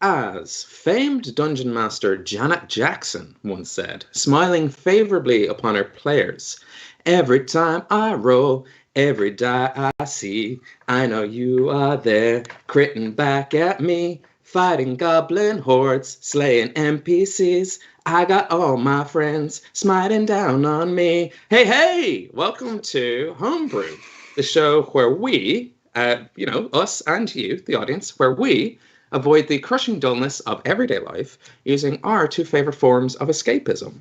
As famed dungeon master Janet Jackson once said, smiling favorably upon her players, every time I roll, every die I see, I know you are there, critting back at me, fighting goblin hordes, slaying NPCs. I got all my friends smiting down on me. Hey, hey! Welcome to Homebrew, the show where we, us and you, the audience, where we avoid the crushing dullness of everyday life using our two favorite forms of escapism,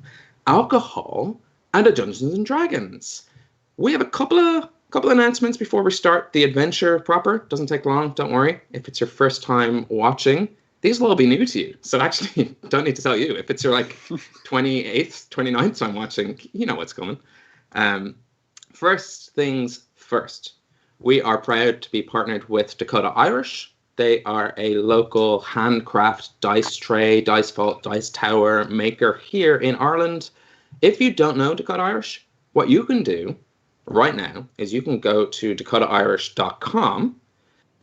alcohol and a Dungeons and Dragons. We have a couple of announcements before we start the adventure proper. Doesn't take long, don't worry. If it's your first time watching, these will all be new to you. So actually, don't need to tell you. If it's your 28th, 29th time watching, you know what's coming. First things first. We are proud to be partnered with Dakota Irish. They are a local handcraft dice tray, dice vault, dice tower maker here in Ireland. If you don't know Dakota Irish, what you can do right now is you can go to dakotairish.com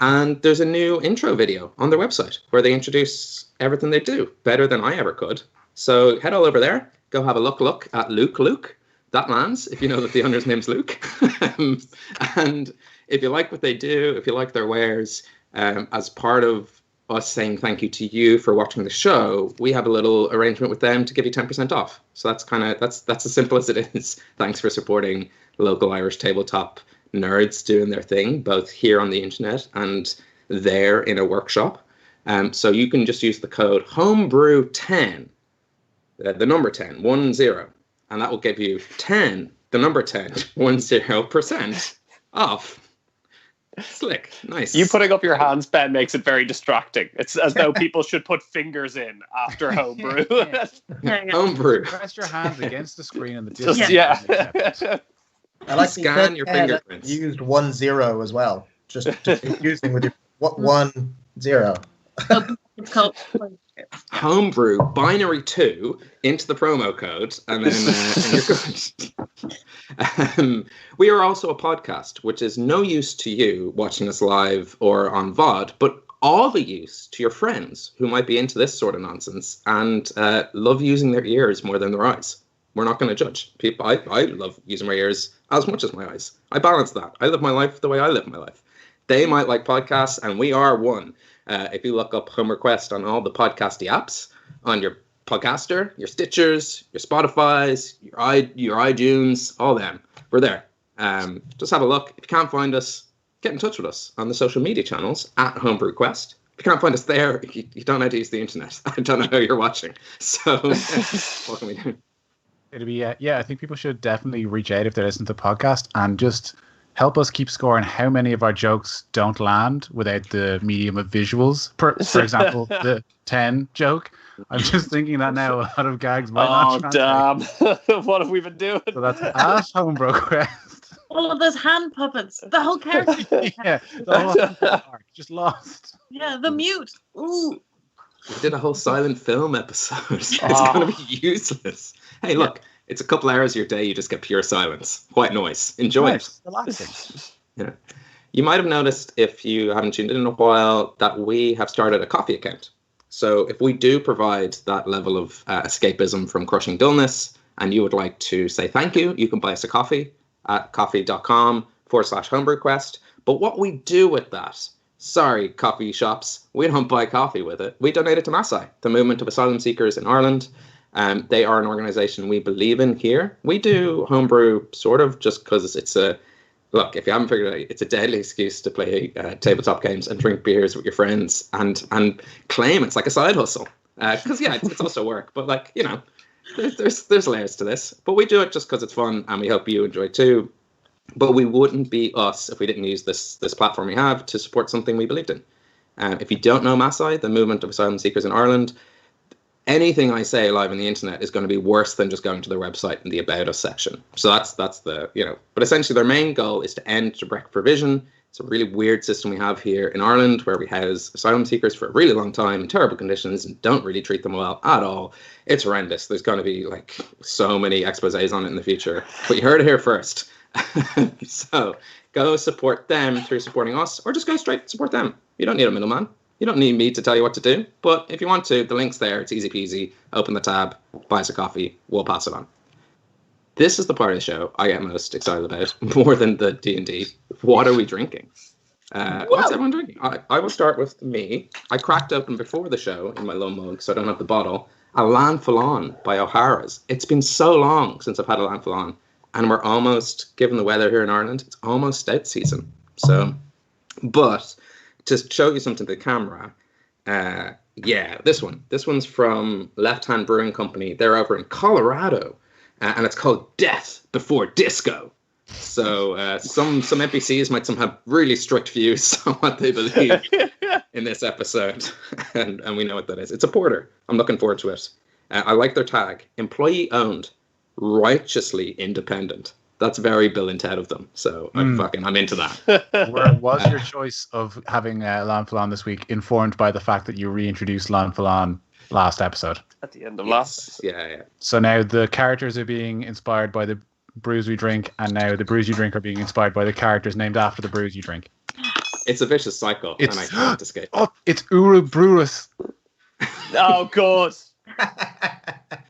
and there's a new intro video on their website where they introduce everything they do better than I ever could. So head all over there, go have a look at Luke. That lands, if you know that the owner's name's Luke. And if you like what they do, if you like their wares, as part of us saying thank you to you for watching the show, we have a little arrangement with them to give you 10% off. So that's as simple as it is. Thanks for supporting local Irish tabletop nerds doing their thing, both here on the internet and there in a workshop. So you can just use the code homebrew10, the number 10, 10, and that will give you 10, the number 10, 10% off. Slick, nice. You putting up your hands, Ben, makes it very distracting. It's as though people should put fingers in after homebrew. Homebrew. Press your hands against the screen and the just I like scan your fingerprints. Used 10 as well, just confusing with your 10. It's called Homebrew binary 2 into the promo code, and then you're good. We are also a podcast, which is no use to you watching us live or on VOD, but all the use to your friends who might be into this sort of nonsense and love using their ears more than their eyes. We're not going to judge people. I love using my ears as much as my eyes. I balance that. I live my life the way I live my life. They might like podcasts, and we are one. If you look up Home Request on all the podcasty apps, on your Podcaster, your Stitchers, your Spotifys, your iTunes, all them, we're there. Just have a look. If you can't find us, get in touch with us on the social media channels at Homebrew Quest. If you can't find us there, you don't know how to use the internet. I don't know how you're watching. So what can we do? It'd be I think people should definitely reach out if they listen to the podcast and just help us keep scoring how many of our jokes don't land without the medium of visuals. For example, the 10 joke. I'm just thinking that now a lot of gags might not translate. Oh, damn. What have we been doing? So that's at Homebrew Quest. all of those hand puppets. The whole character. Yeah, the whole arc, just lost. Yeah, the mute. Ooh. We did a whole silent film episode. It's going to be useless. Hey, look, it's a couple hours of your day. You just get pure silence, white noise. Enjoy it. Relaxing. Yeah. You might have noticed, if you haven't tuned in a while, that we have started a coffee account. So if we do provide that level of escapism from crushing dullness, and you would like to say thank you, you can buy us a coffee at coffee.com/homebrewquest. But what we do with that, sorry, coffee shops, we don't buy coffee with it. We donate it to Maasai, the movement of asylum seekers in Ireland. They are an organization we believe in here. We do homebrew sort of just because it's a, look, if you haven't figured it out, it's a deadly excuse to play tabletop games and drink beers with your friends and claim it's like a side hustle. Because, it's also work. But, like, you know, there's layers to this. But we do it just because it's fun, and we hope you enjoy it too. But we wouldn't be us if we didn't use this platform we have to support something we believed in. If you don't know Maasai, the movement of asylum seekers in Ireland, anything I say live on the internet is going to be worse than just going to their website in the About Us section. So that's the, you know, but essentially their main goal is to end direct provision. It's a really weird system we have here in Ireland where we house asylum seekers for a really long time in terrible conditions and don't really treat them well at all. It's horrendous. There's going to be like so many exposés on it in the future, but you heard it here first. So go support them through supporting us, or just go straight support them. You don't need a middleman. You don't need me to tell you what to do, but if you want to, the link's there. It's easy peasy. Open the tab, buy us a coffee, we'll pass it on. This is the part of the show I get most excited about, more than the D&D. What are we drinking? What's everyone drinking? I will start with me. I cracked open before the show in my low mug, so I don't have the bottle. A Lanfalon by O'Hara's. It's been so long since I've had a Lanfalon, and we're almost, given the weather here in Ireland, it's almost stout season. So, but to show you something to the camera, this one. This one's from Left Hand Brewing Company. They're over in Colorado, and it's called Death Before Disco. So some NPCs might have really strict views on what they believe in this episode, and we know what that is. It's a porter. I'm looking forward to it. I like their tag: employee owned, righteously independent. That's very Bill and Ted of them. So I'm into that. Where was your choice of having Lanfalon this week informed by the fact that you reintroduced Lanfalon last episode? At the end of last. Yeah. So now the characters are being inspired by the brews we drink, and now the brews you drink are being inspired by the characters named after the brews you drink. It's a vicious cycle, and I can't escape. Oh, it's Ouroboros. Oh, good.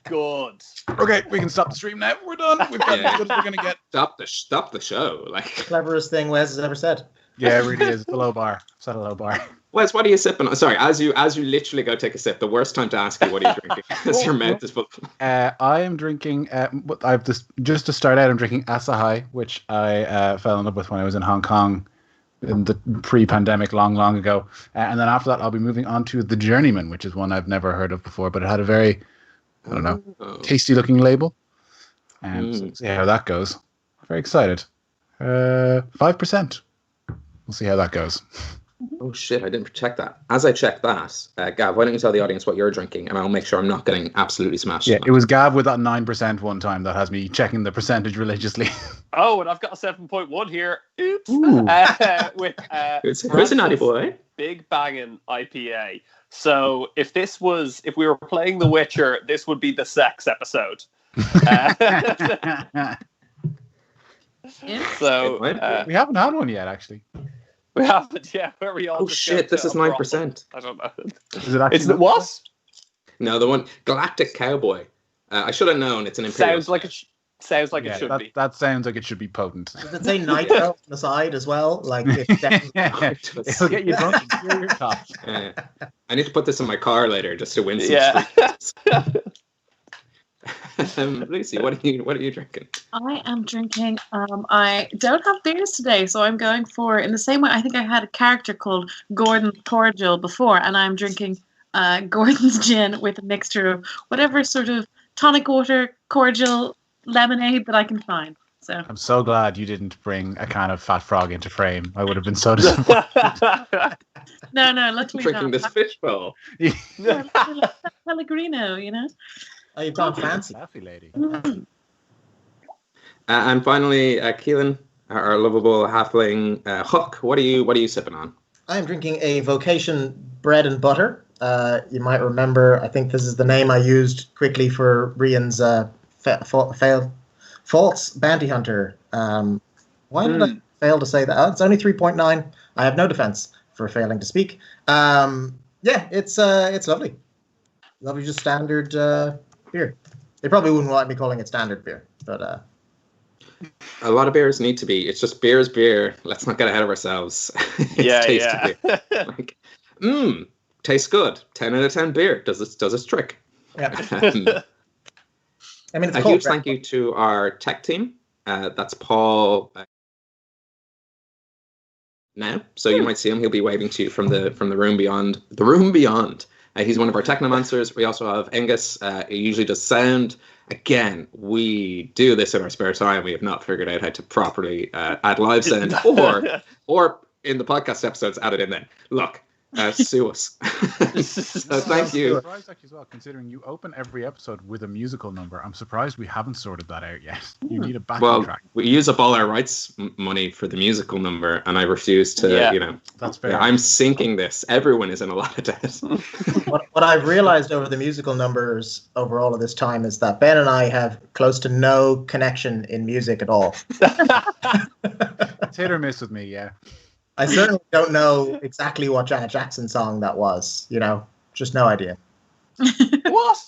Good. Okay, we can stop the stream now. We're done. We've got as good as we're gonna get. Stop the show. Like Cleverest thing Wes has ever said. Yeah, it really is. It's a low bar. Set a low bar. Wes, what are you sipping on? Sorry, as you literally go take a sip, the worst time to ask you what are you drinking, as your mouth is full. I am drinking. I've just to start out. I'm drinking Asahi, which I fell in love with when I was in Hong Kong in the pre-pandemic, long ago. And then after that, I'll be moving on to the Journeyman, which is one I've never heard of before, but it had a very, tasty-looking label. And so see how that goes. Very excited. 5%. We'll see how that goes. Oh shit, I didn't check that. As I check that, Gav, why don't you tell the audience what you're drinking, and I'll make sure I'm not getting absolutely smashed. Yeah, it was Gav with that 9% one time that has me checking the percentage religiously. Oh, and I've got a 7.1 here. Oops. Who's a naughty boy? Big Bangin' IPA. So if we were playing The Witcher, this would be the sex episode. So we haven't had one yet, actually. We haven't, yeah. Where we all? Oh shit! This is 9%. I don't know. Is it actually? It's what? No, the one Galactic Cowboy. I should have known. It's an imperial. Sounds like it should be. That sounds like it should be potent. Does it say nitro on the side as well? Like it'll get you drunk and clear your top. I need to put this in my car later just to win some. Yeah. Lucy, what are you drinking? I am drinking. I don't have beers today, so I'm going for, in the same way. I think I had a character called Gordon Cordial before, and I'm drinking Gordon's gin with a mixture of whatever sort of tonic water, cordial, lemonade that I can find. So I'm so glad you didn't bring a can of Fat Frog into frame. I would have been so disappointed. No, luckily drinking not. this fishbowl. Yeah, Pellegrino, you know. Oh, you've gone fancy. Sassy lady. And finally, Keelan, our lovable halfling Huck. What are you sipping on? I'm drinking a Vocation bread and butter. You might remember, I think this is the name I used quickly for Rian's false bounty hunter. Why did I fail to say that? Oh, it's only 3.9. I have no defense for failing to speak. It's lovely. Lovely, just standard beer. They probably wouldn't want me calling it standard beer, but a lot of beers need to be. It's just beer is beer. Let's not get ahead of ourselves. Yeah. Like, tastes good. 10 out of 10 beer. Does its trick. Yeah. I mean, it's a huge thank you to our tech team. That's Paul. Now, so you might see him. He'll be waving to you from the room beyond. The room beyond. He's one of our technomancers. We also have Angus. He usually does sound. Again, we do this in our spare time. We have not figured out how to properly add live sound, or in the podcast episodes, add it in then. Look, sue us. So thank you. I'm surprised actually as well, considering you open every episode with a musical number. I'm surprised we haven't sorted that out yet. You need a backing track. We use up all our rights money for the musical number, and I refuse to. That's fair. I'm sinking this. Everyone is in a lot of debt. What I've realized over the musical numbers over all of this time is that Ben and I have close to no connection in music at all. It's hit or miss with me, yeah. I certainly don't know exactly what Janet Jackson song that was. Just no idea. What?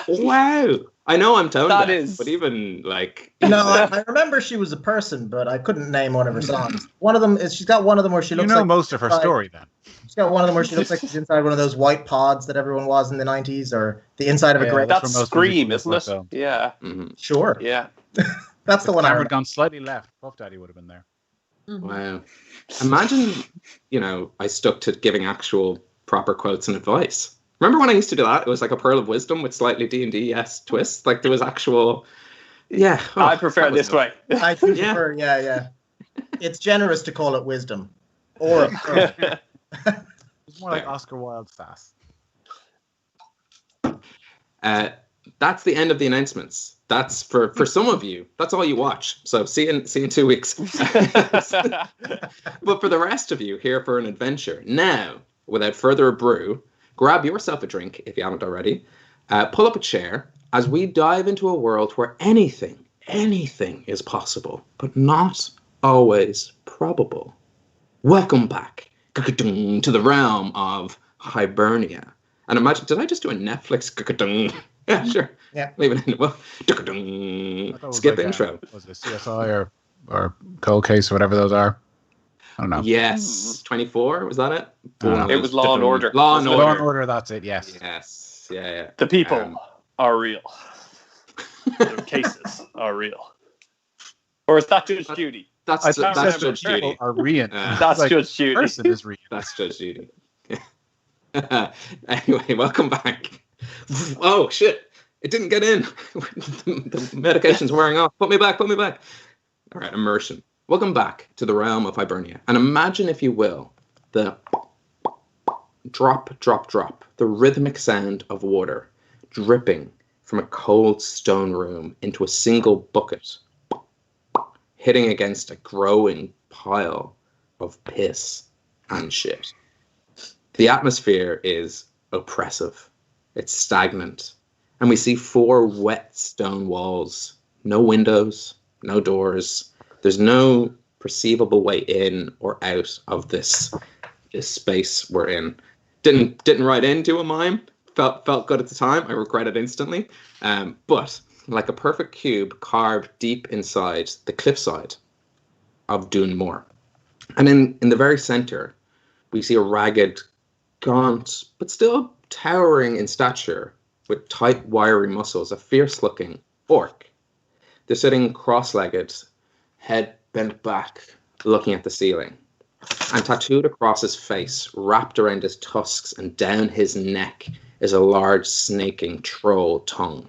Wow. I know I'm tone That deaf, is- but even like I remember she was a person, but I couldn't name one of her songs. One of them is she's got one of them where she looks like most of her story then. she's got one of them where she looks like she's inside one of those white pods that everyone was in the 90s, or the inside of a Yeah, grape. that's That's where most Scream, music isn't was, it? Yeah, mhm. Sure, yeah. that's the one I Camera had remember. gone slightly left. Puff Daddy would have been there. Wow. Imagine, I stuck to giving actual proper quotes and advice. Remember when I used to do that? It was like a pearl of wisdom with slightly D&D-esque twists. Like there was actual, yeah. I prefer this way. I do Yeah. prefer, yeah. It's generous to call it wisdom, or a pearl. It's more like Oscar Wilde sass. That's the end of the announcements. That's for some of you. That's all you watch. So see you in 2 weeks. But for the rest of you, here for an adventure. Now, without further ado, grab yourself a drink if you haven't already. Pull up a chair as we dive into a world where anything is possible, but not always probable. Welcome back to the realm of Hibernia. And imagine, did I just do a Netflix? Yeah, sure. Yeah. Leave it in. Well, I thought it was skip like intro. Was it CSI or Cold Case or whatever those are? I don't know. Yes, 24. Was that it? It was Law and Order. Law and Wasn't it? Order. Law and Order, that's it, yes. Yes. Yeah. The people Um, are real. The cases are real. Or is that Judge Judy? That's I thought that's you said Judge people Judy. are real. That's like, Judge Judy. Person is real. That's Judge Judy. Anyway, welcome back. Oh shit! It didn't get in. The medication's wearing off. Put me back. All right, immersion. Welcome back to the realm of Hibernia. And imagine, if you will, the drop, drop, drop, the rhythmic sound of water dripping from a cold stone room into a single bucket, hitting against a growing pile of piss and shit. The atmosphere is oppressive. It's stagnant. And we see 4 wet stone walls. No windows, no doors. There's no perceivable way in or out of this space we're in. Didn't write into a mime. Felt good at the time. I regret it instantly. But like a perfect cube carved deep inside the cliffside of Dunmore. And in the very center, we see a ragged, gaunt, but still towering in stature, with tight, wiry muscles, a fierce-looking orc. They're sitting cross-legged, head bent back, looking at the ceiling. And tattooed across his face, wrapped around his tusks and down his neck, is a large, snaking troll tongue.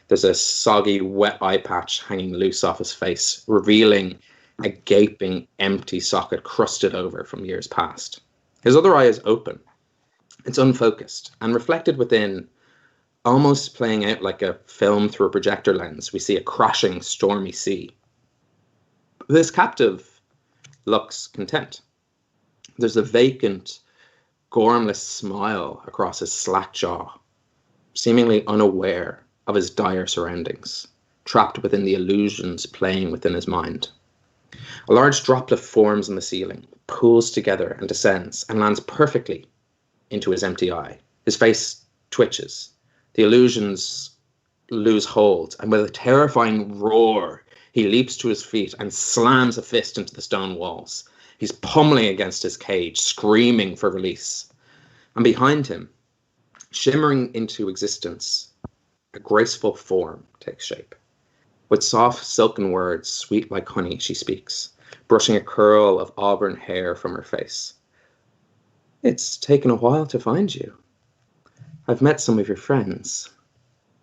There's a soggy, wet eye patch hanging loose off his face, revealing a gaping, empty socket crusted over from years past. His other eye is open. It's unfocused, and reflected within, almost playing out like a film through a projector lens, we see a crashing, stormy sea. This captive looks content. There's a vacant, gormless smile across his slack jaw, seemingly unaware of his dire surroundings, trapped within the illusions playing within his mind. A large droplet forms in the ceiling, pulls together and descends, and lands perfectly into his empty eye. His face twitches. The illusions lose hold, and with a terrifying roar, he leaps to his feet and slams a fist into the stone walls. He's pummeling against his cage, screaming for release. And behind him, shimmering into existence, a graceful form takes shape. With soft, silken words, sweet like honey, she speaks, brushing a curl of auburn hair from her face. It's taken a while to find you. I've met some of your friends.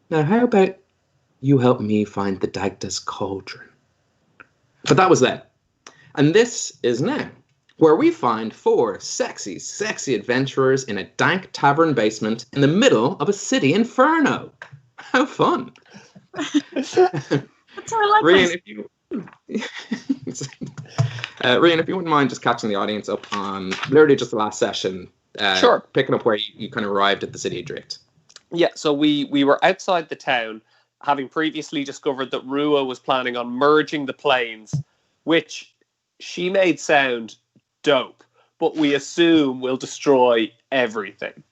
Now, how about you help me find the Dagda's cauldron? But that was then. And this is now, where we find 4 sexy, sexy adventurers in a dank tavern basement in the middle of a city inferno. How fun. That's how I like Rian, this. if you Rian, if you wouldn't mind just catching the audience up on literally just the last session, Sure. Picking up where you kind of arrived at the city of Draíocht. Yeah, so we were outside the town, having previously discovered that Rua was planning on merging the plains, which she made sound dope, but we assume we'll destroy everything.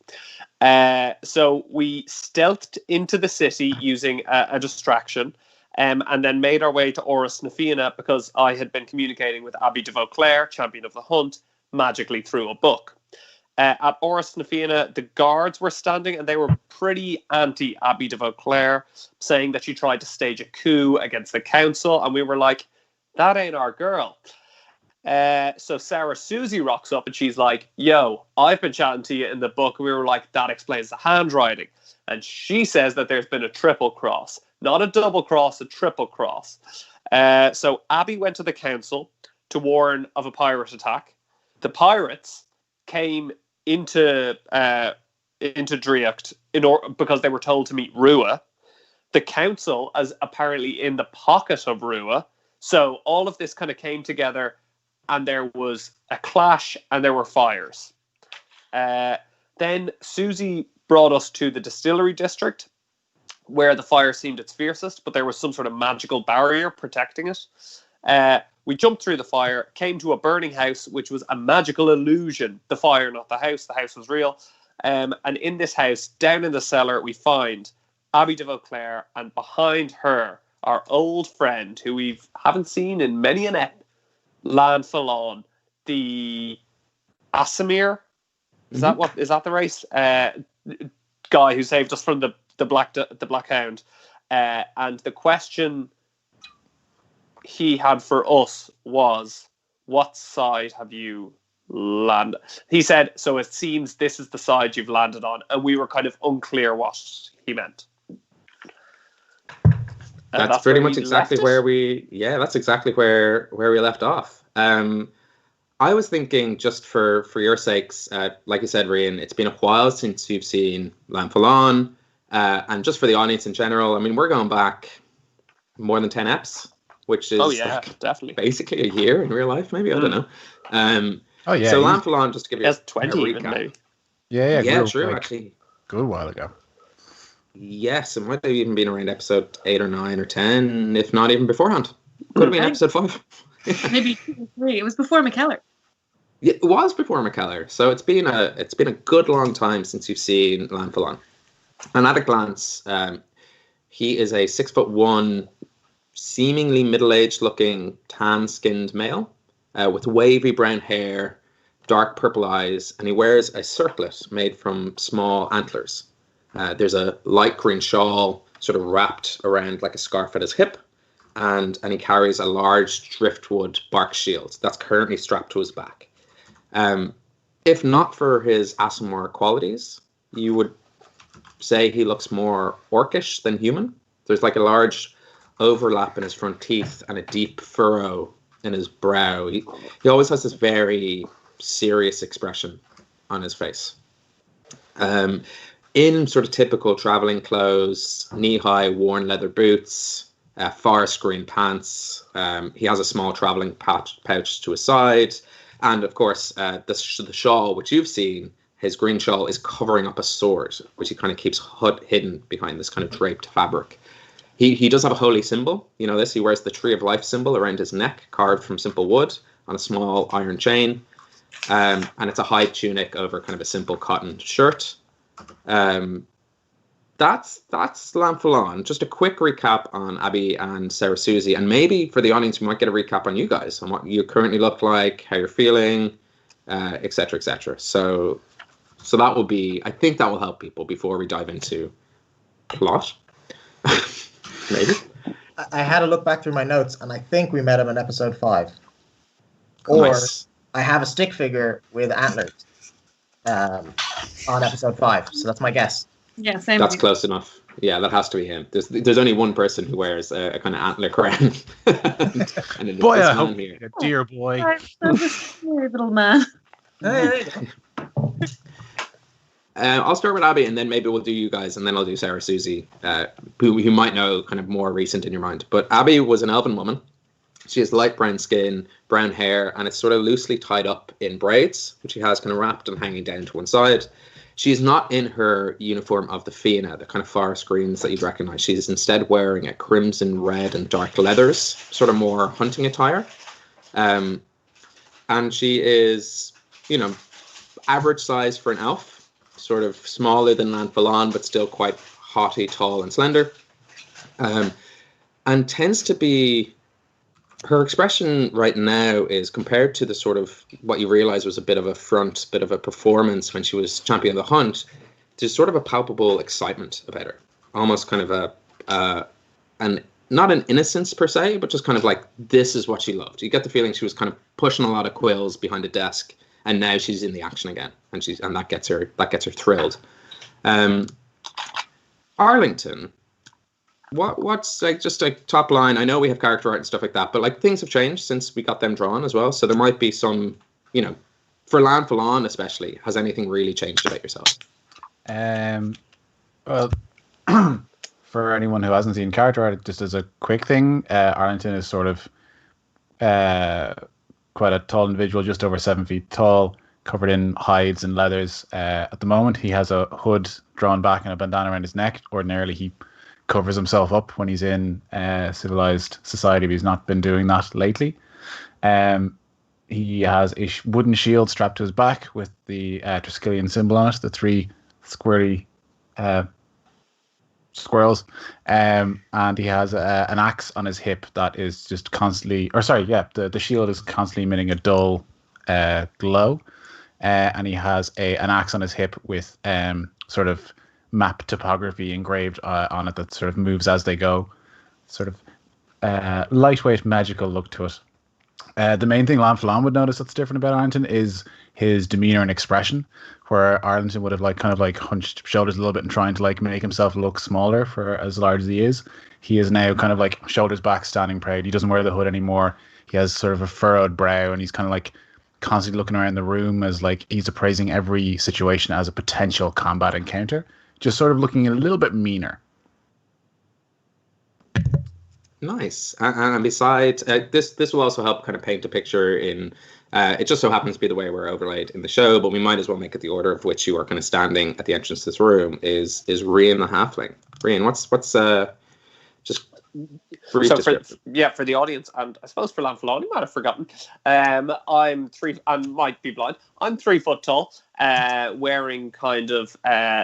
So we stealthed into the city using a distraction, and then made our way to Oris Nafina because I had been communicating with Abby de Vauclair, champion of the hunt, magically through a book. At Oris Nafina, the guards were standing and they were pretty anti-Abby de Vauclair, saying that she tried to stage a coup against the council, and we were like, that ain't our girl. So Sarah Susie rocks up and she's like, yo, I've been chatting to you in the book. And we were like, that explains the handwriting. And she says that there's been a triple cross, not a double cross, a triple cross. So Abby went to the council to warn of a pirate attack. The pirates came into Draíocht because they were told to meet Rua. The council is apparently in the pocket of Rua. So all of this kind of came together, and there was a clash and there were fires. Then Susie brought us to the distillery district, where the fire seemed its fiercest, but there was some sort of magical barrier protecting it. We jumped through the fire, came to a burning house, which was a magical illusion. The fire, not the house. The house was real. And in this house, down in the cellar, we find Abby de Vauclair, and behind her, our old friend, who we haven't seen in many an ep, Lanfalon, the Asimir. Is that the race? Guy who saved us from the Black Hound. And the question he had for us was, what side have you landed? He said, so it seems this is the side you've landed on. And we were kind of unclear what he meant. That's pretty much exactly where that's exactly where we left off. I was thinking, just for your sakes, like you said, Rian, it's been a while since you've seen Lanfalon, and just for the audience in general, I mean, we're going back more than 10 eps, which is definitely basically a year in real life, maybe. I don't know. So Lanfalon, just to give you 20 a even, recap. maybe. Yeah, true, actually. Good while ago. Yes, it might have even been around episode 8 or 9 or 10, if not even beforehand. Could have been episode 5. Maybe 2 or 3. It was before McKellar. Yeah, it was before McKellar. So it's been a good long time since you've seen Lanfalon. And at a glance, he is a 6'1", seemingly middle-aged looking tan-skinned male with wavy brown hair, dark purple eyes, and he wears a circlet made from small antlers. There's a light green shawl sort of wrapped around like a scarf at his hip, and he carries a large driftwood bark shield that's currently strapped to his back. If not for his Aasimar qualities, you would say he looks more orcish than human. There's like a large overlap in his front teeth and a deep furrow in his brow. He always has this very serious expression on his face. In sort of typical traveling clothes, knee-high worn leather boots, forest green pants. He has a small traveling pouch to his side. And of course, the shawl, which you've seen, his green shawl is covering up a sword, which he kind of keeps hidden behind this kind of draped fabric. He does have a holy symbol. You know this. He wears the Tree of Life symbol around his neck, carved from simple wood on a small iron chain. And it's a hide tunic over kind of a simple cotton shirt. That's Lanfalon. Just a quick recap on Abby and Sarah Susie, and maybe for the audience we might get a recap on you guys, on what you currently look like, how you're feeling, etc., etc. So that will be, I think that will help people before we dive into plot. Maybe. I had a look back through my notes, and I think we met him in episode 5. Or nice. I have a stick figure with antlers on episode 5, so that's my guess. Yeah, same. That's close enough. Yeah, that has to be him. There's only one person who wears a kind of antler crown. And boy, I hope here. Dear boy. That's a scary little man. Hey. I'll start with Abby, and then maybe we'll do you guys, and then I'll do Sarah Susie, who might know kind of more recent in your mind. But Abby was an elven woman. She has light brown skin, brown hair, and it's sort of loosely tied up in braids, which she has kind of wrapped and hanging down to one side. She's not in her uniform of the Fianna, the kind of forest greens that you'd recognize. She's instead wearing a crimson, red, and dark leathers, sort of more hunting attire. And and she is, average size for an elf, sort of smaller than Lanfalon, but still quite haughty, tall, and slender. And tends to be, her expression right now is compared to the sort of what you realize was a bit of a front, bit of a performance when she was champion of the hunt. There's sort of a palpable excitement about her, almost kind of not an innocence per se, but just kind of like, this is what she loved. You get the feeling she was kind of pushing a lot of quills behind a desk, and now she's in the action again, and that gets her thrilled. Arlington, what's like just like top line? I know we have character art and stuff like that, but like things have changed since we got them drawn as well. So there might be some, for Lanfalon especially, has anything really changed about yourself? Well, for anyone who hasn't seen character art, just as a quick thing, Arlington is sort of quite a tall individual, just over 7 feet tall, covered in hides and leathers. At the moment, he has a hood drawn back and a bandana around his neck. Ordinarily, he covers himself up when he's in civilized society, but he's not been doing that lately. He has a wooden shield strapped to his back with the Triskelion symbol on it, the 3 squirrely squirrels, and he has an axe on his hip that is just constantly, the shield is constantly emitting a dull glow, and he has an axe on his hip with sort of map topography engraved on it that sort of moves as they go, sort of lightweight magical look to it. The main thing Lanfalon would notice that's different about Arlington is his demeanor and expression, where Arlington would have kind of hunched shoulders a little bit and trying to make himself look smaller for as large as he is. He is now kind of shoulders back, standing proud. He doesn't wear the hood anymore. He has sort of a furrowed brow, and he's kind of constantly looking around the room as he's appraising every situation as a potential combat encounter, just sort of looking a little bit meaner. Nice. And besides, this will also help kind of paint a picture in, it just so happens to be the way we're overlaid in the show, but we might as well make it the order of which you are kind of standing at the entrance to this room is Rian the Halfling. Rian, what's just brief description. For the audience, and I suppose for Lanfalon, you might have forgotten, I'm 3, and might be blind, I'm 3 foot tall, wearing kind of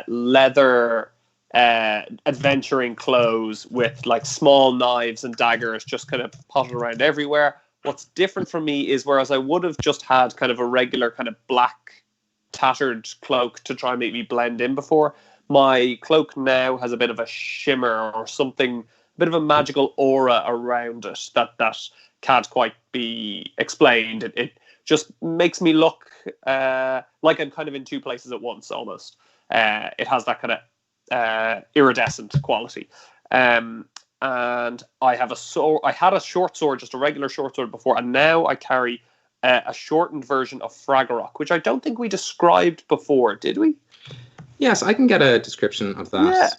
leather adventuring clothes with small knives and daggers just kind of potted around everywhere. What's different from me is whereas I would have just had kind of a regular kind of black tattered cloak to try and make me blend in before, my cloak now has a bit of a shimmer or something, a bit of a magical aura around it that can't quite be explained. It just makes me look like I'm kind of in 2 places at once almost. It has that kind of iridescent quality, and I have a sword. I had a short sword, just a regular short sword before, and now I carry a shortened version of Fragorok, which I don't think we described before, did we? Yes, I can get a description of that.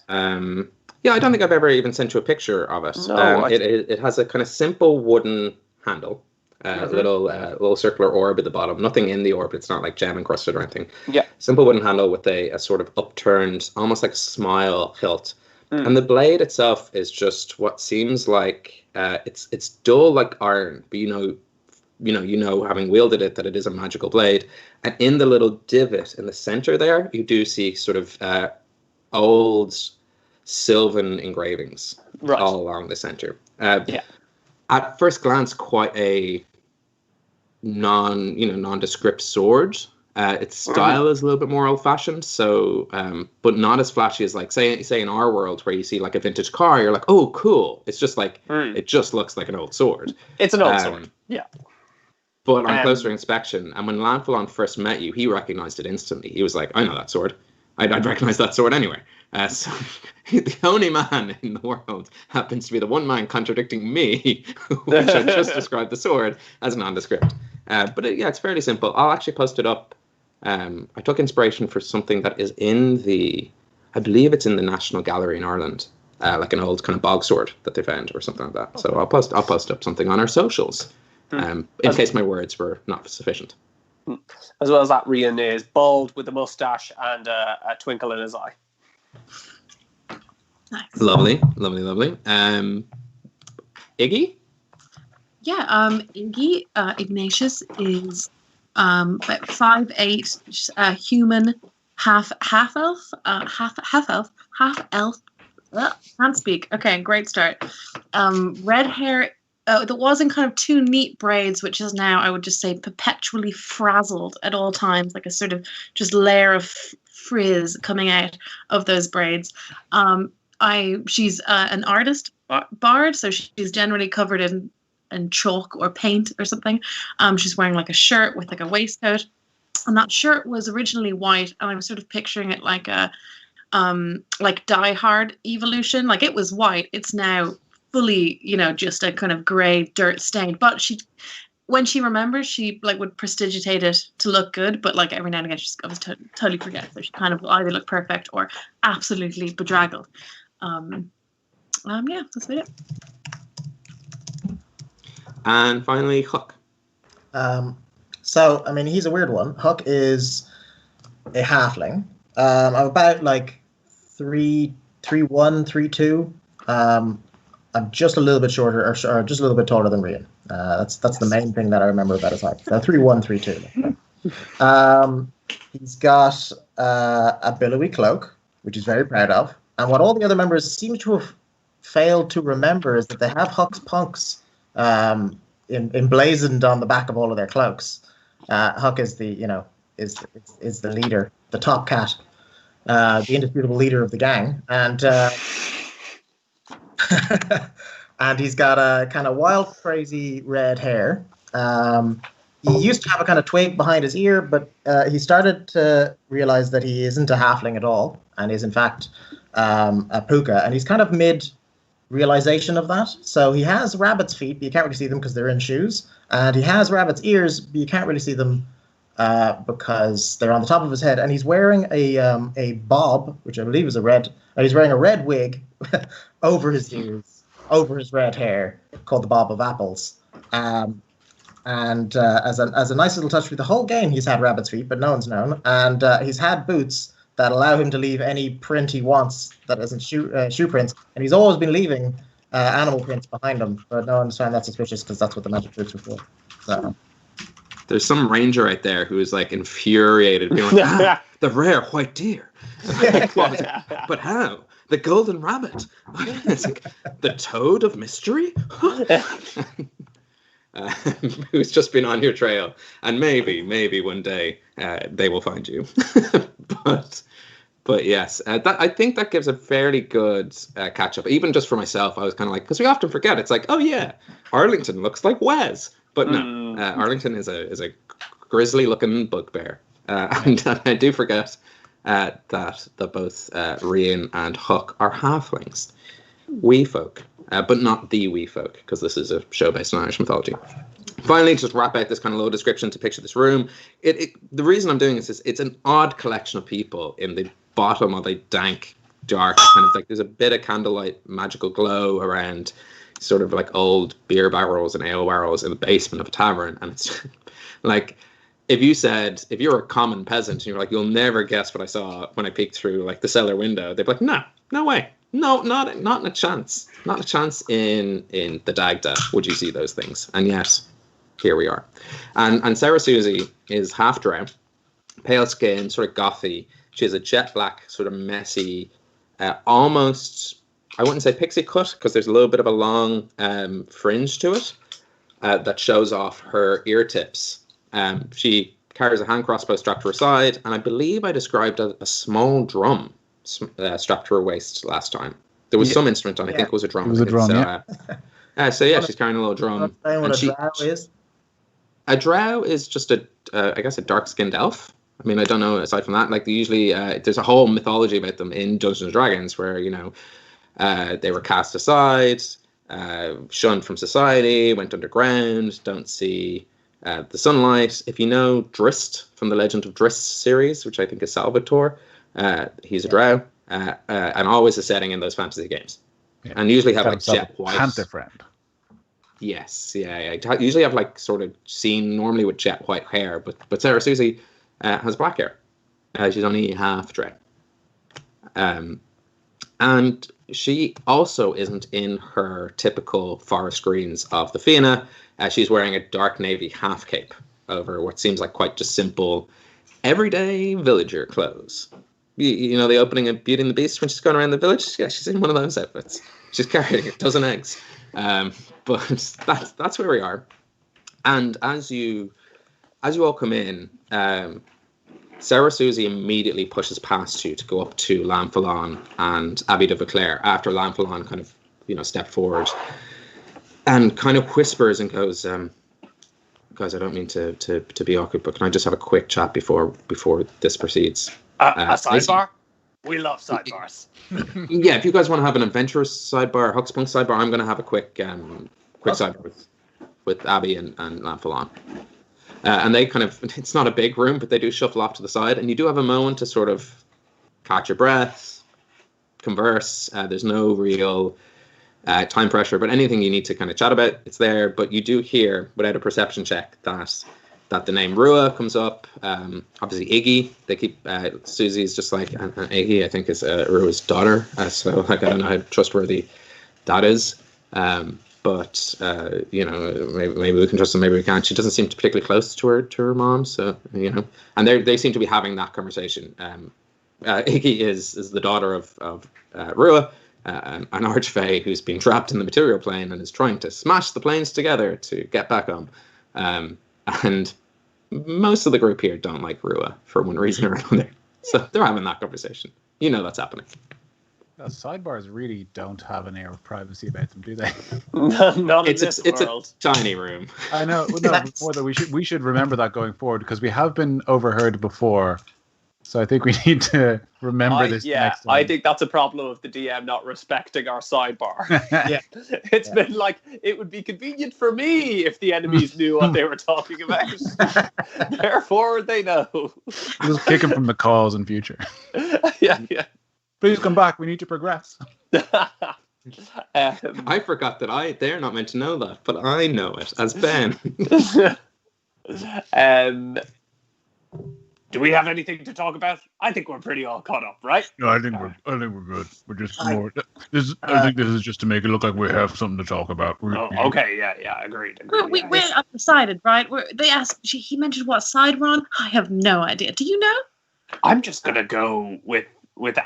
Yeah, I don't think I've ever even sent you a picture of it. No, it has a kind of simple wooden handle. Little circular orb at the bottom. Nothing in the orb. It's not gem encrusted or anything. Yeah. Simple wooden handle with a sort of upturned, almost like a smile hilt. And the blade itself is just what seems like it's dull like iron, but you know, having wielded it, that it is a magical blade. And in the little divot in the center there, you do see sort of old sylvan engravings all along the center. At first glance, quite a nondescript sword. Its style is a little bit more old-fashioned, so but not as flashy as say in our world where you see a vintage car, you're like, oh, cool. It's just it just looks like an old sword. It's an old sword, yeah. But on closer inspection, and when Lanfalon first met you, he recognized it instantly. He was like, I know that sword. I'd recognize that sword anywhere. So the only man in the world happens to be the one man contradicting me, which I just described the sword as nondescript. But it's fairly simple. I'll actually post it up. I took inspiration for something that is I believe it's in the National Gallery in Ireland, like an old kind of bog sword that they found or something like that. Okay. So I'll post up something on our socials, in case my words were not sufficient. As well as that, Rian is bald with a mustache and a twinkle in his eye. Nice. Lovely. Iggy? Yeah, Iggy, Ignatius is about 5'8", human, half elf, half elf. Ugh, can't speak. Okay, great start. Red hair that was in kind of two neat braids, which is now, I would just say, perpetually frazzled at all times, like a sort of just layer of frizz coming out of those braids. She's an artist bard, so she's generally covered in chalk or paint or something. She's wearing like a shirt with like a waistcoat, and that shirt was originally white, and I was sort of picturing it like a like Die Hard evolution. Like it was white, it's now fully, just a kind of grey dirt stain. But when she remembers, she like would prestigitate it to look good, but like every now and again she just totally forgets. So she kind of either look perfect or absolutely bedraggled. Yeah, that's about it. And finally, Huck. So I mean, he's a weird one. Huck is a halfling. I'm about like 3'1", 3'2". I'm just a little bit shorter, or just a little bit taller than Rian. That's the main thing that I remember about his height. So 3'1", 3'2". He's got a billowy cloak, which he's very proud of. And what all the other members seem to have failed to remember is that they have Huck's punks emblazoned on the back of all of their cloaks. Huck is the is the leader, the top cat, the indisputable leader of the gang, and and he's got a kind of wild, crazy red hair. He used to have a kind of twig behind his ear, but he started to realize that he isn't a halfling at all, and is in fact a puka, and he's kind of mid-realization of that. So he has rabbit's feet, but you can't really see them because they're in shoes, and he has rabbit's ears, but you can't really see them because they're on the top of his head, and he's wearing a bob, which I believe is he's wearing a red wig over his ears, over his red hair, called the Bob of Apples. And as a nice little touch through the whole game, he's had rabbit's feet, but no one's known. And he's had boots that allow him to leave any print he wants that isn't shoe prints. And he's always been leaving animal prints behind him, but no one's found that suspicious because that's what the magic boots are for. So. There's some ranger right there who is like infuriated. Being like, the rare white deer. But how? The golden rabbit. It's like, the toad of mystery? Who's just been on your trail. And maybe one day they will find you. But yes, I think that gives a fairly good catch up. Even just for myself, I was kind of like, because we often forget. It's like, oh yeah, Arlington looks like Wes. But no, Arlington is a grisly looking bugbear. And I do forget that both Rian and Huck are halflings. Wee folk, but not the wee folk, because this is a show based on Irish mythology. Finally, just wrap out this kind of low description to picture this room. The reason I'm doing this is it's an odd collection of people in the bottom of a dank, dark kind of like, there's a bit of candlelight magical glow around sort of like old beer barrels and ale barrels in the basement of a tavern. And it's like, if you're a common peasant and you're like, you'll never guess what I saw when I peeked through like the cellar window, they'd be like, no way. No, not a chance. Not a chance in the Dagda would you see those things. And yet, here we are. And Sarah Susie is half drow, pale skin, sort of gothy. She has a jet black, sort of messy, almost, I wouldn't say pixie cut, because there's a little bit of a long fringe to it that shows off her ear tips. She carries a hand crossbow strapped to her side, and I believe I described a small drum strapped to her waist last time. There was some instrument on. I think it was a drum. It was a drum, so yeah, she's carrying a little drum. What a drow is? A drow is just I guess a dark-skinned elf. I mean, I don't know. Aside from that, like usually, there's a whole mythology about them in Dungeons and Dragons, where they were cast aside, shunned from society, went underground, don't see the sunlight. If you know Drist from the Legend of Drist series, which I think is Salvatore, he's a drow, and always a setting in those fantasy games, and usually have like jet white. Panther friend. Yes, yeah. Usually have like sort of seen normally with jet white hair, but Sarah Susie has black hair. She's only half drow, and she also isn't in her typical forest greens of the Fianna. She's wearing a dark navy half cape. over what seems like quite just simple, everyday villager clothes. You know, the opening of Beauty and the Beast when she's going around the village? Yeah, she's in one of those outfits. She's carrying a dozen eggs. But that's where we are. And as you all come in, Sarah Susie immediately pushes past you to go up to Lanfalon and Abby de Vauclair after Lanfalon kind of, stepped forward and kind of whispers and goes, guys, I don't mean to be awkward, but can I just have a quick chat before this proceeds? A sidebar? We love sidebars. Yeah, if you guys want to have an adventurous sidebar, Huck's Punk sidebar, I'm going to have a quick sidebar with Abby and Lanfalon. And they kind of, it's not a big room, but they do shuffle off to the side, and you do have a moment to sort of catch your breath, converse. There's no real time pressure, but anything you need to kind of chat about, it's there. But you do hear, without a perception check, that the name Rua comes up. Obviously Iggy, they keep, Susie's just like, and Iggy, I think, is Rua's daughter. So like, I don't know how trustworthy that is. But maybe we can trust her, maybe we can't. She doesn't seem particularly close to her mom, so and they seem to be having that conversation. Iggy is the daughter of Rua, an archfey who's been trapped in the material plane and is trying to smash the planes together to get back home. And most of the group here don't like Rua for one reason or another, so they're having that conversation. That's happening. Sidebars really don't have an air of privacy about them, do they? Not it's in this world. It's a tiny room. I know. No, more that we should remember that going forward, because we have been overheard before. So I think we need to remember this. Next time. I think that's a problem of the DM not respecting our sidebar. Yeah. It's been like, it would be convenient for me if the enemies knew what they were talking about. Therefore, they know. Just kick him from the calls in future. Yeah. Please come back. We need to progress. I forgot that they're not meant to know that, but I know it as Ben. Do we have anything to talk about? I think we're pretty all caught up, right? No, I think we're good. We're just more. I think this is just to make it look like we have something to talk about. Okay, yeah, agreed. We're undecided, right? They asked. He mentioned what side we're on. I have no idea. Do you know? I'm just gonna go with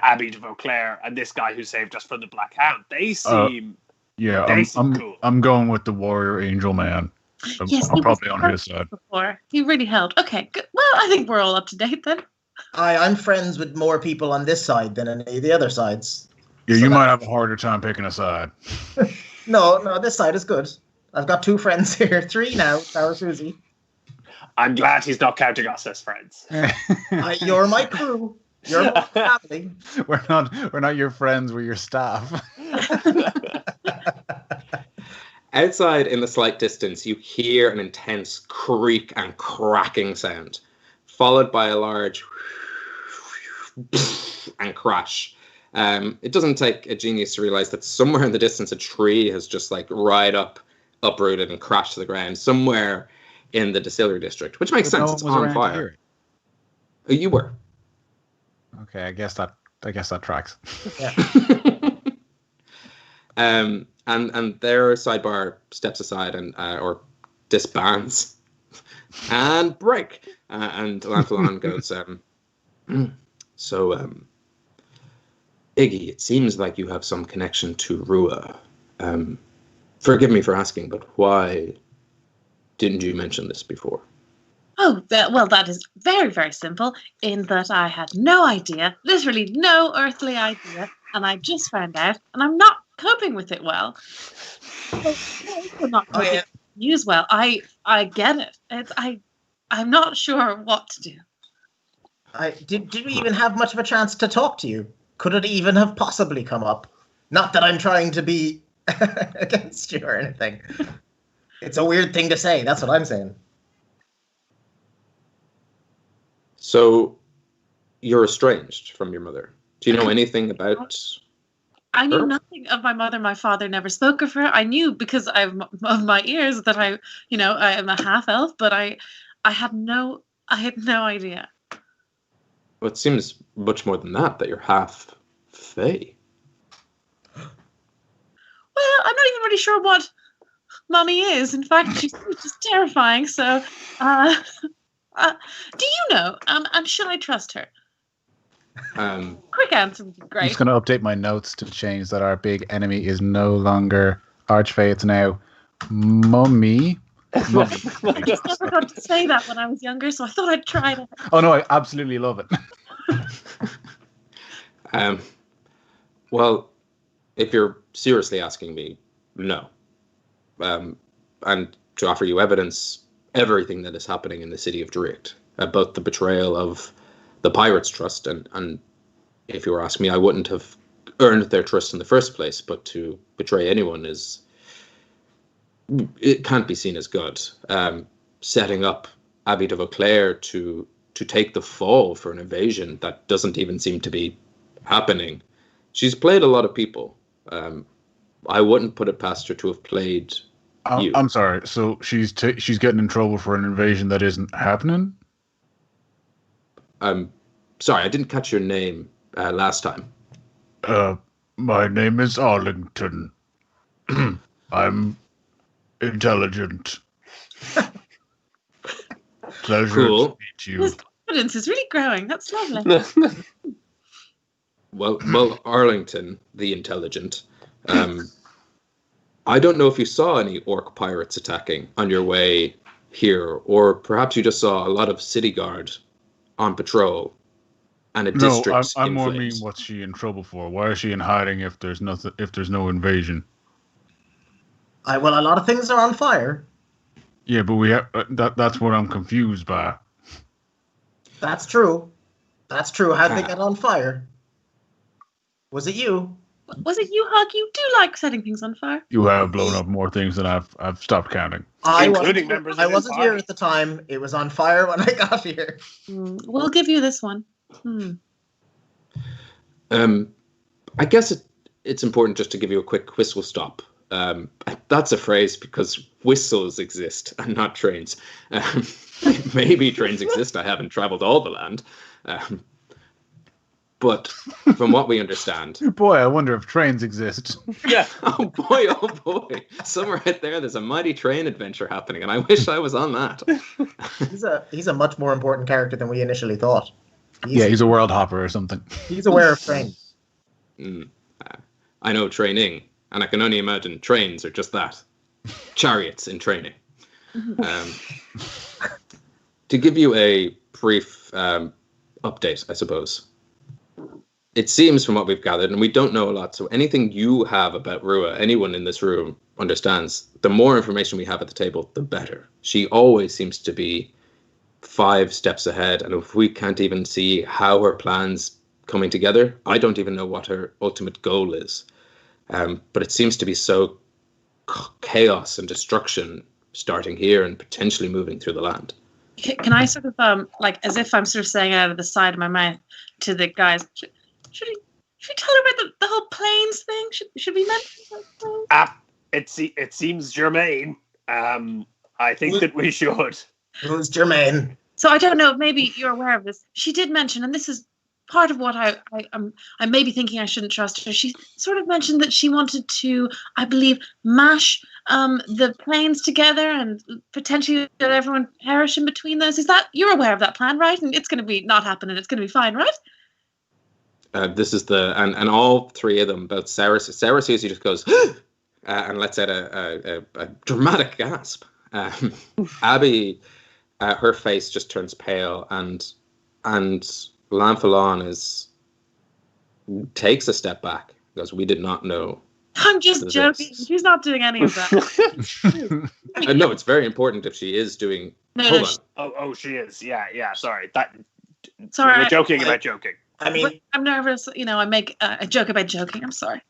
Abby de Vauclair and this guy who saved us from the Black Hound. They seem cool. I'm going with the Warrior Angel Man. I'm probably on his side. Before. He really helped. Okay, good. Well, I think we're all up to date then. I'm friends with more people on this side than any of the other sides. Yeah, so you might have a harder time picking a side. No, this side is good. I've got 2 friends here. 3 now, Sarah Susie. I'm glad he's not counting us as friends. You're my crew. You're my family. We're not your friends. We're your staff. Outside, in the slight distance, you hear an intense creak and cracking sound, followed by a large and crash. It doesn't take a genius to realize that somewhere in the distance, a tree has just like uprooted and crashed to the ground somewhere in the distillery district, which makes sense. It's on fire. Oh, you were. Okay, I guess that tracks. Yeah. And their sidebar steps aside and or disbands and break. And Lanfalon goes, Iggy, it seems like you have some connection to Rua. Forgive me for asking, but why didn't you mention this before? Oh, that is very, very simple, in that I had no idea, literally no earthly idea, and I just found out, and I'm not coping with it well. I'm not coping with news well. I get it. I'm not sure what to do. Did we even have much of a chance to talk to you? Could it even have possibly come up? Not that I'm trying to be against you or anything. It's a weird thing to say. That's what I'm saying. So, you're estranged from your mother. Do you know anything about... I knew nothing of my mother. My father never spoke of her. I knew because of my ears that I am a half elf, but I had no idea. Well, it seems much more than that you're half Fae. Well, I'm not even really sure Mummy is. In fact, she's just terrifying. So, do you know? And should I trust her? Quick answer would be I'm great. just going to update my notes to change that our big enemy is no longer Archfey. It's now Mummy. I just never got to say that when I was younger, so I thought I'd try that. Oh no, I absolutely love it. Well, if you're seriously asking me, no. And to offer you evidence, everything that is happening in the city of Draíocht, both the betrayal of the Pirates' trust, and if you were asking me, I wouldn't have earned their trust in the first place, but to betray anyone it can't be seen as good. Setting up Abbey de Vauclair to take the fall for an invasion that doesn't even seem to be happening. She's played a lot of people. I wouldn't put it past her to have played you. I'm sorry. So she's getting in trouble for an invasion that isn't happening? Sorry, I didn't catch your name last time. My name is Arlington. I'm intelligent. Pleasure Cool. to meet you. His confidence is really growing. That's lovely. Well, Arlington, the intelligent. I don't know if you saw any orc pirates attacking on your way here, or perhaps you just saw a lot of city guard on patrol and a district. I'm more mean. What's she in trouble for? Why is she in hiding if there's no invasion? Well, a lot of things are on fire. Yeah, but we have that's what I'm confused by. That's true. How'd they get on fire? Was it you? Was it you, Huck? You do like setting things on fire. You have blown up more things than I've stopped counting. I wasn't here at the time. It was on fire when I got here. We'll give you this one. I guess it's important just to give you a quick whistle stop. That's a phrase because whistles exist and not trains. Maybe trains exist. I haven't traveled all the land. But from what we understand... Boy, I wonder if trains exist. Yeah. Oh boy. Somewhere out there's a mighty train adventure happening, and I wish I was on that. He's a much more important character than we initially thought. He's a world hopper or something. He's aware of trains. I know training, and I can only imagine trains are just that. Chariots in training. To give you a brief update, I suppose. It seems from what we've gathered, and we don't know a lot, so anything you have about Rua, anyone in this room understands, the more information we have at the table, the better. She always seems to be 5 steps ahead, and if we can't even see how her plans coming together, I don't even know what her ultimate goal is. But it seems to be so chaos and destruction starting here and potentially moving through the land. Can I sort of, as if I'm sort of saying out of the side of my mouth to the guys, should we tell her about the whole planes thing? Should we mention that? It seems germane. I think that we should. Who's germane? So I don't know, maybe you're aware of this. She did mention, and this is part of what I may be thinking I shouldn't trust her. She sort of mentioned that she wanted to, I believe, mash the planes together and potentially let everyone perish in between those. You're aware of that plan, right? And it's going to be not happening. It's going to be fine, right? This is and all 3 of them, both Sarah seriously just goes and lets out a dramatic gasp. Abby, her face just turns pale, and Lanfalon takes a step back because we did not know. I'm just joking. She's not doing any of that. No, it's very important if she is doing. Hold on. Oh, she is. Yeah. Sorry. Sorry. We're joking about joking. I mean, I'm nervous. I make a joke about joking. I'm sorry.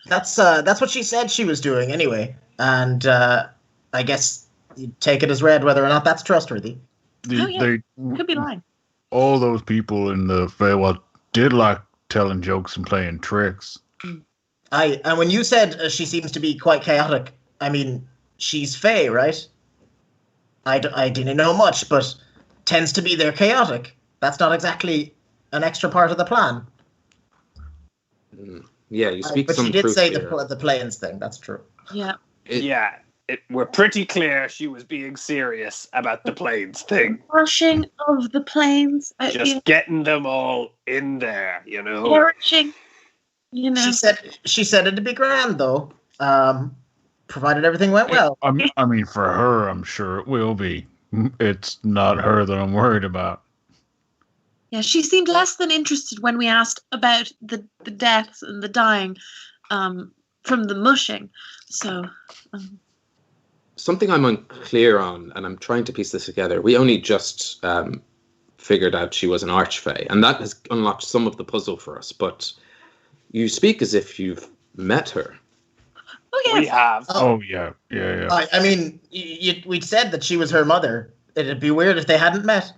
That's what she said she was doing anyway, and I guess you take it as read whether or not that's trustworthy. They could be lying. All those people in the Feywild did like telling jokes and playing tricks. And when you said she seems to be quite chaotic, I mean, she's Fey, right? I didn't know much, but tends to be there chaotic. That's not exactly an extra part of the plan. Yeah, you speak but some she did truth say here. the planes thing. That's true. Yeah. Yeah. we're pretty clear she was being serious about the planes thing. Washing of the planes. Just getting them all in there, Perishing. She said it'd be grand though, provided everything went well. I mean, for her, I'm sure it will be. It's not her that I'm worried about. Yeah, she seemed less than interested when we asked about the deaths and the dying from the mushing. So, something I'm unclear on, and I'm trying to piece this together. We only just figured out she was an archfey, and that has unlocked some of the puzzle for us. But you speak as if you've met her. Oh yes, we have. Oh yeah. I mean, we'd said that she was her mother. It'd be weird if they hadn't met.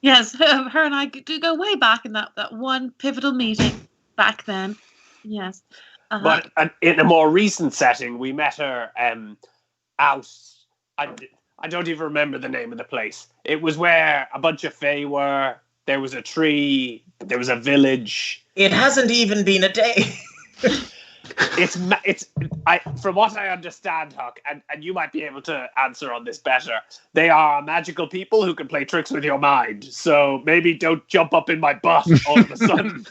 Yes, her and I do go way back in that one pivotal meeting back then. Yes. But in a more recent setting, we met her out. I don't even remember the name of the place. It was where a bunch of fae were. There was a tree. There was a village. It hasn't even been a day. From what I understand, Huck, and you might be able to answer on this better, they are magical people who can play tricks with your mind. So maybe don't jump up in my butt all of a sudden.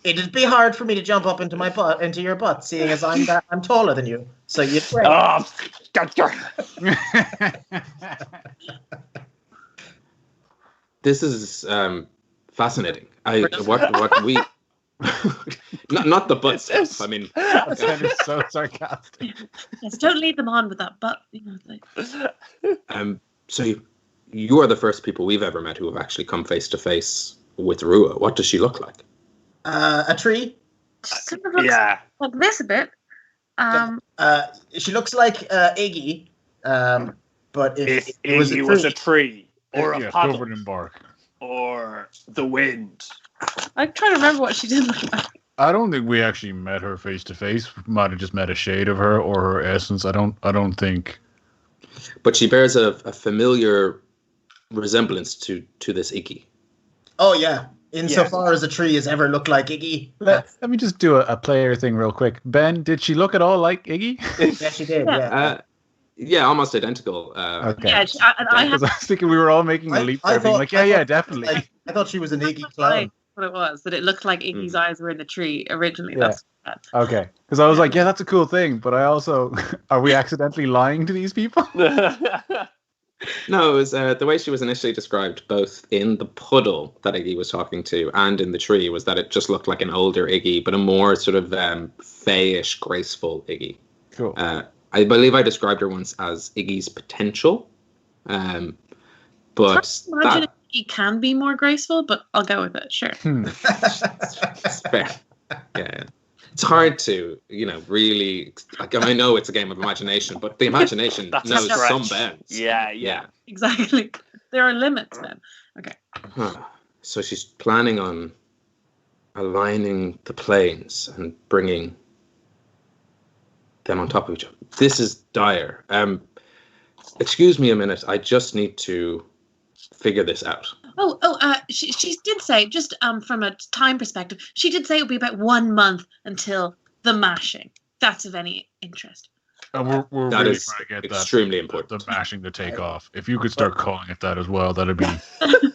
It'd be hard for me to jump up into your butt, seeing as I'm taller than you. So you'd. This is fascinating. What we. not the butt stuff. I mean, That is so sarcastic. Yes, don't lead them on with that butt. So you are the first people we've ever met who have actually come face to face with Rua. What does she look like? A tree. She sort of looks like this a bit. She looks like Iggy, but if it was a tree or a puddle covered in bark or the wind. I'm trying to remember what she did look like. I don't think we actually met her face to face. Might have just met a shade of her or her essence. I don't think. But she bears a familiar resemblance to this Iggy. Oh yeah, insofar as a tree has ever looked like Iggy. Let me just do a player thing real quick. Ben, did she look at all like Iggy? Yeah, she did. Yeah. Almost identical. Okay. Yeah, I was thinking we were all making the leap there, being like, definitely. I thought she was an Iggy clown. What it was, that it looked like Iggy's eyes were in the tree originally. Yeah. That's Okay, because I was like, that's a cool thing, but I also, are we accidentally lying to these people? No, it was the way she was initially described, both in the puddle that Iggy was talking to and in the tree, was that it just looked like an older Iggy, but a more sort of fayish, graceful Iggy. Cool. I believe I described her once as Iggy's potential, but imagine he can be more graceful, but I'll go with it. Sure. It's fair. Yeah. It's hard to, really. I know it's a game of imagination, but the imagination knows some bounds. Yeah. Exactly. There are limits then. Okay. So she's planning on aligning the planes and bringing them on top of each other. This is dire. Excuse me a minute. I just need to figure this out. She did say, just from a time perspective, she did say it would be about 1 month until the mashing. That's of any interest. We're that really is trying to get extremely important. The mashing to take off. If you could start calling it that as well, that'd be really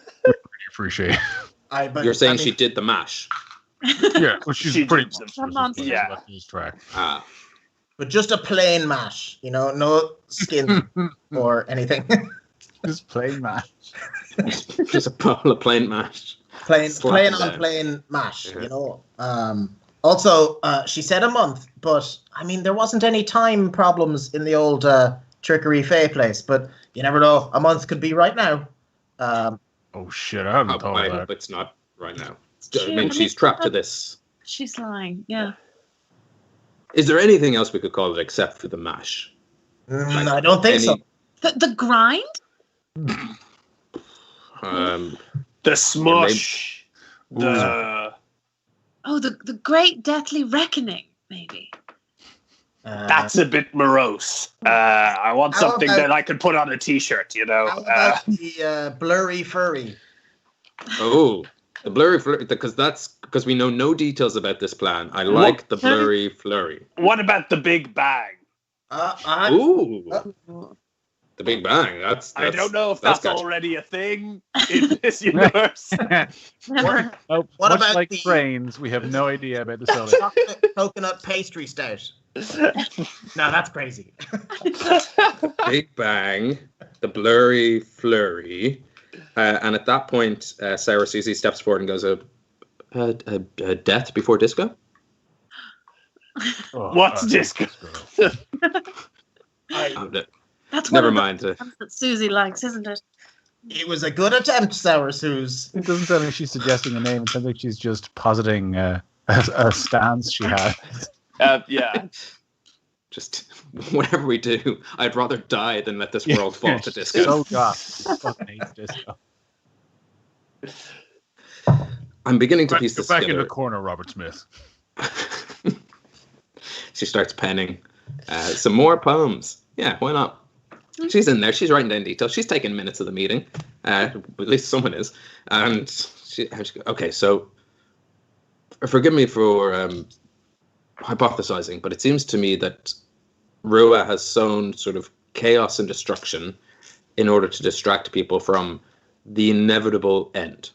appreciated. You're saying she did the mash? Yeah, well, she's pretty much. Yeah. Track. But just a plain mash, no skin or anything. Just plain mash. Just a bowl of plain mash. Plain on plain mash, Also, she said a month, but I mean, there wasn't any time problems in the old Trickery Fae place, but you never know. A month could be right now. Oh shit, I haven't thought I of that. hope it's not right now. I mean, she's trapped to this. She's lying, yeah. Is there anything else we could call it except for the mash? I don't think so. The grind? The smush. The great deathly reckoning, maybe. That's a bit morose. I want something that I could put on a t-shirt, How about the blurry furry? Oh, The blurry flurry, because we know no details about this plan. I like the blurry flurry. What about the Big Bang? Ooh. The Big Bang. That's I don't know if that's already a thing in this universe. Never. Oh, What much about like the- brains, we have no idea about the solar. Chocolate coconut pastry stout. No, that's crazy. Big Bang, the blurry flurry. And at that point, Sarah Susie steps forward and goes, a death before disco? Oh, What's disco? That's Never one mind. of the ones that Susie likes, isn't it? It was a good attempt, Sour Suze. It doesn't sound like she's suggesting a name. It sounds like she's just positing a stance she had. Yeah. Just whatever we do, I'd rather die than let this world fall to disco. So goth. Fucking hates disco. I'm beginning to piece this Back in together. the corner, Robert Smith. She starts penning some more poems. Yeah, why not? She's in there. She's writing down details. She's taking minutes of the meeting. At least someone is. And okay, so forgive me for hypothesizing, but it seems to me that Rua has sown sort of chaos and destruction in order to distract people from the inevitable end.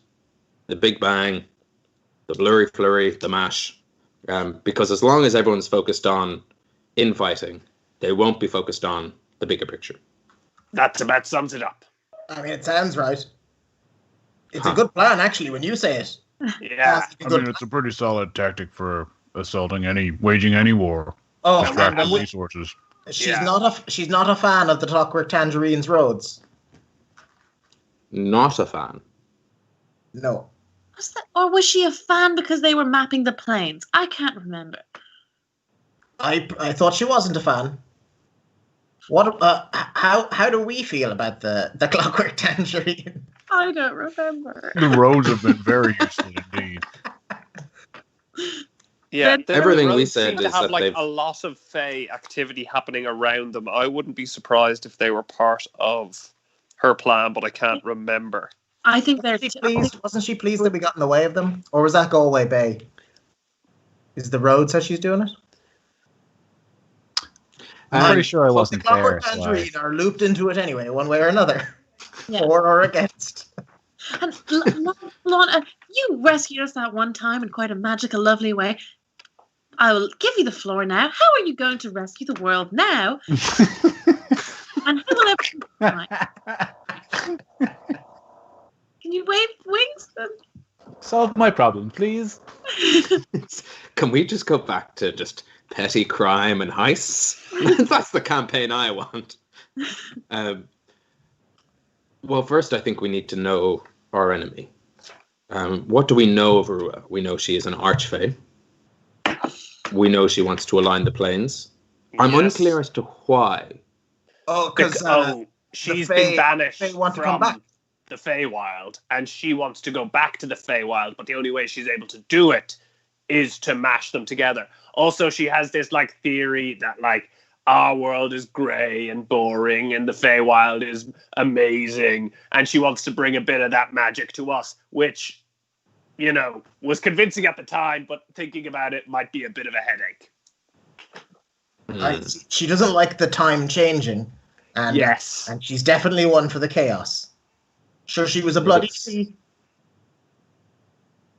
The Big Bang, the blurry flurry, the mash. Because as long as everyone's focused on infighting, they won't be focused on the bigger picture. That about sums it up. I mean, it sounds right. It's a good plan, actually, when you say it. Yeah. I mean, it's a pretty solid tactic for waging any war. Oh, Extracting and resources. she's not a fan of the Clockwork Tangerines roads. Not a fan. No. Or was she a fan because they were mapping the planes? I can't remember. I thought she wasn't a fan. What? How do we feel about the Clockwork Tangerine? I don't remember. The roads have been very useful indeed. Yeah, Everything we roads said seem to is have that like they've- a lot of Fae activity happening around them. I wouldn't be surprised if they were part of her plan, but I can't remember. I think they're. Wasn't she pleased that we got in the way of them? Or was that Galway Bay? Is the roads how she's doing it? I'm pretty sure I wasn't the there. Clockwork So Tangerine are looped into it anyway, one way or another. Yeah. For or against. And Lana, you rescued us that one time in quite a magical, lovely way. I will give you the floor now. How are you going to rescue the world now? And who will ever? Can you wave wings? solve my problem, please. Can we just go back to just petty crime and heists? That's the campaign I want. Well, first, I think we need to know our enemy. What do we know of Arua? We know she is an archfey. We know she wants to align the planes. I'm unclear as to why. Oh, because she's the been banished Fae want to come from back. the Feywild, and she wants to go back to the Feywild, but the only way she's able to do it is to mash them together. Also, she has this like theory that like our world is grey and boring and the Feywild is amazing, and she wants to bring a bit of that magic to us, which, you know, was convincing at the time, but thinking about it might be a bit of a headache. She doesn't like the time changing. And, Yes. And she's definitely one for the chaos. Sure, she was a bloody tree.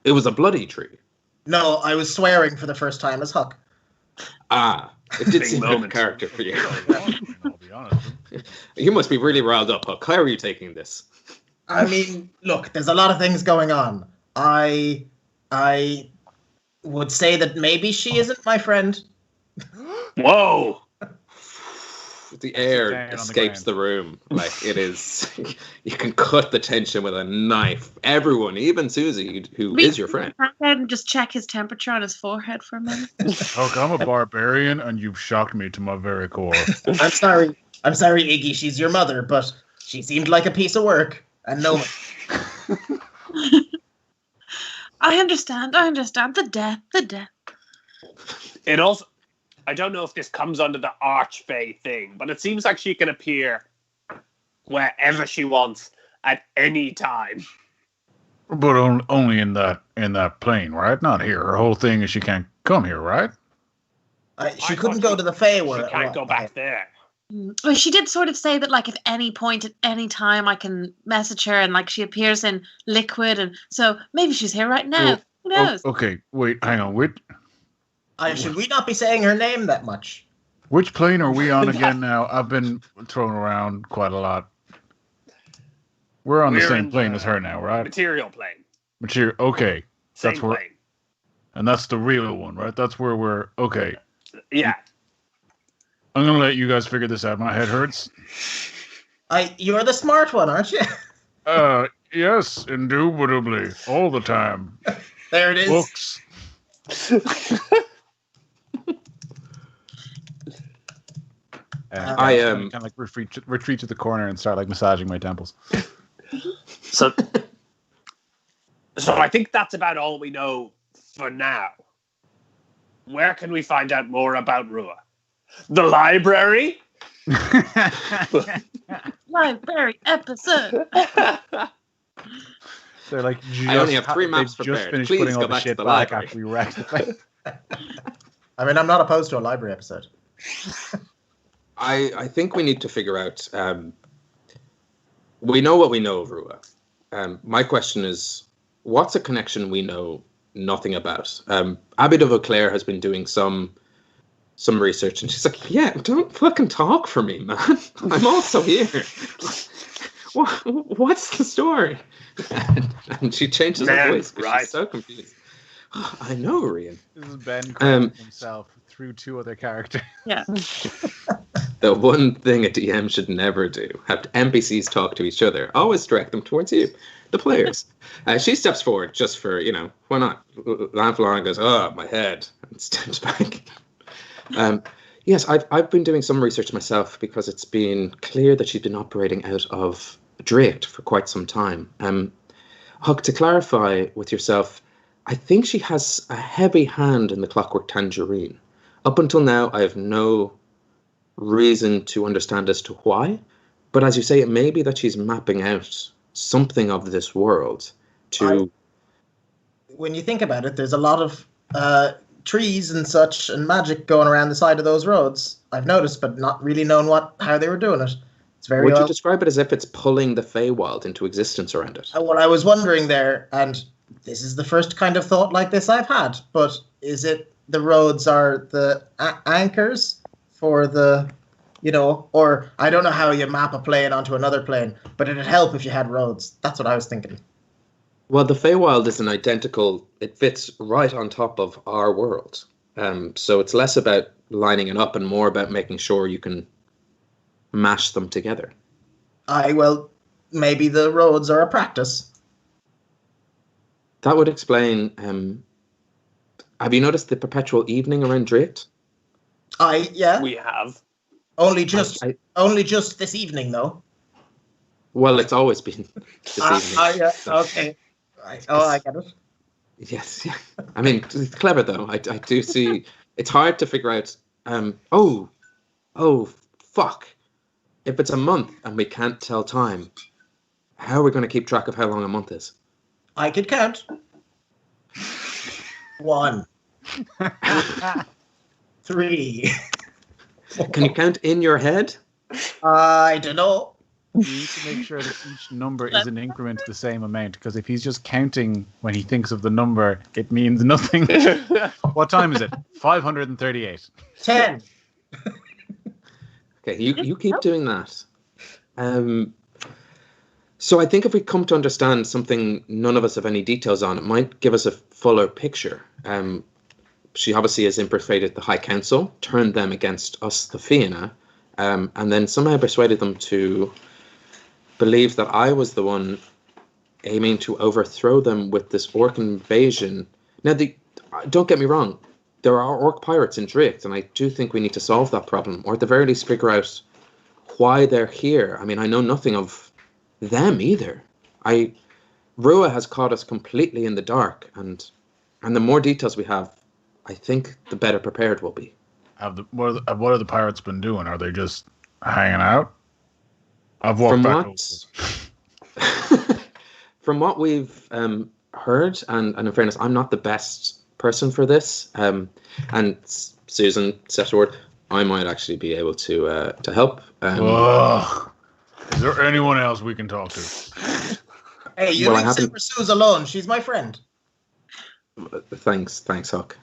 It was a bloody tree. No, I was swearing for the first time as Huck. Ah, it did Big seem like a moment. character for you. I'll be honest. You must be really riled up, Huck. How are you taking this? I mean, look, there's a lot of things going on. I would say that maybe she isn't my friend. Whoa! The air Down on the escapes ground. the room. Like, it is... You can cut the tension with a knife. Everyone, even Susie, who is your friend. Go ahead and just check his temperature on his forehead for a minute. Look, I'm a barbarian, and you've shocked me to my very core. I'm sorry, Iggy, she's your mother, but she seemed like a piece of work. And no, I understand. The death. It also, I don't know if this comes under the Archfey thing, but it seems like she can appear wherever she wants at any time. But only in that plane, right? Not here. Her whole thing is she can't come here, right? She couldn't go to the Feywild. She can't go back there. Well, she did sort of say that, like, at any point, at any time, I can message her, and like she appears in liquid, and so maybe she's here right now. Well, Who knows? Okay, wait, hang on. Should we not be saying her name that much? Which plane are we on again now? I've been thrown around quite a lot. We're on the same plane as her now, right? Material plane. Material. Okay, Same that's where, plane. and that's the real one, right? That's where we're okay. Yeah. I'm gonna let you guys figure this out. My head hurts. You're the smart one, aren't you? Yes, indubitably, all the time. There it is. Books. I kind of like retreat to the corner and start like massaging my temples. So I think that's about all we know for now. Where can we find out more about Rua? The library? Library episode. They're like, I only have 3 maps they've prepared. just finished Please putting go all the back to shit the back library. after we wrecked the place. I mean, I'm not opposed to a library episode. I think we need to figure out. We know what we know of Rua. My question is, what's a connection we know nothing about? Abby de Vauclair has been doing some research, and she's like, "Yeah, don't fucking talk for me, man. I'm also here. What's the story?" And she changes her voice because she's so confused. Oh, I know, Rian. This is Ben correcting himself through 2 other characters. Yeah. The one thing a DM should never do: have NPCs talk to each other. Always direct them towards you, the players. She steps forward just for, why not? Lanfalon goes, "Oh, my head," and steps back. Yes, I've been doing some research myself because it's been clear that she's been operating out of Draíocht for quite some time. Huck, to clarify with yourself, I think she has a heavy hand in the Clockwork Tangerine. Up until now, I have no reason to understand as to why, but as you say, it may be that she's mapping out something of this world to... When you think about it, there's a lot of trees and such and magic going around the side of those roads. I've noticed, but not really known how they were doing it. It's very Would you describe it as if it's pulling the Feywild into existence around it? Well, I was wondering there, and this is the first kind of thought like this I've had, but is it the roads are the anchors for the, or I don't know how you map a plane onto another plane, but it'd help if you had roads. That's what I was thinking. Well, the Feywild is it fits right on top of our world. So it's less about lining it up and more about making sure you can mash them together. Well, maybe the roads are a practice. That would explain. Have you noticed the perpetual evening around Draíocht? Yeah. We have. Only just this evening, though. Well, it's always been this evening. Yeah, okay. Right. Oh, I get it. Yes. Yeah. I mean, it's clever though. I do see. It's hard to figure out. Oh, fuck! If it's a month and we can't tell time, how are we going to keep track of how long a month is? I could count. 1, 3. Can you count in your head? I don't know. You need to make sure that each number is an increment the same amount, because if he's just counting when he thinks of the number, it means nothing. What time is it? 538. 10. Okay, you keep doing that. So I think if we come to understand something none of us have any details on, it might give us a fuller picture. She obviously has infiltrated the High Council, turned them against us, the Fianna, and then somehow persuaded them to believe that I was the one aiming to overthrow them with this orc invasion. Now, don't get me wrong, there are orc pirates in Draíocht, and I do think we need to solve that problem, or at the very least figure out why they're here. I mean, I know nothing of them either. Rua has caught us completely in the dark, and the more details we have, I think the better prepared we'll be. What have the pirates been doing? Are they just hanging out? I've walked back. from what we've heard, and in fairness, I'm not the best person for this. And Susan said a word. I might actually be able to help. Is there anyone else we can talk to? Hey, you leave Silver Suze alone. She's my friend. Thanks, Huck.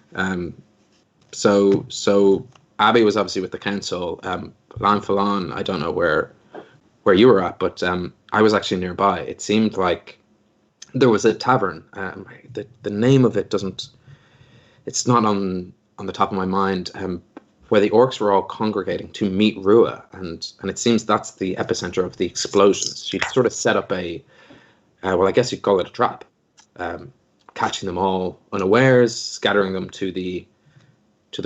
So Abby was obviously with the council. Lan Falon, I don't know where you were at, but I was actually nearby. It seemed like there was a tavern. The name of it it's not on the top of my mind. Where the orcs were all congregating to meet Rua, and it seems that's the epicenter of the explosions. She'd sort of set up I guess you'd call it a trap, catching them all unawares, scattering them to the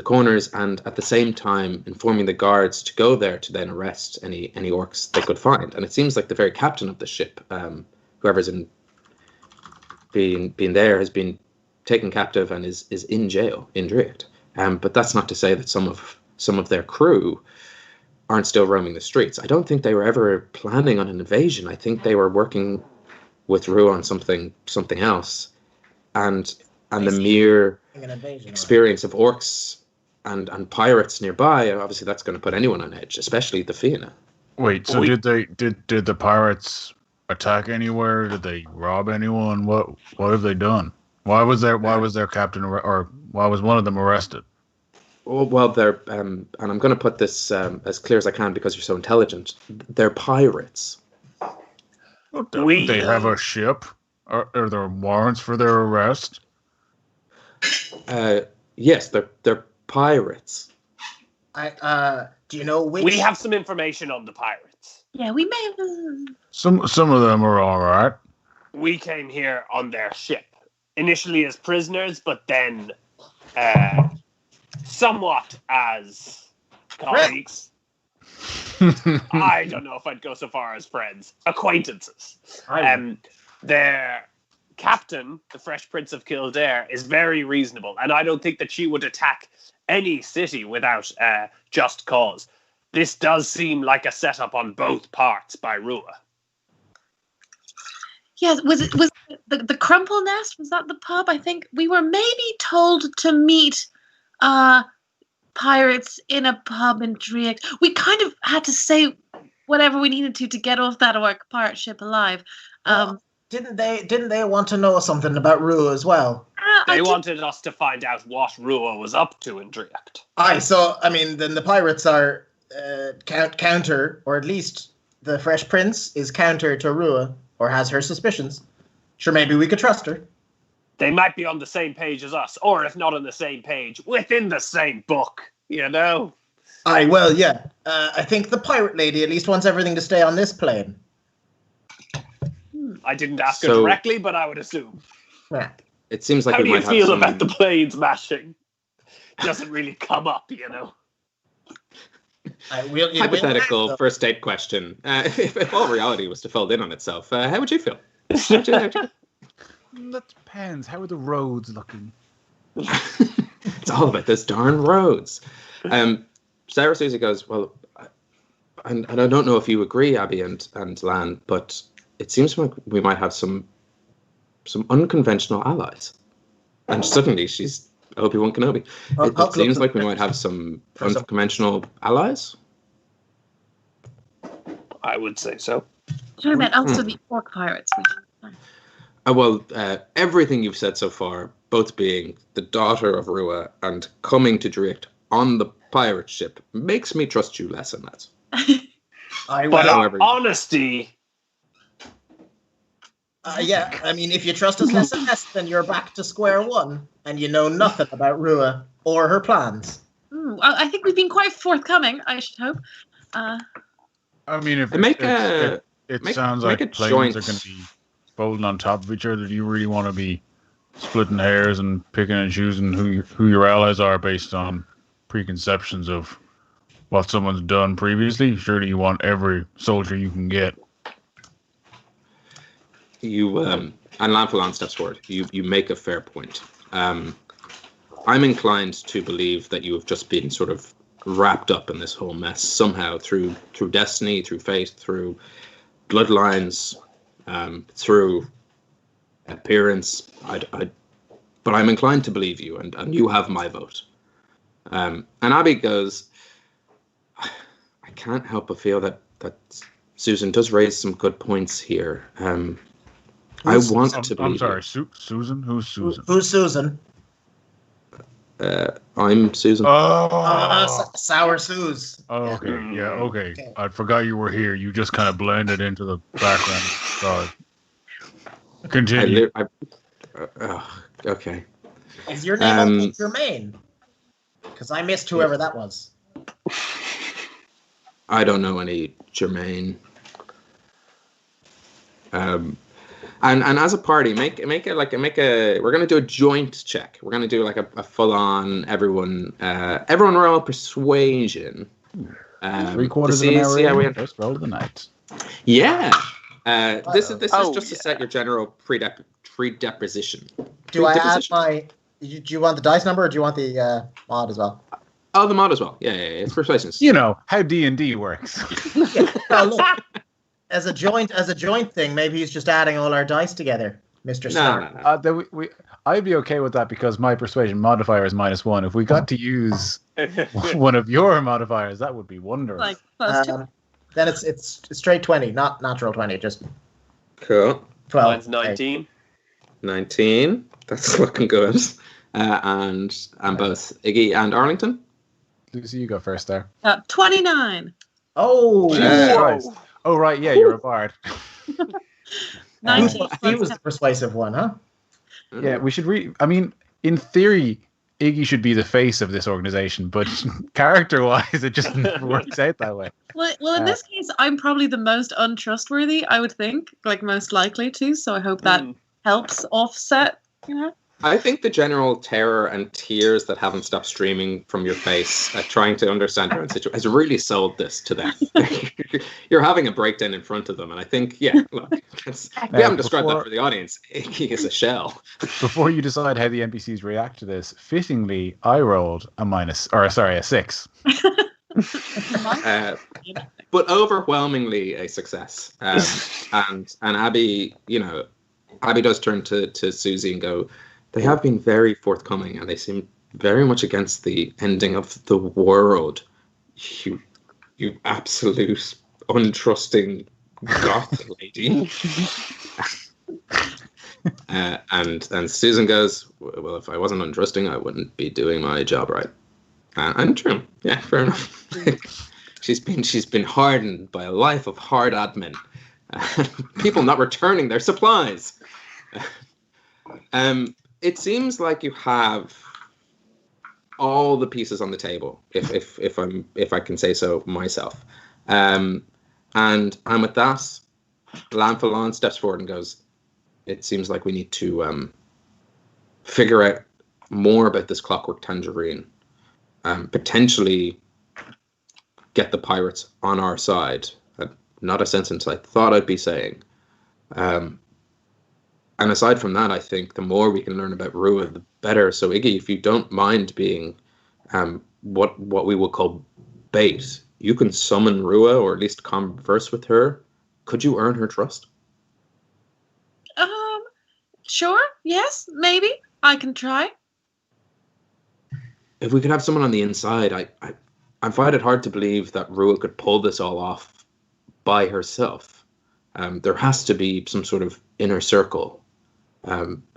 corners, and at the same time informing the guards to go there to then arrest any orcs they could find. And it seems like the very captain of the ship, whoever's been there, has been taken captive and is in jail in Draíocht. But that's not to say that some of their crew aren't still roaming the streets. I don't think they were ever planning on an invasion. I think they were working with Rue on something else, and the mere experience of orcs and pirates nearby, obviously that's going to put anyone on edge, especially the Fianna. Wait, so did the pirates attack anywhere? Did they rob anyone? What have they done? Why was their captain or why was one of them arrested? Well, they're and I'm going to put this as clear as I can because you're so intelligent. They're pirates. They have a ship. Are there warrants for their arrest? Yes, they're pirates. Do you know which? We have some information on the pirates. Yeah, we may have. Some of them are all right. We came here on their ship, initially as prisoners, but then somewhat as colleagues. I don't know if I'd go so far as friends. Acquaintances. Their captain, the Fresh Prince of Kildare, is very reasonable, and I don't think that she would attack any city without just cause. This does seem like a setup on both parts by Rua. Yes, was the Crumple Nest? Was that the pub? I think we were maybe told to meet pirates in a pub in Draíocht. We kind of had to say whatever we needed to get off that orc pirate ship alive. Didn't they want to know something about Rua as well? They wanted us to find out what Rua was up to in Draíocht. Then the pirates are counter, or at least the Fresh Prince is counter to Rua, or has her suspicions. Sure, maybe we could trust her. They might be on the same page as us, or if not on the same page, within the same book, you know? I think the pirate lady at least wants everything to stay on this plane. I didn't ask her directly, but I would assume. Yeah. It seems like How do you feel about the planes mashing? Doesn't really come up, you know? Hypothetical first date question. If all reality was to fold in on itself, how would you feel? That depends. How are the roads looking? It's all about those darn roads. Sarah Susie goes, well, and I don't know if you agree, Abby and Lan, but it seems like we might have some unconventional allies. And suddenly she's Obi-Wan Kenobi. It seems like we might have some unconventional allies. I would say so. Talking about also the orc pirates. Everything you've said so far, both being the daughter of Rua and coming to Draíocht on the pirate ship, makes me trust you less and less. Honesty. If you trust us less and less, then you're back to square one, and you know nothing about Rua or her plans. I think we've been quite forthcoming, I should hope. It sounds like planes are going to be folding on top of each other. Do you really want to be splitting hairs and picking and choosing who your allies are based on preconceptions of what someone's done previously? Surely you want every soldier you can get. And Lanfalon steps forward. You make a fair point. I'm inclined to believe that you have just been sort of wrapped up in this whole mess somehow through destiny, through fate, through bloodlines, through appearance, but I'm inclined to believe you, and you have my vote. And Abby goes, I can't help but feel that Susan does raise some good points here. I want to believe. I'm sorry, Susan? Who's Susan? Who's Susan? I'm Susan. Sour Suze. Oh, okay. Yeah, okay. I forgot you were here. You just kind of blended into the background. Sorry. Continue. Okay. Is your name Jermaine? Because I missed whoever that was. I don't know any Jermaine. And as a party, we're gonna do a joint check. We're gonna do like a full on everyone roll persuasion. 3/4 of an hour. First roll of the night. Yeah. This is just to set your general predeposition. Do I add my? Do you want the dice number, or do you want the mod as well? Oh, the mod as well. Yeah. It's persuasion. You know how D&D works. Yeah. Well, look, as a joint thing, maybe he's just adding all our dice together, Mr. Stark. No. I'd be okay with that because my persuasion modifier is -1. If we got to use one of your modifiers, that would be wonderful. Like +2. Then it's straight 20, not natural 20, just Cool. 12. Mine's 19. 19. That's looking good. And both Iggy and Arlington. Lucy, you go first there. 29. Oh, Jesus Christ. Oh, right, yeah, you're a bard. 19. he was the persuasive one, huh? Yeah, we should I mean, in theory, Iggy should be the face of this organization, but character-wise, it just never works out that way. Well, in this case, I'm probably the most untrustworthy, I would think, like most likely to, so I hope that helps offset, I think the general terror and tears that haven't stopped streaming from your face at trying to understand your own situation has really sold this to them. You're having a breakdown in front of them, and I think, look, we haven't described that for the audience. He is a shell. Before you decide how the NPCs react to this, fittingly, I rolled a 6. But overwhelmingly a success. And Abby, Abby does turn to Susie and go, they have been very forthcoming, and they seem very much against the ending of the world. You absolute untrusting goth lady. And Susan goes, well, if I wasn't untrusting, I wouldn't be doing my job right. And true. Yeah, fair enough. She's been hardened by a life of hard admin. People not returning their supplies. It seems like you have all the pieces on the table, if I can say so myself. And with that, Lanfalon steps forward and goes, it seems like we need to figure out more about this Clockwork Tangerine. Potentially get the pirates on our side. Not a sentence I thought I'd be saying. And aside from that, I think the more we can learn about Rua, the better. So Iggy, if you don't mind being what we would call bait, you can summon Rua or at least converse with her. Could you earn her trust? Sure. Yes, maybe. I can try. If we could have someone on the inside, I find it hard to believe that Rua could pull this all off by herself. There has to be some sort of inner circle.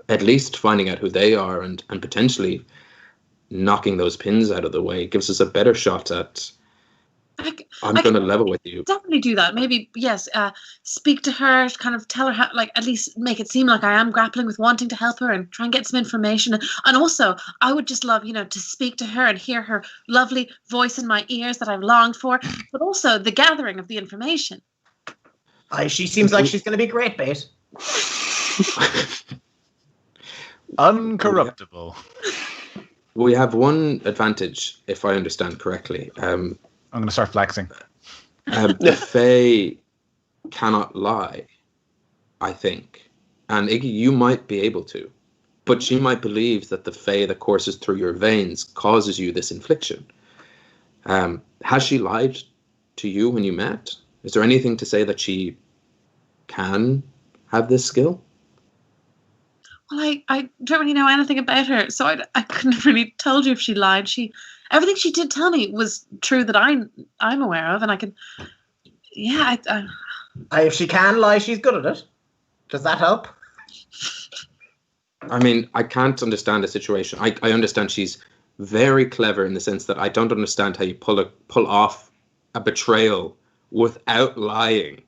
At least finding out who they are and potentially knocking those pins out of the way gives us a better shot at I'm going to level with you. Definitely do that. Maybe, yes, speak to her, kind of tell her how, like, at least make it seem like I am grappling with wanting to help her and try and get some information. And also, I would just love, to speak to her and hear her lovely voice in my ears that I've longed for, but also the gathering of the information. She seems like she's going to be great, bait. Uncorruptible. We have one advantage, if I understand correctly. I'm going to start flexing. The Fae cannot lie, I think. And Iggy, you might be able to. But she might believe that the Fae that courses through your veins causes you this infliction. Has she lied to you when you met? Is there anything to say that she can have this skill? well, I don't really know anything about her, so I couldn't really told you if she lied. Everything she did tell me was true that I'm aware of, and I can. Yeah, If she can lie, she's good at it. Does that help? I mean, I can't understand the situation. I understand she's very clever in the sense that I don't understand how you pull off a betrayal without lying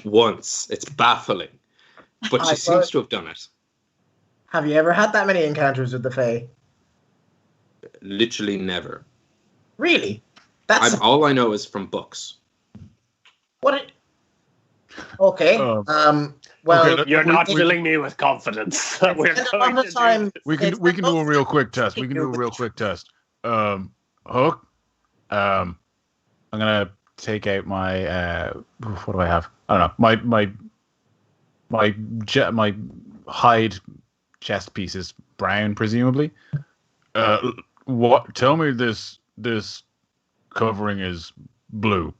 once. It's baffling. But she seems to have done it. Have you ever had that many encounters with the Fae? Literally never. Really? All I know is from books. Okay. Well, okay, You're not filling me with confidence. We're going to do this. We can do a real quick test. Hook. I'm gonna take out my what do I have? I don't know. My hide chest piece is brown, presumably. What? Tell me this covering is blue.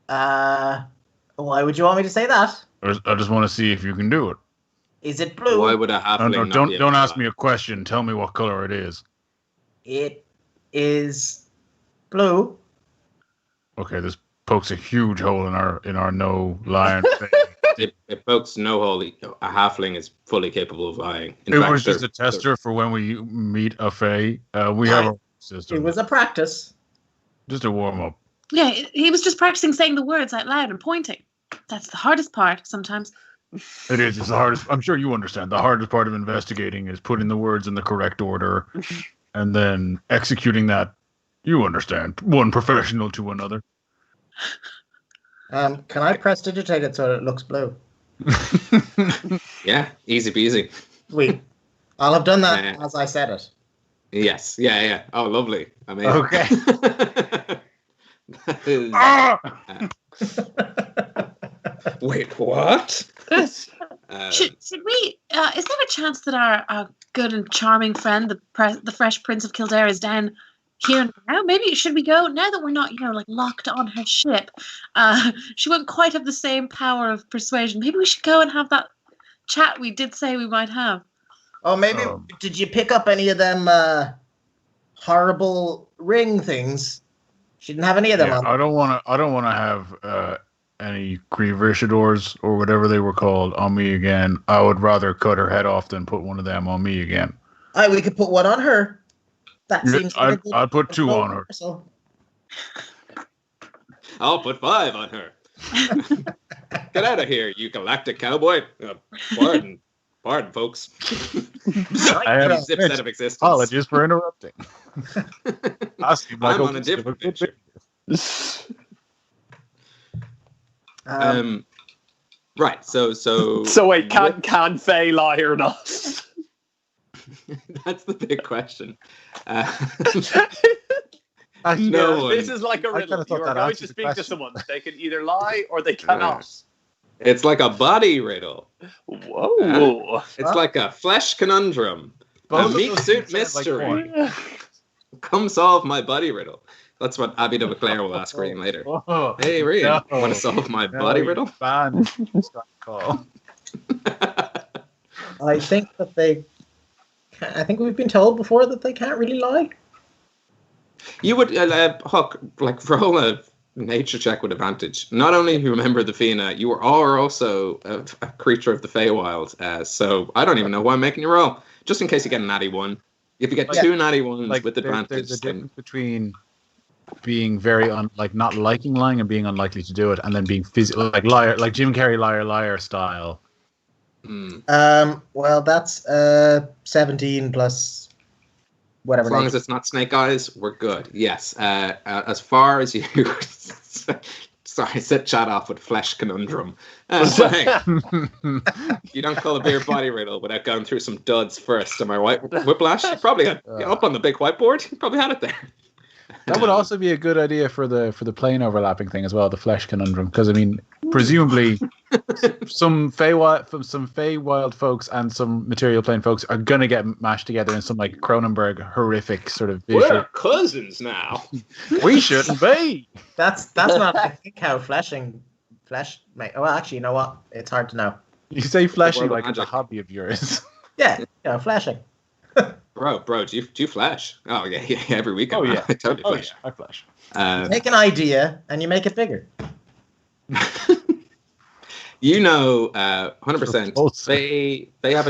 Why would you want me to say that? I just want to see if you can do it. Is it blue? Why would a halfling not be able don't to ask lie? me a question. Tell me what color it is. It is blue. Okay, this pokes a huge hole in our no lying thing. It pokes no hole. A halfling is fully capable of lying. In It fact, was just a tester for when we meet a Fae. We have a system. It was a practice. Just a warm up. yeah, he was just practicing saying the words out loud and pointing. That's the hardest part sometimes. It is. It's the hardest. I'm sure you understand. The hardest part of investigating is putting the words in the correct order, and then executing that. You understand. One professional to another. Can I prestidigitate it so it looks blue? Yeah, easy peasy. Sweet. I'll have done that as I said it. Yes. Yeah. Oh, lovely. Amazing. Okay. That is, wait, what? Should we? Is there a chance that our good and charming friend, the Fresh Prince of Kildare, is down here now? Maybe should we go now that we're not, like locked on her ship? She won't quite have the same power of persuasion. Maybe we should go and have that chat we did say we might have. Oh, maybe. Did you pick up any of them horrible ring things? She didn't have any of them on. I don't want to have any Grievishadors or whatever they were called on me again. I would rather cut her head off than put one of them on me again. We could put one on her. That seems. I'd put 2 on her. So. I'll put 5 on her. Get out of here, you galactic cowboy. Pardon, folks. I have Zips out of existence. Apologies for interrupting. I'm on a different picture. Right. So wait, can Faye lie or not? That's the big question. No, This is like a riddle. You are going to speak to someone. They can either lie or they cannot. It's like a body riddle. Whoa. It's like a flesh conundrum. A meat suit mystery. Come solve my body riddle. That's what Abby de Beclaire will ask Rian later. Hey, Rian, want to solve my body riddle? Call. I think that I think we've been told before that they can't really lie. You would, Huck, roll a nature check with advantage. Not only do you remember the Fina, you are also a creature of the Feywild. So I don't even know why I'm making you roll. Just in case you get a natty 1. If you get 2 natty 1s with advantage. There's a difference between being very not liking lying and being unlikely to do it, and then being physical, like liar, like Jim Carrey liar style. Well, that's 17 plus whatever. As long as it's not snake eyes, we're good. Yes. As far as you... Sorry, I set chat off with flesh conundrum. You don't call a beer body riddle without going through some duds first. Am I right? Whiplash? You probably had up on the big whiteboard. You probably had it there. That would also be a good idea for the plane overlapping thing as well, the flesh conundrum. Because I mean, presumably, some Feywild folks and some material plane folks are gonna get mashed together in some like Cronenberg horrific sort of visual. We're cousins now. We shouldn't be. That's not I think how flesh. Well, actually, you know what? It's hard to know. You say fleshy world of like it's a magic. hobby of yours. Yeah, flashing. Bro, do you flash? Oh yeah, every weekend. Oh, Man. yeah. I totally Oh, flash. yeah, I flash. Take an idea and you make it bigger. You know, 100%. Repulsive. They have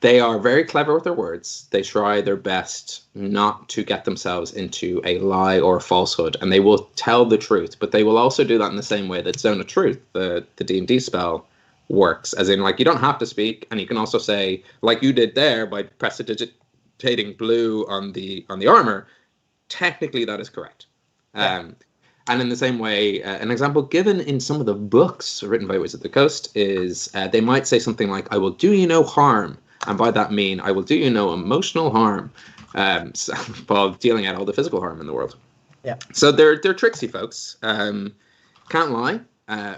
they are very clever with their words. They try their best not to get themselves into a lie or a falsehood, and they will tell the truth. But they will also do that in the same way that Zone of Truth, the D&D spell, works. As in, like, you don't have to speak, and you can also say, like you did there by prestidigitating blue on the armor. Technically, that is correct. Yeah. And in the same way, an example given in some of the books written by Wizards of the Coast is they might say something like, I will do you no harm. And by that mean, I will do you no emotional harm, while dealing out all the physical harm in the world. Yeah. So they're tricksy folks. Can't lie.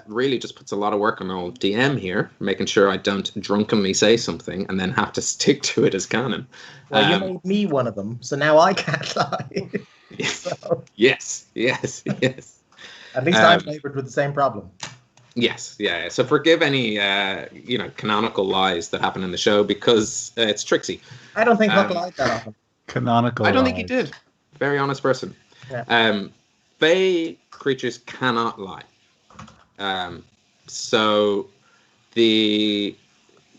Really just puts a lot of work on old DM here, making sure I don't drunkenly say something and then have to stick to it as canon. Well, you made me one of them, so now I can't lie. So, Yes. at least I'm favored with the same problem. Yes, yeah. So forgive any, canonical lies that happen in the show because it's tricksy. I don't think Huck lied that often. Canonical. I don't think he did. Very honest person. Yeah. Fae creatures cannot lie. So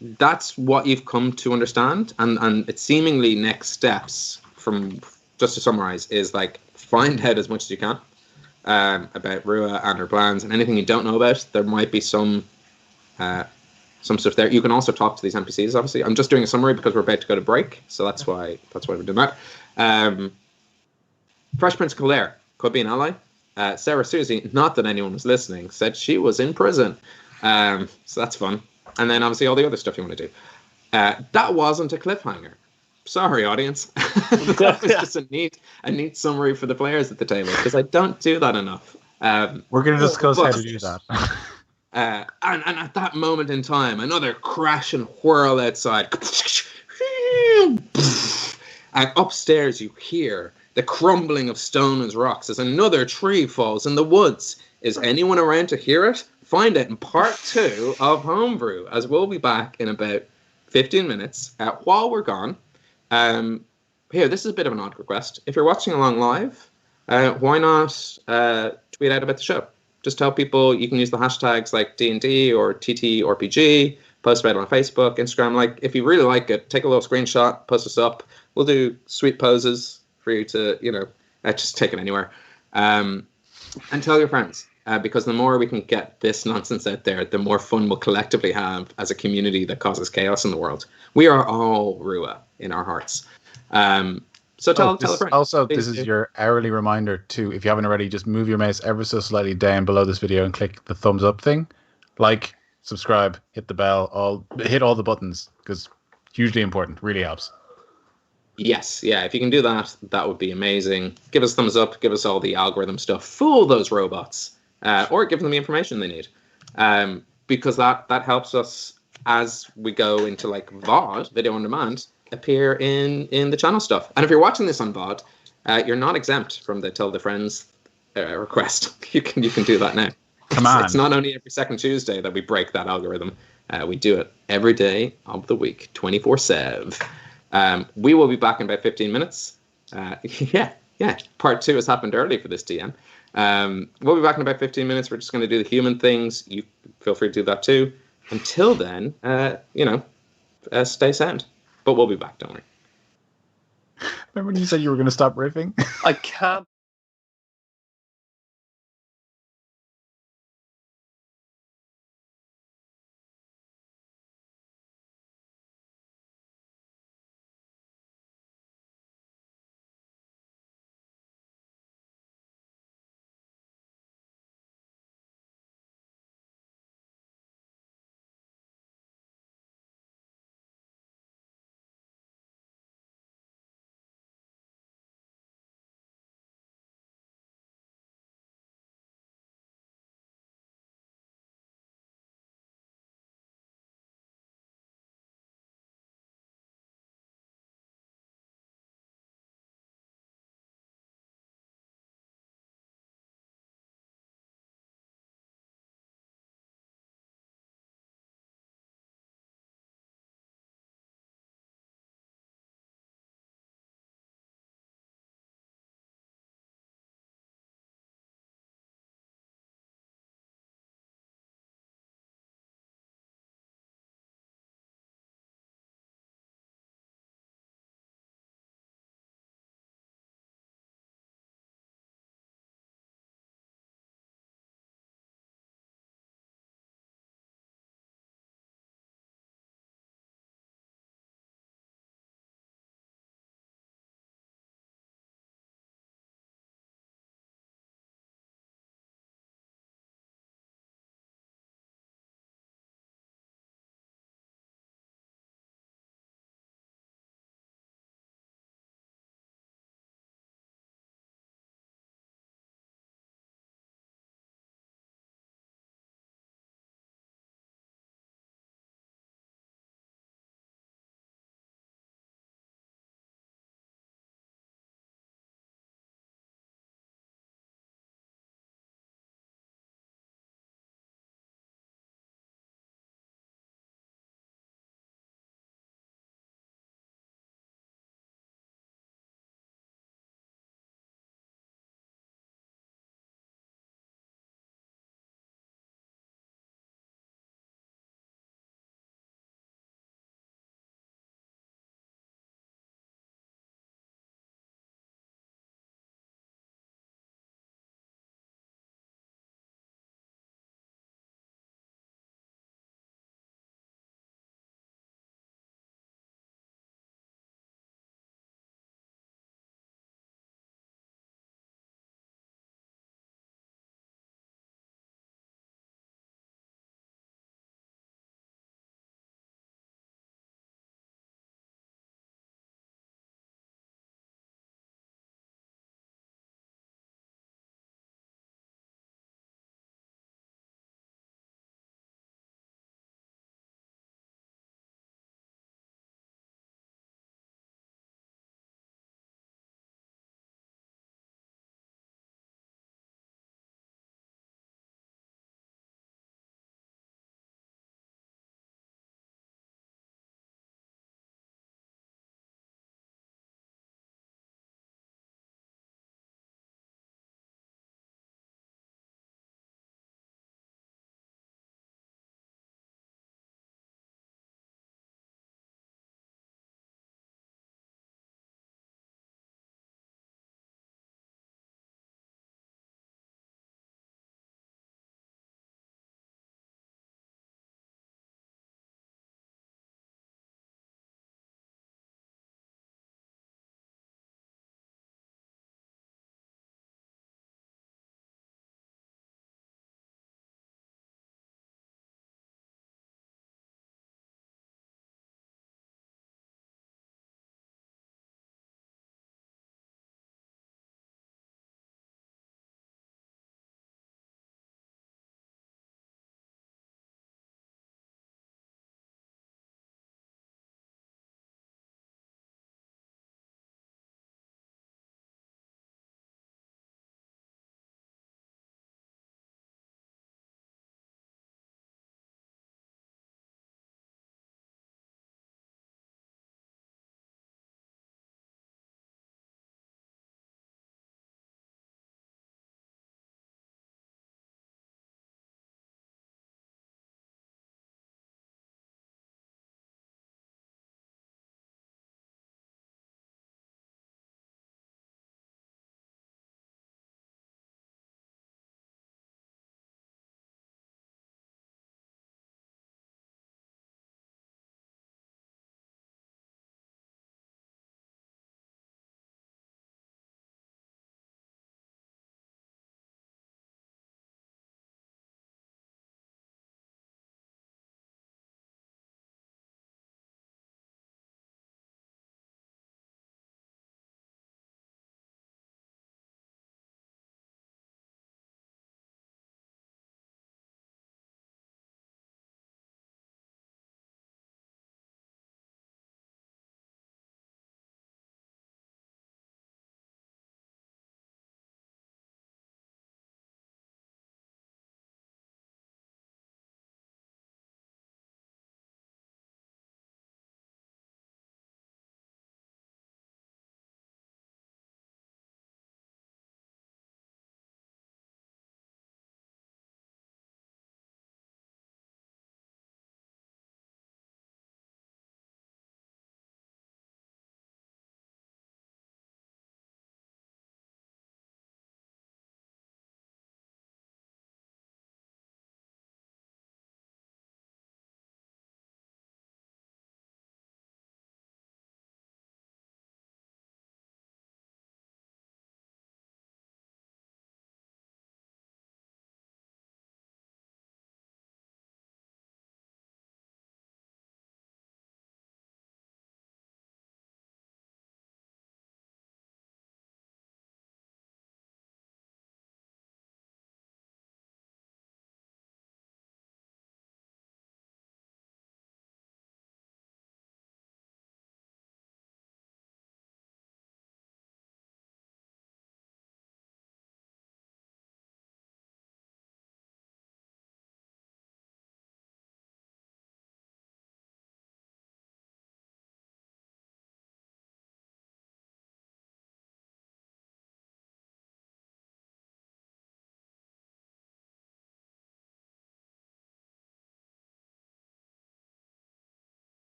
that's what you've come to understand, and it's seemingly next steps from, just to summarize, is like find out as much as you can about Rua and her plans, and anything you don't know about. There might be some stuff there. You can also talk to these NPCs. Obviously, I'm just doing a summary because we're about to go to break, so that's why we're doing that. Fresh Prince of Clare could be an ally. Sarah Susie, not that anyone was listening, said she was in prison. So that's fun. And then obviously all the other stuff you want to do. That wasn't a cliffhanger. Sorry, audience. That was just a neat summary for the players at the table, because I don't do that enough. We're going to discuss how to do that. And at that moment in time, another crash and whirl outside. And upstairs you hear the crumbling of stone and rocks as another tree falls in the woods. Is anyone around to hear it? Find it in part 2 of Homebrew, as we'll be back in about 15 minutes. While we're gone, here, this is a bit of an odd request. If you're watching along live, why not tweet out about the show? Just tell people. You can use the hashtags like D&D or TTRPG, post about it on Facebook, Instagram. Like, if you really like it, take a little screenshot, post us up. We'll do sweet poses for you to, just take it anywhere. And tell your friends, because the more we can get this nonsense out there, the more fun we'll collectively have as a community that causes chaos in the world. We are all Rua in our hearts. So tell a friend. Also, this is your hourly reminder to, if you haven't already, just move your mouse ever so slightly down below this video and click the thumbs up thing. Like, subscribe, hit the bell, hit all the buttons, because hugely important, really helps. Yes, yeah, if you can do that, that would be amazing. Give us thumbs up, give us all the algorithm stuff, fool those robots, or give them the information they need. Because that helps us as we go into like VOD, video on demand, appear in the channel stuff. And if you're watching this on VOD, you're not exempt from the Tell the Friends request. You can do that now. Come on. It's not only every second Tuesday that we break that algorithm. We do it every day of the week, 24/7. We will be back in about 15 minutes. Yeah. Part 2 has happened early for this DM. We'll be back in about 15 minutes. We're just going to do the human things. You feel free to do that too. Until then, stay sound. But we'll be back, don't worry. Remember when you said you were going to stop riffing? I can't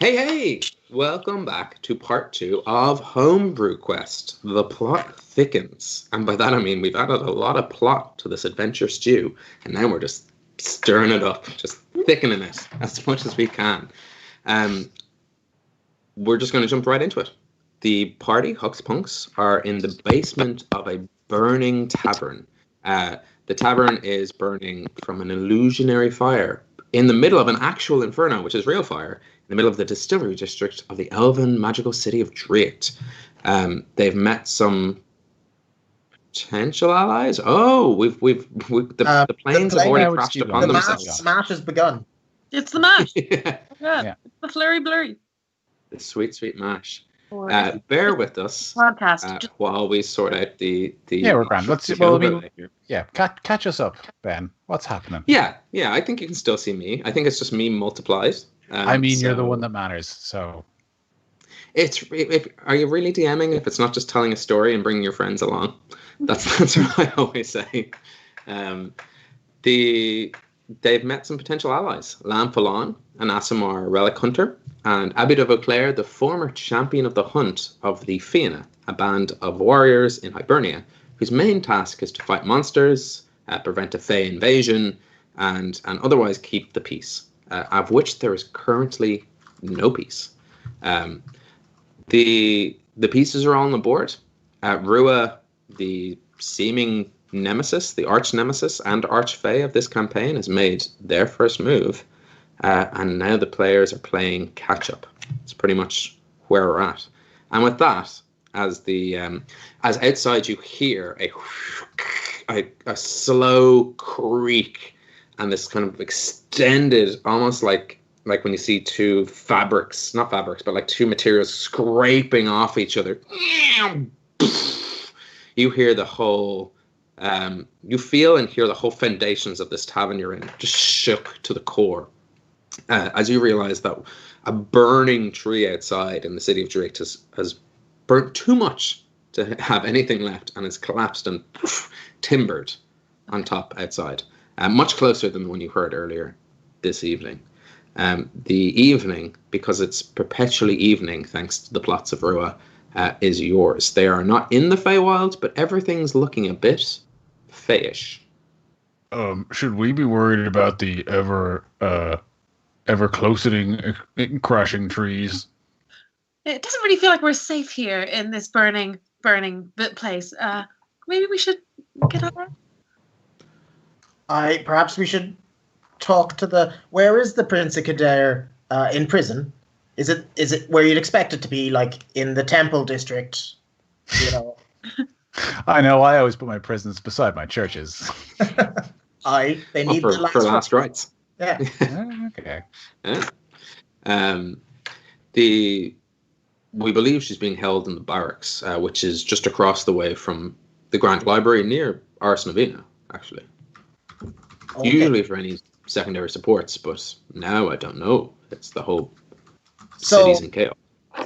Hey! Welcome back to part 2 of Homebrew Quest, The Plot Thickens. And by that I mean we've added a lot of plot to this adventure stew, and now we're just stirring it up, just thickening it as much as we can. We're just going to jump right into it. The party, Huck's Punks, are in the basement of a burning tavern. The tavern is burning from an illusionary fire in the middle of an actual inferno, which is real fire, in the middle of the distillery district of the elven magical city of Draíocht. They've met some potential allies. Oh, the planes have already crashed upon themselves. The smash has begun. It's the mash. Yeah. It's the flurry blurry. The sweet, sweet mash. Bear with us Podcast. while we sort out the Yeah, we're grand. Let's show catch us up, Ben. What's happening? Yeah. I think you can still see me. I think it's just me multiplied. You're the one that matters. So are you really DMing if it's not just telling a story and bringing your friends along? That's what I always say. They've met some potential allies: Lam Falon, an Asimar relic hunter, and Abby de Vauclair, the former champion of the hunt of the Fianna, a band of warriors in Hibernia, whose main task is to fight monsters, prevent a Fey invasion, and otherwise keep the peace, of which there is currently no peace. The pieces are all on the board. Rua, the seeming nemesis, the arch nemesis and arch Fey of this campaign, has made their first move, and now the players are playing catch up. It's pretty much where we're at. And with that, as outside you hear a slow creak and this kind of extended, almost like when you see two like two materials scraping off each other. You hear the whole, you feel and hear the whole foundations of this tavern you're in just shook to the core. As you realize that a burning tree outside in the city of Draíocht has burnt too much to have anything left and has collapsed and timbered on top outside, much closer than the one you heard earlier this evening. The evening, because it's perpetually evening thanks to the plots of Rua, is yours. They are not in the Feywild, but everything's looking a bit Feyish. Should we be worried about the ever closening, crashing trees? It doesn't really feel like we're safe here in this burning place. Maybe we should get out there. Perhaps we should talk to where is the Prince of Kildare in prison? Is it where you'd expect it to be, like in the Temple District? You know. I know. I always put my prisons beside my churches. They need for last rites. Yeah. Okay. Yeah. We believe she's being held in the barracks, which is just across the way from the Grand Library near Ars Novena, actually. Okay. Usually for any secondary supports, but now I don't know. It's the whole city's in chaos.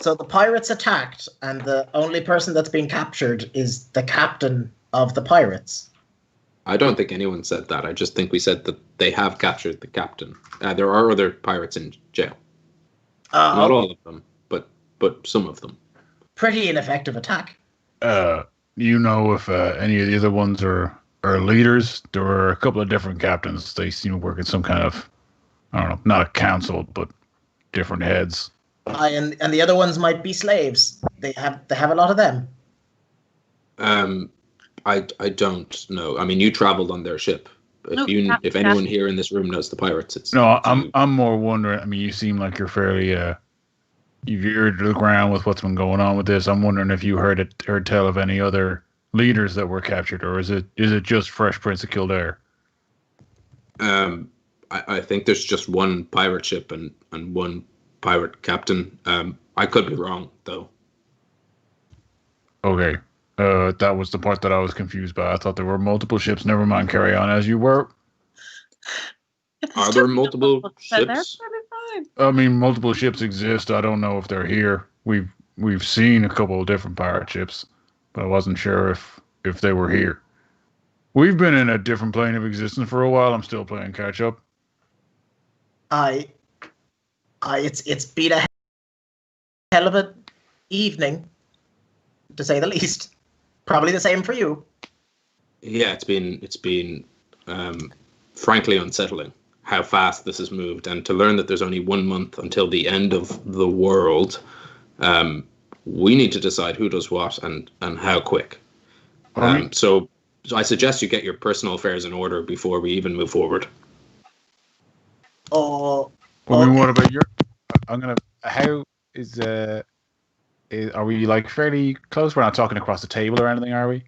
So the pirates attacked, and the only person that's been captured is the captain of the pirates. I don't think anyone said that. I just think we said that they have captured the captain. There are other pirates in jail. Not all of them, but some of them. Pretty ineffective attack. You know if any of the other ones are leaders? There were a couple of different captains. They seem to work in some kind of, I don't know, not a council, but different heads. And the other ones might be slaves. They have a lot of them. I don't know. I mean, you traveled on their ship. If anyone here in this room knows the pirates, it's I'm more wondering. I mean, you seem like you're fairly you've eared to the ground with what's been going on with this. I'm wondering if you heard tell of any other leaders that were captured, or is it just Fresh Prince of Kildare? I think there's just one pirate ship and one pirate captain. I could be wrong though. Okay. That was the part that I was confused by. I thought there were multiple ships. Never mind, carry on as you were. Are there multiple ships? I mean, multiple ships exist. I don't know if they're here. We've seen a couple of different pirate ships, but I wasn't sure if they were here. We've been in a different plane of existence for a while. I'm still playing catch up. It's been a hell of an evening, to say the least. Probably the same for you. Yeah, it's been frankly unsettling how fast this has moved, and to learn that there's only 1 month until the end of the world. We need to decide who does what and how quick. So I suggest you get your personal affairs in order before we even move forward. I mean, what about your? How is are we like fairly close? We're not talking across the table or anything, are we?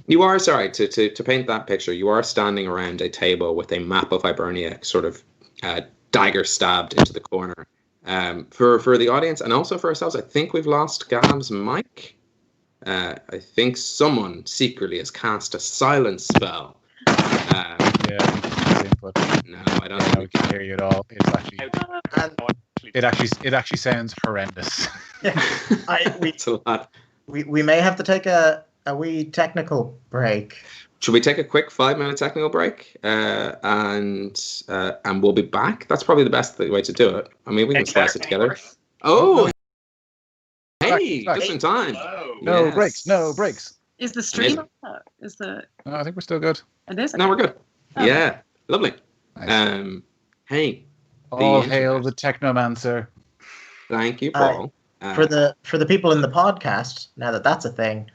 You are, sorry, to paint that picture, you are standing around a table with a map of Hibernia sort of dagger stabbed into the corner. For the audience and also for ourselves, I think we've lost Gab's mic. I think someone secretly has cast a silence spell. No, I don't think we can hear you at all. It actually sounds horrendous. It's a lot. We may have to take a wee technical break. Should we take a quick 5-minute technical break and we'll be back? That's probably the best way to do it. I mean, we can slice it together. Oh, hey, just in time. No breaks. Is the stream? No, I think we're still good. It is. No, we're good. Oh. Yeah, lovely. Nice. Hey, all hail the technomancer. Thank you, Paul. For the people in the podcast, now that that's a thing,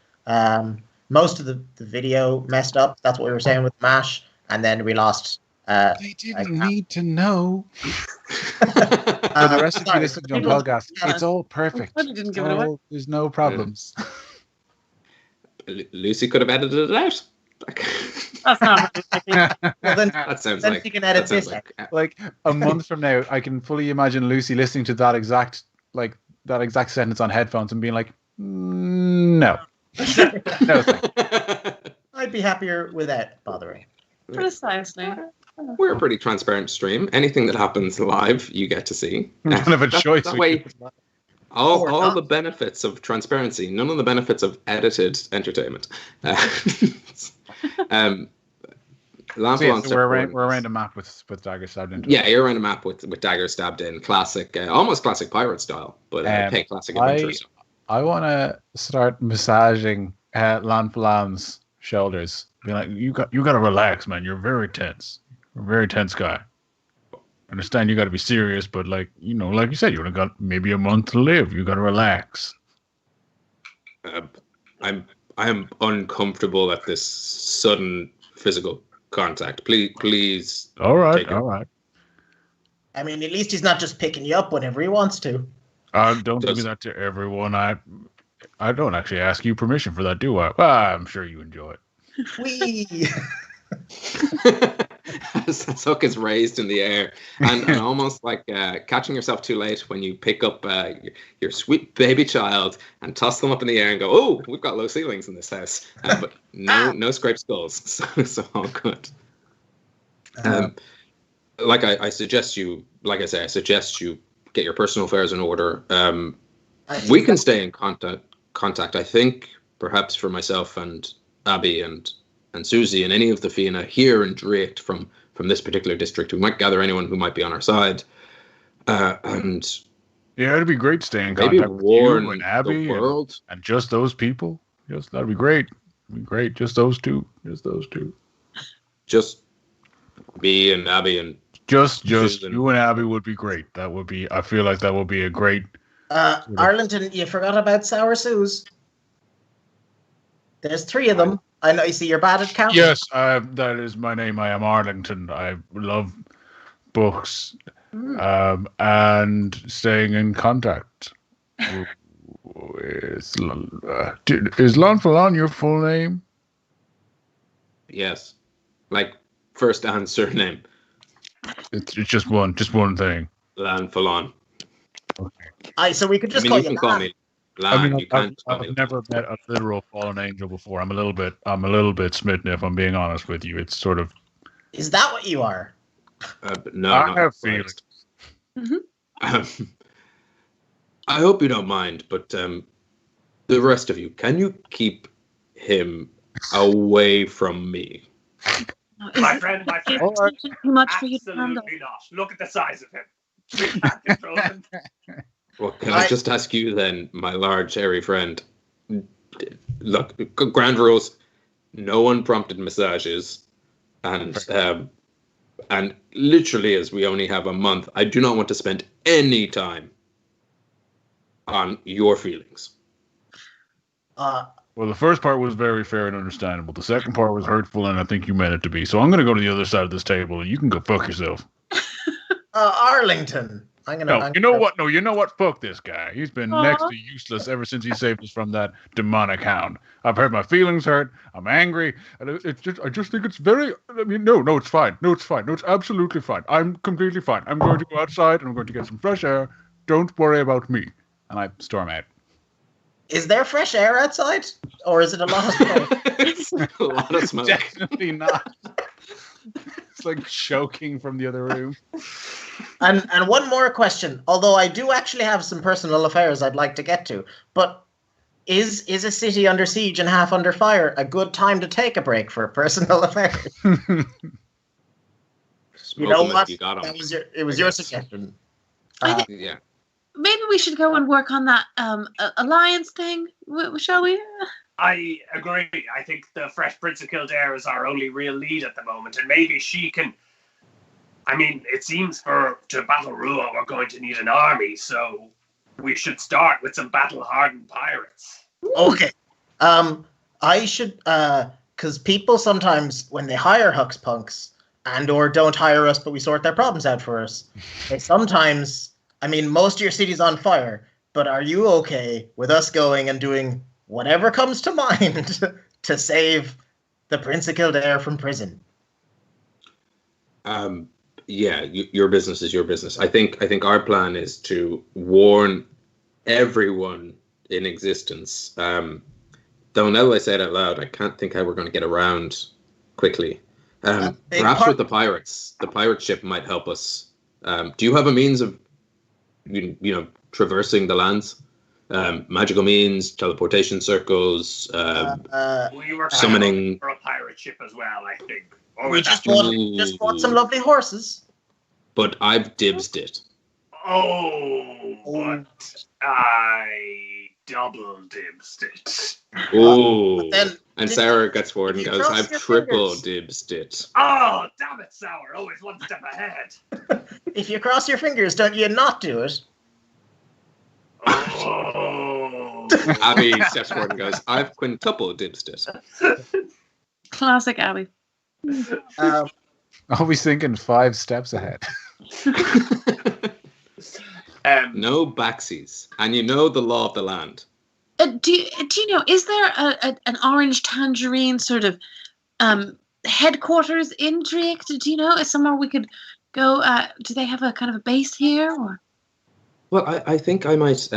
most of the video messed up. That's what we were saying with MASH, and then we lost. They didn't need to know. The rest of you listening to the podcast, it's all perfect. Didn't give it away. There's no problems. Lucy could have edited it out. That's not. Well, then, that sounds then like you can edit this. Like a month from now, I can fully imagine Lucy listening to that exact sentence on headphones and being like, no. No thanks. I'd be happier without bothering. Precisely. We're a pretty transparent stream. Anything that happens live, you get to see. We don't have a choice. That way, all the benefits of transparency, none of the benefits of edited entertainment. We're around a map with dagger stabbed in. Yeah, you're around a map with dagger stabbed in. Classic, almost classic pirate style, but classic adventure style. I want to start massaging Lanfalan's shoulders. Be like, you got to relax, man. You're very tense. You're a very tense guy. I understand you got to be serious, but like you said, you only got maybe a month to live. You got to relax. I am uncomfortable at this sudden physical contact. Please. All right. I mean, at least he's not just picking you up whenever he wants to. Don't do that to everyone. I don't actually ask you permission for that, do I? Well, I'm sure you enjoy it. Whee! As Huck is raised in the air and almost like catching yourself too late when you pick up your sweet baby child and toss them up in the air and go, oh, we've got low ceilings in this house. But no scraped skulls. So all good. I suggest you get your personal affairs in order. We can stay in contact. I think perhaps for myself and Abby and Susie and any of the Fianna here in Draíocht from this particular district, we might gather anyone who might be on our side. And yeah, it'd be great staying in contact with you and Abby and just those people. That'd be great. It'd be great. Just those two. Just me and Abby and just you and Abby would be great. That would be. I feel like that would be a great. Arlington, you forgot about Sour Sue's. There's 3 of them. I know. You see, you're bad at counting. Yes, that is my name. I am Arlington. I love books and staying in contact. Is Lanfalan your full name? Yes, like first and surname. It's just one thing. Lanfalan. Okay. So we could just call you call me Lan. I've never met a literal fallen angel before. I'm a little bit smitten, if I'm being honest with you. It's sort of. Is that what you are? No, I have feelings. Mm-hmm. I hope you don't mind, but the rest of you, can you keep him away from me? My friend. Too much for you to handle. Absolutely not. Look at the size of him. We can't control him. Well, can I just ask you then, my large hairy friend? Look, ground rules. No one prompted massages, and literally, as we only have a month, I do not want to spend any time on your feelings. Well, the first part was very fair and understandable. The second part was hurtful, and I think you meant it to be. So I'm going to go to the other side of this table, and you can go fuck yourself. Arlington. You know what? No, you know what? Fuck this guy. He's been next to useless ever since he saved us from that demonic hound. I've heard my feelings hurt. I'm angry. And I just think it's very. I mean, no, it's fine. No, it's fine. No, it's absolutely fine. I'm completely fine. I'm going to go outside and I'm going to get some fresh air. Don't worry about me. And I storm out. Is there fresh air outside, or is it a lot of smoke? A lot of smoke. Definitely not. It's like choking from the other room. And one more question, although I do actually have some personal affairs I'd like to get to, but is a city under siege and half under fire a good time to take a break for personal affairs? You know what? It was your suggestion. Yeah. Maybe we should go and work on that alliance thing, shall we? I agree. I think the Fresh Prince of Kildare is our only real lead at the moment, and maybe she can. I mean, it seems to battle Rua, we're going to need an army, so we should start with some battle-hardened pirates. Okay. I should, because people sometimes, when they hire Huck's punks, and or don't hire us, but we sort their problems out for us, they sometimes, I mean, most of your city's on fire, but are you okay with us going and doing whatever comes to mind to save the Prince of Kildare from prison? Yeah, your business is your business. I think our plan is to warn everyone in existence. Though now that I say it out loud, I can't think how we're going to get around quickly. Perhaps with the pirates. The pirate ship might help us. Do you have a means of, traversing the lands? Magical means, teleportation circles, we were summoning for a pirate ship as well, I think. We just bought some lovely horses. But I've dibsed it. Oh, but I double dibsed it. Oh, and Sarah gets forward and goes, I've triple dibsed it. Oh, damn it, Sour. Always one step ahead. If you cross your fingers, don't you not do it? Oh. Abby steps forward and goes, I've quintuple dibsed it. Classic Abby. Always thinking 5 steps ahead. No backsies. And you know the law of the land. Do you know, is there an orange tangerine sort of headquarters in Draíocht? Do you know? Is somewhere we could go? Do they have a kind of a base here? Or? Well, I think I might,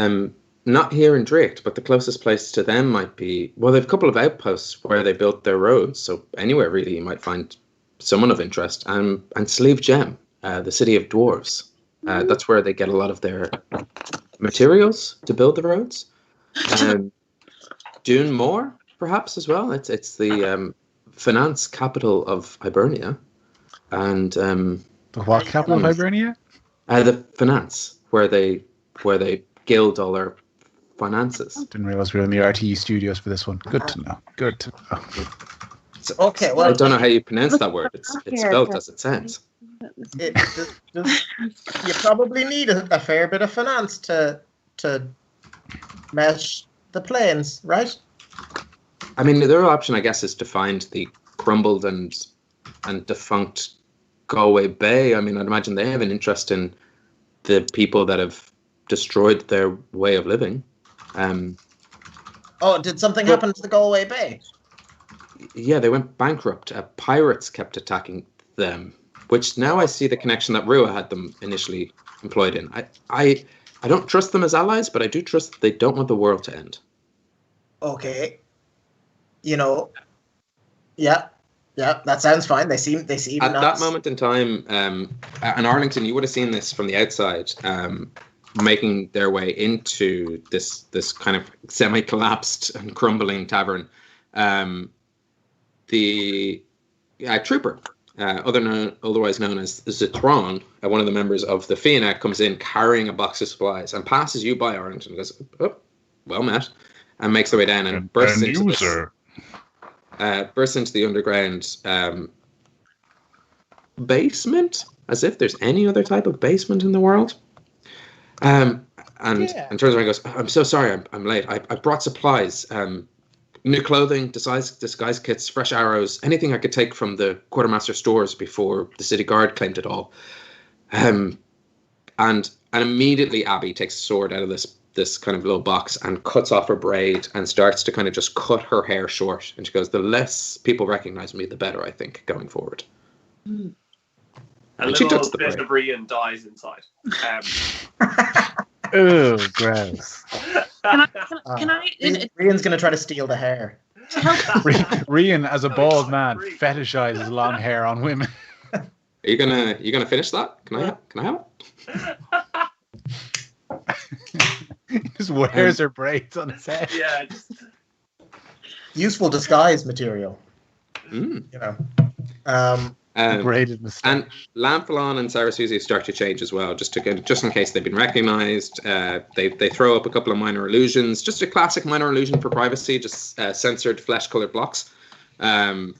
not here in Draíocht, but the closest place to them might be, well, they have a couple of outposts where they built their roads. So anywhere really you might find someone of interest. And Sleeve Gem, the city of dwarves. That's where they get a lot of their materials to build the roads. Dune Moor, perhaps, as well. It's the finance capital of Hibernia. And the what capital of Hibernia? The finance, where they gild all their finances. Didn't realize we were in the RTE studios for this one. Good to know. Good to know. Okay, well, I don't know how you pronounce that word. It's spelled as it sounds. You probably need a fair bit of finance to mesh the planes, right? I mean, the other option, I guess, is to find the crumbled and defunct Galway Bay. I mean, I'd imagine they have an interest in the people that have destroyed their way of living. Did something happen to the Galway Bay? Yeah, they went bankrupt. Pirates kept attacking them, which now I see the connection that Rua had them initially employed in. I don't trust them as allies, but I do trust that they don't want the world to end. Okay. Yeah, that sounds fine. They seem at that moment in time, and Arlington, you would have seen this from the outside, making their way into this kind of semi-collapsed and crumbling tavern. The trooper, otherwise known as Zitron, one of the members of the Fianna, comes in carrying a box of supplies and passes you by, Orange, and goes, "Oh, well met," and makes their way down and bursts into the underground basement, as if there's any other type of basement in the world. And turns around and goes, "I'm so sorry, I'm late. I brought supplies, new clothing, disguise kits, fresh arrows, anything I could take from the quartermaster stores before the city guard claimed it all." And immediately Abby takes a sword out of this kind of little box and cuts off her braid and starts to kind of just cut her hair short. And she goes, "The less people recognize me, the better, I think, going forward." Mm. A little bit of Rian dies inside. Oh, gross. Can I Rian's going to try to steal the hair. Rian, as a bald man, fetishizes long hair on women. Are you gonna finish that? Can I have it? He just wears her braids on his head. Yeah. Useful disguise material. Mm. You know. Braided moustache. And Lamphilon and Sarah Susie start to change as well, just in case they've been recognized. They throw up a couple of minor illusions, just a classic minor illusion for privacy, just censored flesh-colored blocks, and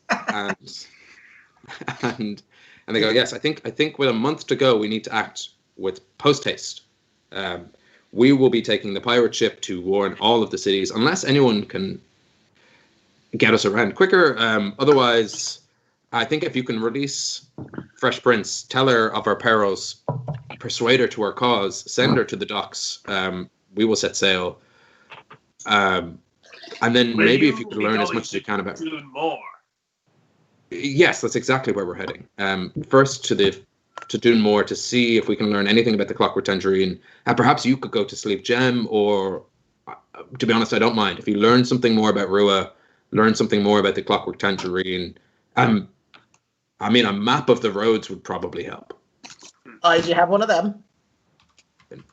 they go, "Yes, I think with a month to go, we need to act with post haste. We will be taking the pirate ship to warn all of the cities, unless anyone can get us around quicker. Otherwise, I think if you can release Fresh Prince, tell her of our perils, persuade her to our cause, send her to the docks, we will set sail. And then maybe if you could learn as much as you can about... More. Yes, that's exactly where we're heading. First to Dunmore to see if we can learn anything about the Clockwork Tangerine. And perhaps you could go to Sleep Gem, or, to be honest, I don't mind. If you learn something more about Rua, learn something more about the Clockwork Tangerine... I mean, a map of the roads would probably help. Do you have one of them?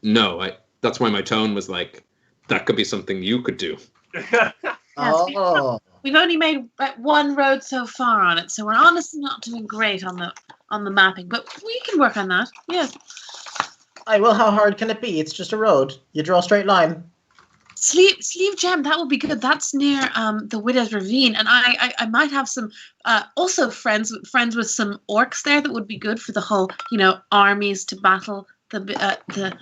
No, that's why my tone was like, that could be something you could do. We've only made one road so far on it, so we're honestly not doing great on the mapping, but we can work on that. Yes. Well, how hard can it be? It's just a road. You draw a straight line. Sleeve Gem, that would be good. That's near the Widow's Ravine, and I might have some also friends with some orcs there that would be good for the whole armies to battle the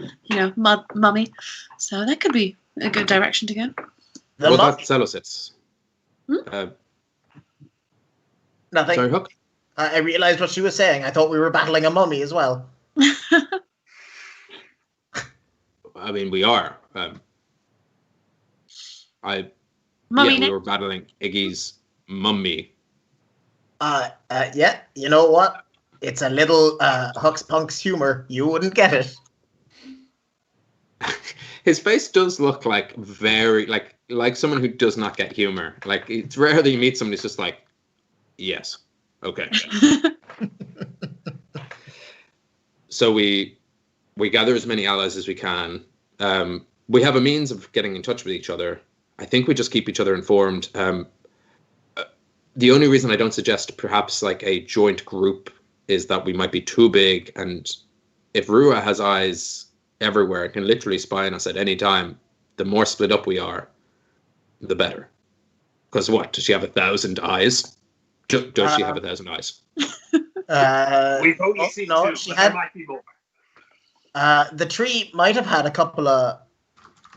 mummy. So that could be a good direction to go. That's Selosits. Nothing. Sorry, Huck. I realized what she was saying. I thought we were battling a mummy as well. I mean, we are. We were battling Iggy's mummy. Yeah, you know what? It's a little Huck's Punk's humor. You wouldn't get it. His face does look like very like someone who does not get humor. Like, it's rare that you meet somebody who's just like, yes, okay. So we gather as many allies as we can. We have a means of getting in touch with each other. I think we just keep each other informed. The only reason I don't suggest perhaps like a joint group is that we might be too big, and if Rua has eyes everywhere and can literally spy on us at any time, the more split up we are, the better. Because what? Does she have 1,000 eyes? Does she have 1,000 eyes? We've only seen two, she but had, there might be more. The tree might have had a couple of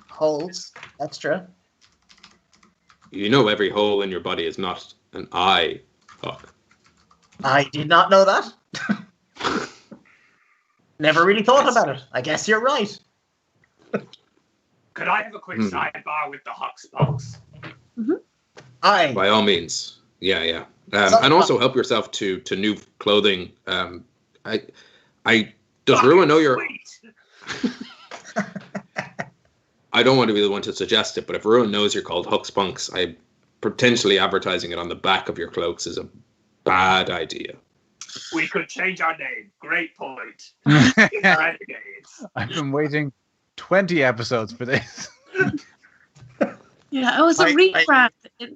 holes extra. You know every hole in your body is not an eye, Huck. I did not know that. Never really thought about it. I guess you're right. Could I have a quick sidebar with the Huck's Punks? Mm-hmm. Aye. By all means. Yeah. And also help yourself to new clothing. Does Rua know your... I don't want to be the one to suggest it, but if Ruin knows you're called Huck's Punks, potentially advertising it on the back of your cloaks is a bad idea. We could change our name. Great point. I've been waiting 20 episodes for this. Yeah, it was a rebrand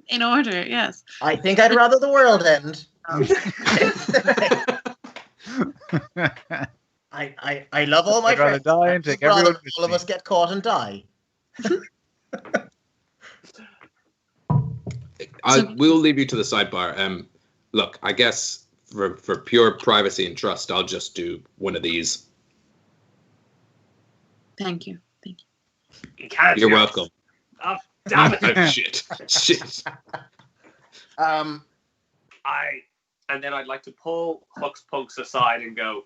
in order, yes. I think I'd rather the world end I love all my I'd rather friends. die and I'd take rather everyone with all of me. us get caught and die. We'll leave you to the sidebar. Look, I guess for pure privacy and trust, I'll just do one of these. Thank you. You can't. You're do it. welcome. Oh, damn it! Oh, shit. And then I'd like to pull Huck's punks aside and go,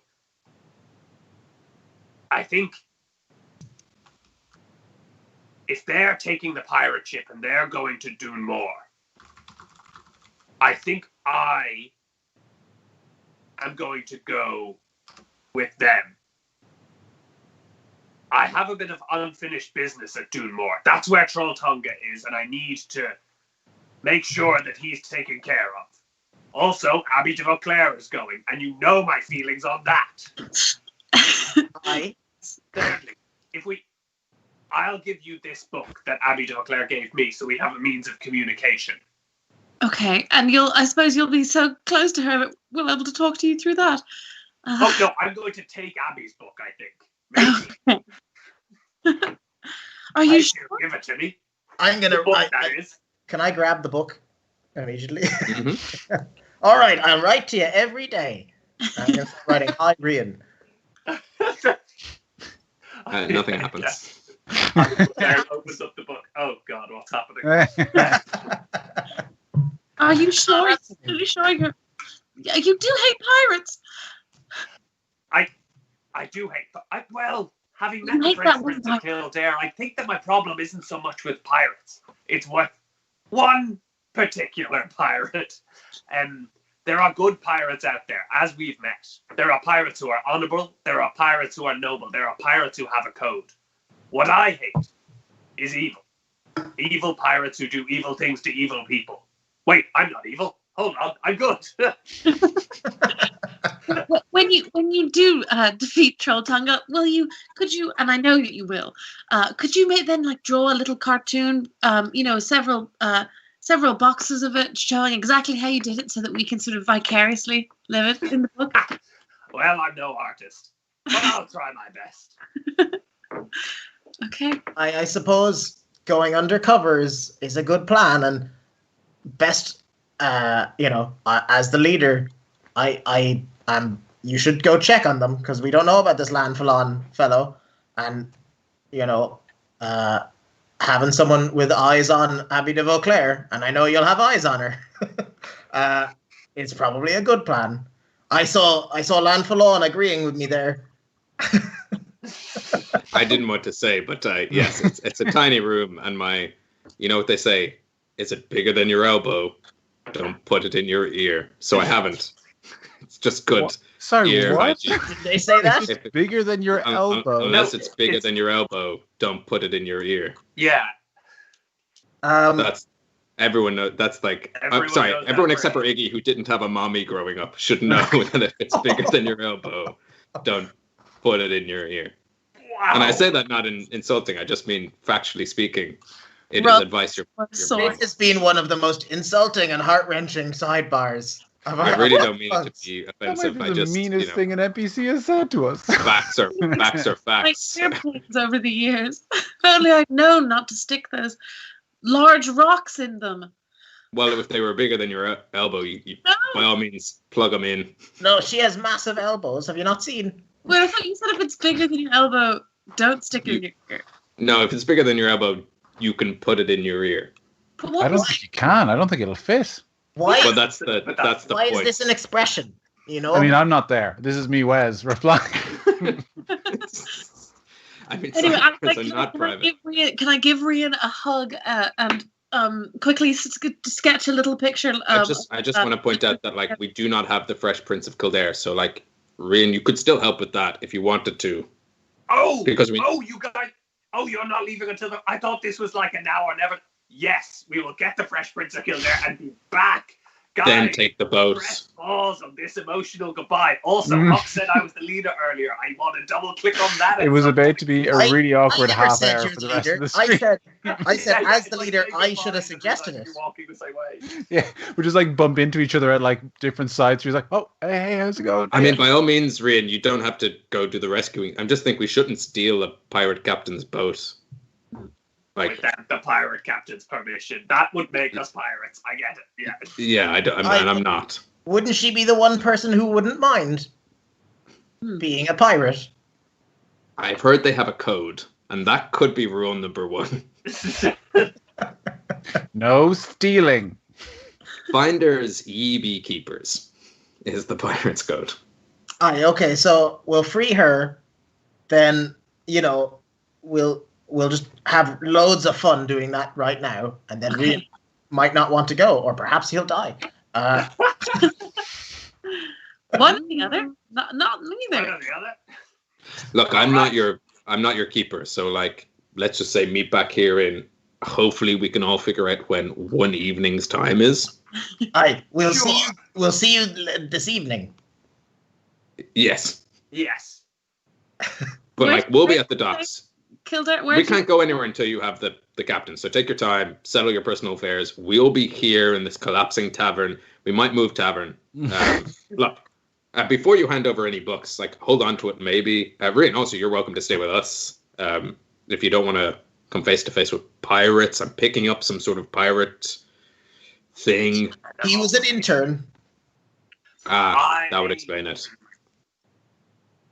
I think if they're taking the pirate ship and they're going to do more, I think I am going to go with them. I have a bit of unfinished business at Dunmore. That's where Trolltunga is, and I need to make sure that he's taken care of. Also, Abbey de Vauclair is going, and you know my feelings on that. Thirdly, I'll give you this book that Abbey de Vauclair gave me, so we have a means of communication. Okay, and I suppose you'll be so close to her that we'll be able to talk to you through that. Oh no, I'm going to take Abby's book, I think. Maybe. Okay. Are you sure? Give it to me. I'm gonna. The book, that is. Can I grab the book immediately? Mm-hmm. All right, I'll write to you every day. I'm gonna start writing, hi, Brian. Nothing happens. Claire opens up the book. Oh God, what's happening? Are you sure? Are you sure you do hate pirates? I do hate. Having met You the hate French that one Prince of Kildare, I think that my problem isn't so much with pirates. It's with one particular pirate. There are good pirates out there, as we've met. There are pirates who are honorable. There are pirates who are noble. There are pirates who have a code. What I hate is evil. Evil pirates who do evil things to evil people. Wait, I'm not evil. Hold on, I'm good. When you do defeat Trolltunga, could you, and I know that you will, could you then draw a little cartoon, several boxes of it showing exactly how you did it so that we can sort of vicariously live it in the book? Well, I'm no artist, but I'll try my best. Okay. I suppose going undercover is a good plan, and best, as the leader, you should go check on them, because we don't know about this Lanfalon fellow, and having someone with eyes on Abbey de Vauclair, and I know you'll have eyes on her, it's probably a good plan. I saw Lanfalon agreeing with me there. I didn't want to say, but yes, it's a tiny room, and you know what they say, is it bigger than your elbow? Don't put it in your ear. So I haven't. It's just good. What? Sorry, ear what? hygiene. Did they say that? It's bigger than your elbow. Unless it's bigger than your elbow, don't put it in your ear. Yeah. That's everyone. That's like everyone except for phrase. Iggy, who didn't have a mommy growing up, should know that if it's bigger than your elbow, don't put it in your ear. Wow. And I say that not insulting. I just mean factually speaking. It is Well, advice your sorry. This has been one of the most insulting and heart-wrenching sidebars. I really don't mean it to be That might offensive. be I the just, meanest thing an NPC has said to us. facts are My facts. airplanes over the years. If only I'd known not to stick those large rocks in them. Well, if they were bigger than your elbow, you by all means plug them in. No, she has massive elbows. Have you not seen? Well, I thought you said if it's bigger than your elbow, don't stick it in your ear. No, if it's bigger than your elbow, you can put it in your ear. But I what don't think you can. I don't think it'll fit. Why? But that's the Why is point. this an expression? You know. I mean, I'm not there. This is me, Wes, replying. I mean, Anyway, because I'm not private. can I give Rian a hug and quickly sketch a little picture? I just want to point out that we do not have the Fresh Prince of Kildare, so Rian, you could still help with that if you wanted to. Oh, Because you guys. Oh, you're not leaving until I thought this was like an hour. Never. Yes, we will get the Fresh Prince of Kildare and be back then take the boat. Press pause on this emotional goodbye. Also, Huck said I was the leader earlier. I want to double click on that. It was about to be a really awkward never half said hour you're for the the rest leader. of the stream. I said, Yeah, as the it's like leader, saying I goodbye should have and suggested you're it. walking the same way. Yeah, we just like bump into each other at like different sides. She's like, "Oh, hey, how's it going?" I mean, by all means, Rian, you don't have to go do the rescuing. I just think we shouldn't steal a pirate captain's boat. Like, Without the pirate captain's permission. That would make us pirates. I get it. Yeah. yeah, I'm not. Wouldn't she be the one person who wouldn't mind being a pirate? I've heard they have a code, and that could be rule number 1. No stealing. Finders ye be keepers is the pirate's code. Aye, okay, so we'll free her, then, we'll just have loads of fun doing that right now, and then Rian might not want to go, or perhaps he'll die. One or the other? Not neither. One or the other. Look, I'm not your keeper, so like, let's just say meet back here in. Hopefully, we can all figure out when one evening's time is. Aye, we'll Sure. see you. We'll see you this evening. Yes, Yes. but like we'll be at the docks. Kildare, We can't go anywhere until you have the captain. So take your time, settle your personal affairs. We'll be here in this collapsing tavern. We might move tavern. Look, before you hand over any books, like hold on to it maybe. Rian, also you're welcome to stay with us. If you don't want to come face to face with pirates, I'm picking up some sort of pirate thing. He was an intern. That would explain it.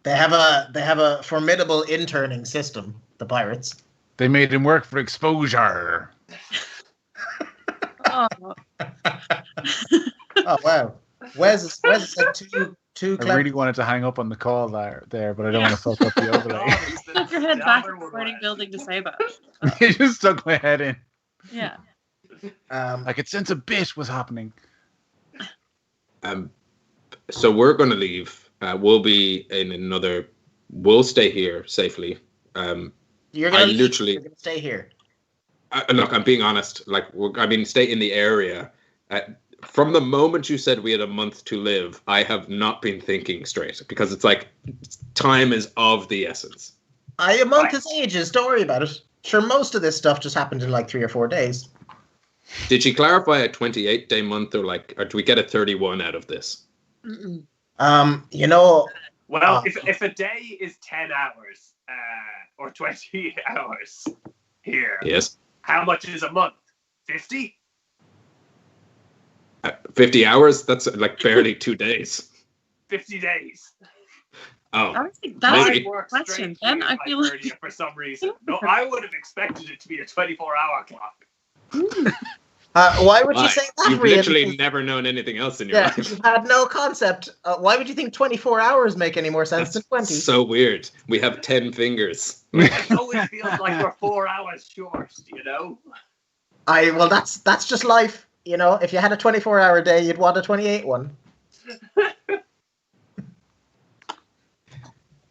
They have a formidable interning system. The pirates. They made him work for exposure. Oh. Oh wow, Wes said two I clever. really wanted to hang up on the call there, but I don't want to fuck up the overlay. Stuck your head back in the sporting building to say that. You just stuck my head in. Yeah. I could sense a bit was happening. So we're going to leave. We'll be in another. We'll stay here safely. You're gonna leave, literally. you're gonna stay here. Look, I'm being honest. Like, stay in the area. From the moment you said we had a month to live, I have not been thinking straight because it's like time is of the essence. A month is ages. Don't worry about it. Sure, most of this stuff just happened in like 3 or 4 days. Did she clarify a 28-day month or do we get a 31 out of this? Mm-mm. Well, if a day is 10 hours or 20 hours here, Yes. how much is a month? 50? 50 hours? That's like barely 2 days. 50 days. Oh, Honestly, that's Maybe. a question. Then I feel like for some reason. No, I would have expected it to be a 24-hour clock. Why would you why? say that, You've Rian? literally Because- never known anything else in your Yeah, life. you've had no concept. Why would you think 24 hours make any more sense than 20? So weird. We have 10 fingers. It always feels like we're 4 hours short, you know? Well, that's just life. You know, if you had a 24-hour day, you'd want a 28 one.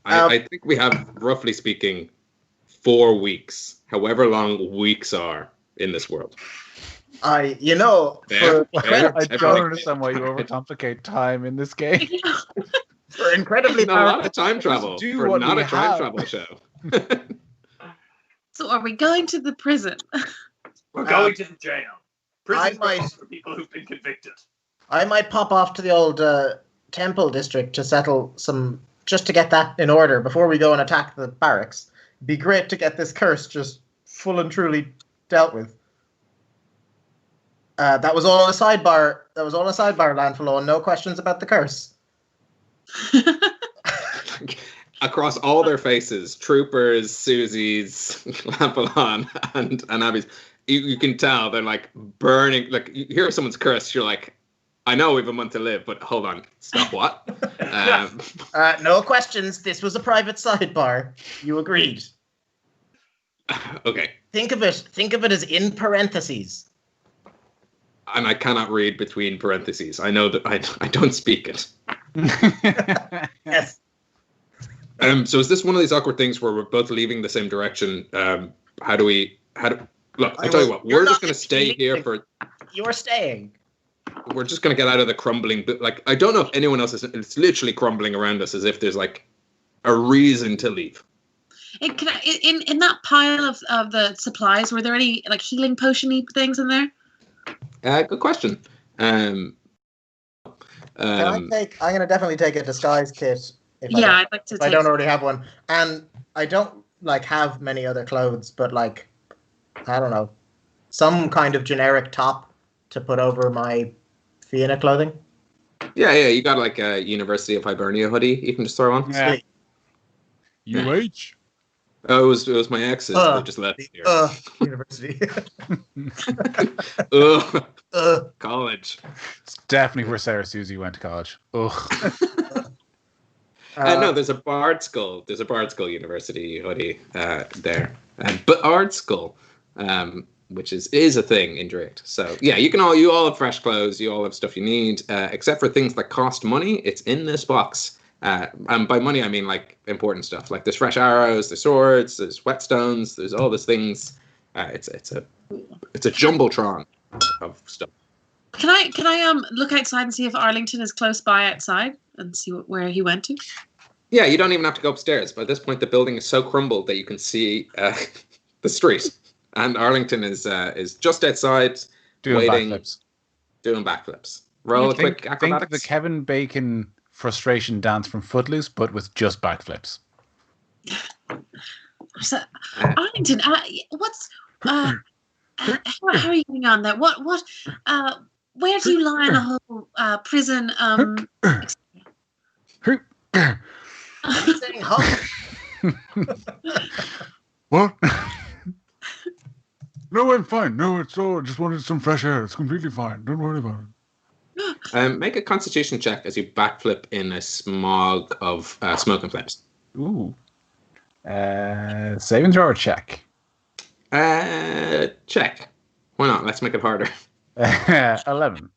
I think we have, roughly speaking, 4 weeks, however long weeks are in this world. Fair. I don't understand why you overcomplicate time in this game. For incredibly Not a lot powerful. of time travel do for what not we a time have. travel show. So are we going to the prison? We're going to the jail. Prison might- for people who've been convicted. I might pop off to the old temple district to settle just to get that in order before we go and attack the barracks. It'd be great to get this curse just full and truly dealt with. That was all a sidebar. Landfall, and no questions about the curse. Across all their faces, Troopers, Susie's, Lampalon, and Abby's, you can tell they're like burning. Like, you hear someone's curse, you're like, I know we have a month to live, but hold on, stop what? No questions. This was a private sidebar. You agreed. Okay. Think of it as in parentheses. And I cannot read between parentheses. I know that I don't speak it. Yes. So is this one of these awkward things where we're both leaving the same direction? Look, I'll tell you what, we're just going to stay here for... You're staying. we're just going to get out of the crumbling. But like, I don't know if anyone else is. It's literally crumbling around us as if there's like a reason to leave. In that pile of the supplies, were there any like healing potion-y things in there? Good question. Can I take? I'm gonna definitely take a disguise kit. I'd like to. If I don't already have one, and I don't like have many other clothes, but like I don't know, some kind of generic top to put over my Fianna clothing. Yeah. You got like a University of Hibernia hoodie. You can just throw on. Yeah. UH. Oh, it was my ex's. They just left me here. University. College. It's definitely where Sarah Susie went to college. Ugh. No, there's a Bard Skull. There's a Bard Skull University hoodie there. But Ard Skull, which is a thing in Draíocht. So yeah, you all have fresh clothes. You all have stuff you need, except for things that cost money. It's in this box. And by money, I mean like important stuff. Like there's fresh arrows, there's swords, there's whetstones, there's all these things. It's a jumbotron of stuff. Can I look outside and see if Arlington is close by outside and see where he went to? Yeah, you don't even have to go upstairs. By this point, the building is so crumbled that you can see the street, and Arlington is just outside, Doing waiting, backflips. doing backflips. Roll a quick acrobatics. Think the Kevin Bacon frustration dance from Footloose, but with just backflips. So, Arlington, what's how are you getting on there? What where do you lie in a whole prison? Saying Huck. What? No, I'm fine. No, it's all. Just wanted some fresh air. It's completely fine. Don't worry about it. Make a Constitution check as you backflip in a smog of smoke and flames. Ooh. Saving throw or check? Check. Why not? Let's make it harder. 11.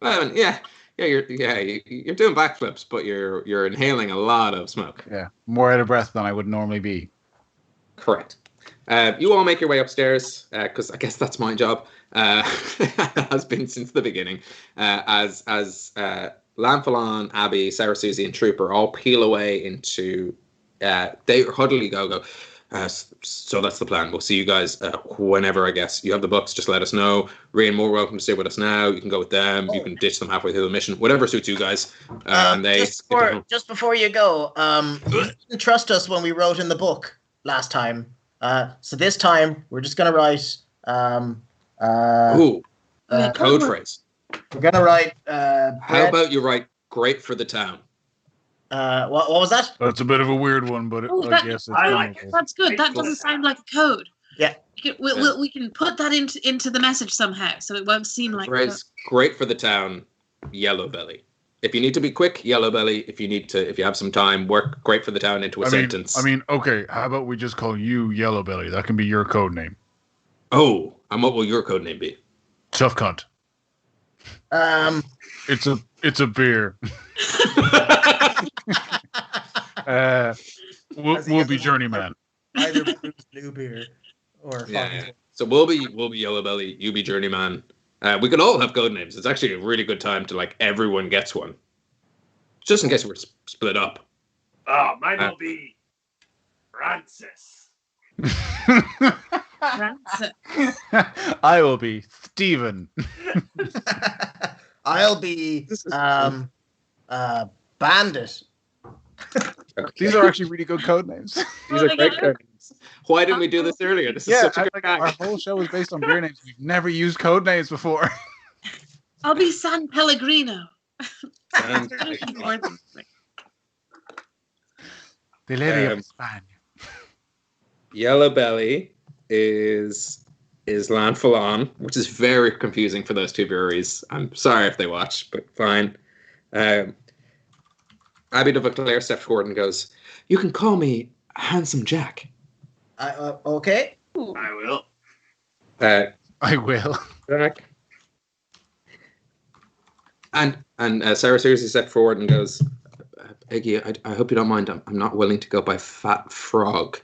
11. Yeah. You're doing backflips, but you're inhaling a lot of smoke. Yeah, more out of breath than I would normally be. Correct. You all make your way upstairs because I guess that's my job. Has been since the beginning. As Lanfalon, Abby, Sarah, Susie, and Trooper all peel away into. They huddly go. So that's the plan. We'll see you guys whenever, I guess. You have the books, just let us know. Rian, more welcome to stay with us now. You can go with them. You can ditch them halfway through the mission. Whatever suits you guys. And they just before you go, you didn't trust us when we wrote in the book last time. So this time, we're just going to write... code phrase. We're going to write... How about you write great for the town? What was that? That's a bit of a weird one, but I guess it's that's good. That doesn't sound like a code. Yeah. We can put that into the message somehow, so it won't seem like phrase. Great for the town, yellow belly. If you need to be quick, yellow belly. If you have some time, work great for the town into a sentence. Okay. How about we just call you Yellow Belly? That can be your code name. Oh, and what will your code name be? Tough cunt. It's a beer. We'll be journeyman. Either blue beer or yeah. So we'll be yellow belly. You be journeyman. We could all have code names. It's actually a really good time to everyone gets one, just in case we're split up. Oh, mine will be Francis. I will be Stephen. I'll be Bandit. Okay. These are actually really good code names. These are great code names. Why didn't we do this earlier? This is such a good gag. Our whole show is based on beer names. We've never used code names before. I'll be San Pellegrino. The lady of Spain. Yellow belly is Lanfalon, which is very confusing for those two breweries. I'm sorry if they watch, but fine. Abby de Vauclair steps forward and goes, "You can call me Handsome Jack." Okay. I will. I will. Jack. And Sarah seriously steps forward and goes, "Iggy, I hope you don't mind. I'm not willing to go by Fat Frog.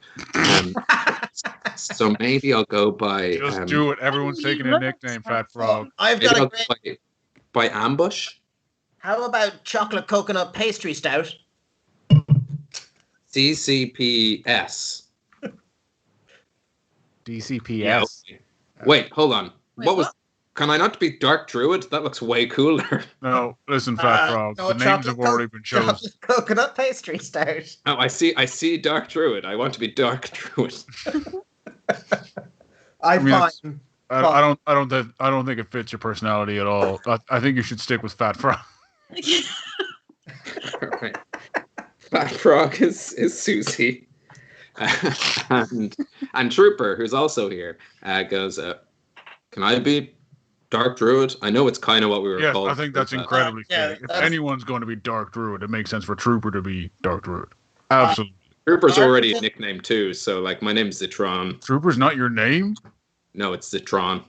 So maybe I'll go by... Just do it. Everyone's taking a nickname, Fat Frog. I've got a great... by ambush. How about chocolate coconut pastry stout? CCPS. DCPS. Yeah, okay. Wait, hold on. Wait, what was? what? Can I not be Dark Druid? That looks way cooler. No, listen, Fat Frog. No, the names have already been chosen. Chocolate coconut pastry stout. Oh, I see Dark Druid. I want to be Dark Druid. I mean, find. I don't think it fits your personality at all. I think you should stick with Fat Frog. Right. Fat Frog is Susie. And Trooper, who's also here, goes, can I be Dark Druid? I know it's kind of what we were called. Yes, I think that's incredibly yeah, fitting. If anyone's going to be Dark Druid, it makes sense for Trooper to be Dark Druid. Absolutely. Trooper's already a nickname too, so like my name's Zitron. Trooper's not your name? No, it's Zitron.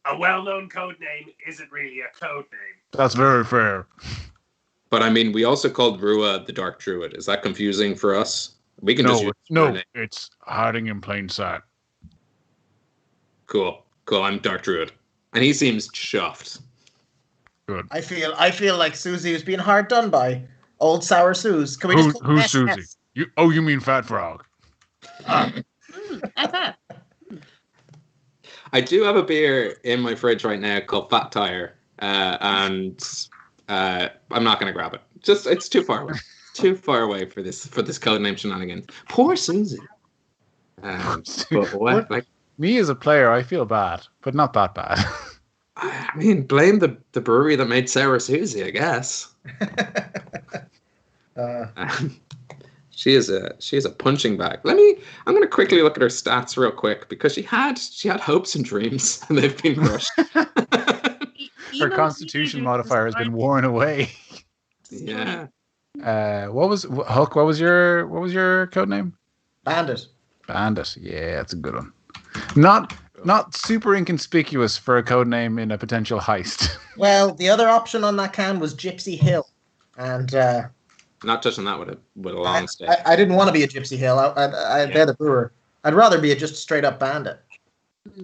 A well-known code name isn't really a code name. That's very fair. But I mean, we also called Rua the Dark Druid. Is that confusing for us? We can just use her name. It's hiding in plain sight. Cool. I'm Dark Druid. And he seems chuffed. Good. I feel like Susie was being hard done by. Old Sour Suze. Can we just call Who's her Susie? SS? You mean Fat Frog? FF. I do have a beer in my fridge right now called Fat Tire. And I'm not going to grab it. It's too far away. Too far away for this codename shenanigans. Poor Susie. But what? Like, me as a player, I feel bad, but not that bad. I mean, blame the brewery that made Sour Susie, I guess. She is a punching bag. I'm going to quickly look at her stats real quick because she had hopes and dreams and they've been crushed. Her constitution modifier has been worn away. Yeah. Huck? What was your code name? Bandit. Bandit. Yeah, that's a good one. Not super inconspicuous for a code name in a potential heist. Well, the other option on that can was Gypsy Hill, and not touching that with a long stay. I didn't want to be a Gypsy Hill. They're the brewer. I'd rather be a just straight up bandit.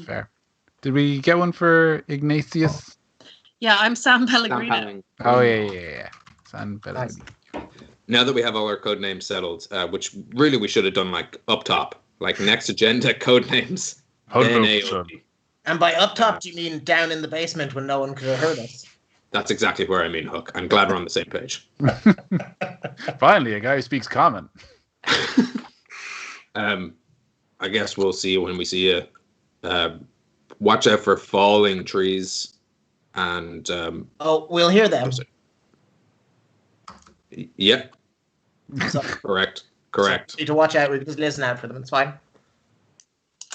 Fair. Did we get one for Ignatius? Yeah, I'm Sam Pellegrino. Oh yeah. San Pellegrino. Now that we have all our code names settled, which really we should have done like up top, like next agenda code names. Then AOD. And by up top, do you mean down in the basement when no one could have heard us? That's exactly where I mean, Huck. I'm glad we're on the same page. Finally, a guy who speaks common. I guess we'll see you when we see you. Watch out for falling trees. And we'll hear them. Yep. So, Correct. So you need to watch out. We just listen out for them. It's fine.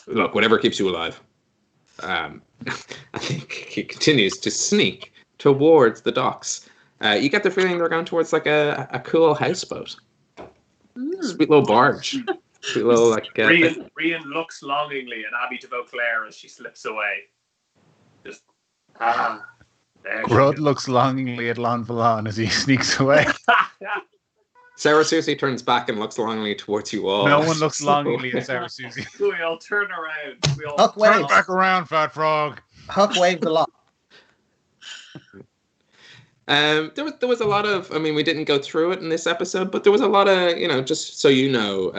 Look, whatever keeps you alive. I think he continues to sneak towards the docks. You get the feeling they're going towards like a cool houseboat. Sweet little barge. Sweet little like. Rian looks longingly at Abby de Vauclair as she slips away. Just there. Grud looks longingly at Lon Valon as he sneaks away. Sarah Susie turns back and looks longingly towards you all. No one looks longingly at Sarah Susie. We all turn around. Huck Turn back around, Fat Frog. Huck waved a lot. There was a lot of, I mean, we didn't go through it in this episode, but there was a lot of, just so you know,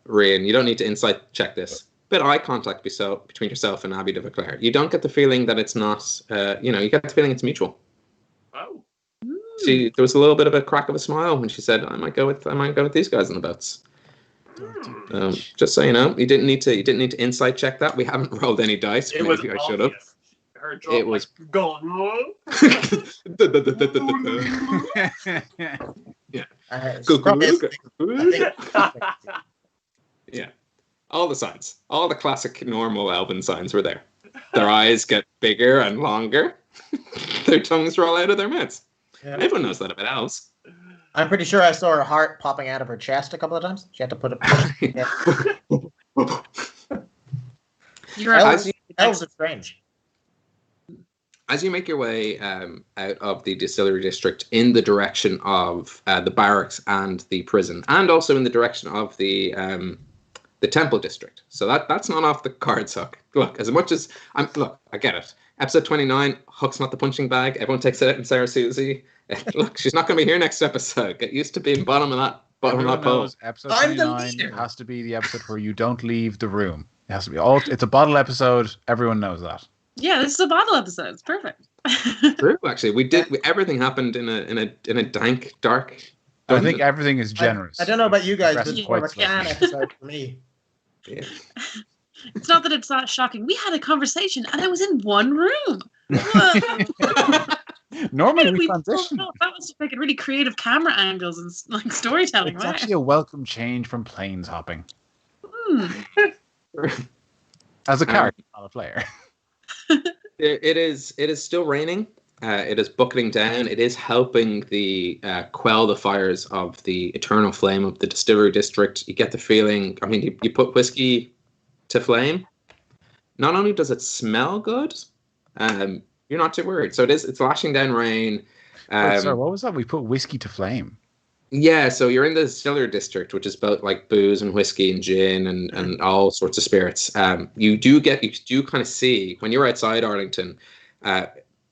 Rian, you don't need to insight check this. Bit of eye contact between yourself and Abby de Vauclair. You don't get the feeling that it's not, you get the feeling it's mutual. Oh. There was a little bit of a crack of a smile when she said, "I might go with these guys in the boats." Just so you know, you didn't need to insight check that. We haven't rolled any dice. It Maybe was I should have. Her jaw It was gone. Yeah. Yeah. All the signs, all the classic normal elven signs were there. Their eyes get bigger and longer. Their tongues roll out of their mouths. Yeah. Everyone knows that about elves. I'm pretty sure I saw her heart popping out of her chest a couple of times. She had to put it. Elves are strange. As you make your way out of the distillery district in the direction of the barracks and the prison, and also in the direction of the the Temple District. So that's not off the cards, Huck. Look, as much as I get it. Episode 29, Huck's not the punching bag. Everyone takes it out in Sarah Susie. Look, she's not going to be here next episode. Get used to being bottom of that pole. Episode 29 has to be the episode where you don't leave the room. It has to be it's a bottle episode. Everyone knows that. Yeah, this is a bottle episode. It's perfect. True, actually, everything happened in a dank, dark. I think everything is generous. I don't know about you guys, but Rest it's more of a quite can episode for me. Yeah. It's not that it's not shocking. We had a conversation, and I was in one room. Whoa. Normally we transition. That was like really creative camera angles and like storytelling. It's right? actually a welcome change from planes hopping. As a character, not a player. It is still raining. It is bucketing down. It is helping the quell the fires of the eternal flame of the distillery district. You get the feeling. I mean, you put whiskey to flame. Not only does it smell good, you're not too worried. So it's lashing down rain. Sorry, what was that? We put whiskey to flame. Yeah, so you're in the distillery district, which is both like booze and whiskey and gin and all sorts of spirits. You do kind of see when you're outside Arlington.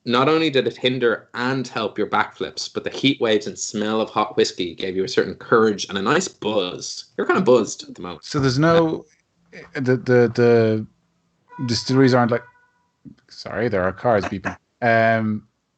Not only did it hinder and help your backflips, but the heat waves and smell of hot whiskey gave you a certain courage and a nice buzz. You're kind of buzzed at the moment. So there's no the distilleries aren't like. Sorry, there are cars beeping.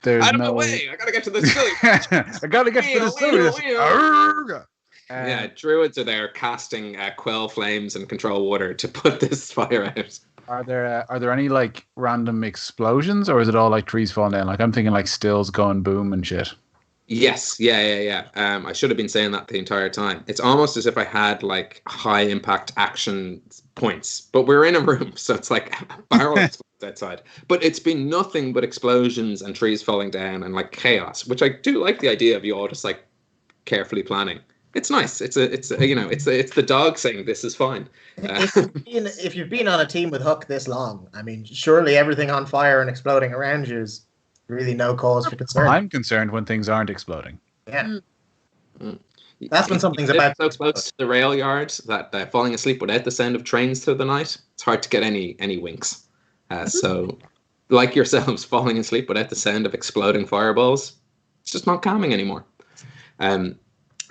There's out of my way! I gotta get to the distillery. I gotta get to the distillery. Yeah, druids are there casting quell flames and control water to put this fire out. Are there any like random explosions, or is it all like trees falling down? Like I'm thinking like stills going boom and shit. Yes, yeah. I should have been saying that the entire time. It's almost as if I had like high impact action points, but we're in a room, so it's like barrel explosions outside. But it's been nothing but explosions and trees falling down and like chaos, which I do like the idea of you all just like carefully planning. It's nice. It's the dog saying this is fine. If you've been on a team with Huck this long, I mean, surely everything on fire and exploding around you is really no cause for concern. I'm concerned when things aren't exploding. Yeah. That's when something's about so close to the rail yard that falling asleep without the sound of trains through the night, it's hard to get any winks. So, like yourselves, falling asleep without the sound of exploding fireballs, it's just not calming anymore.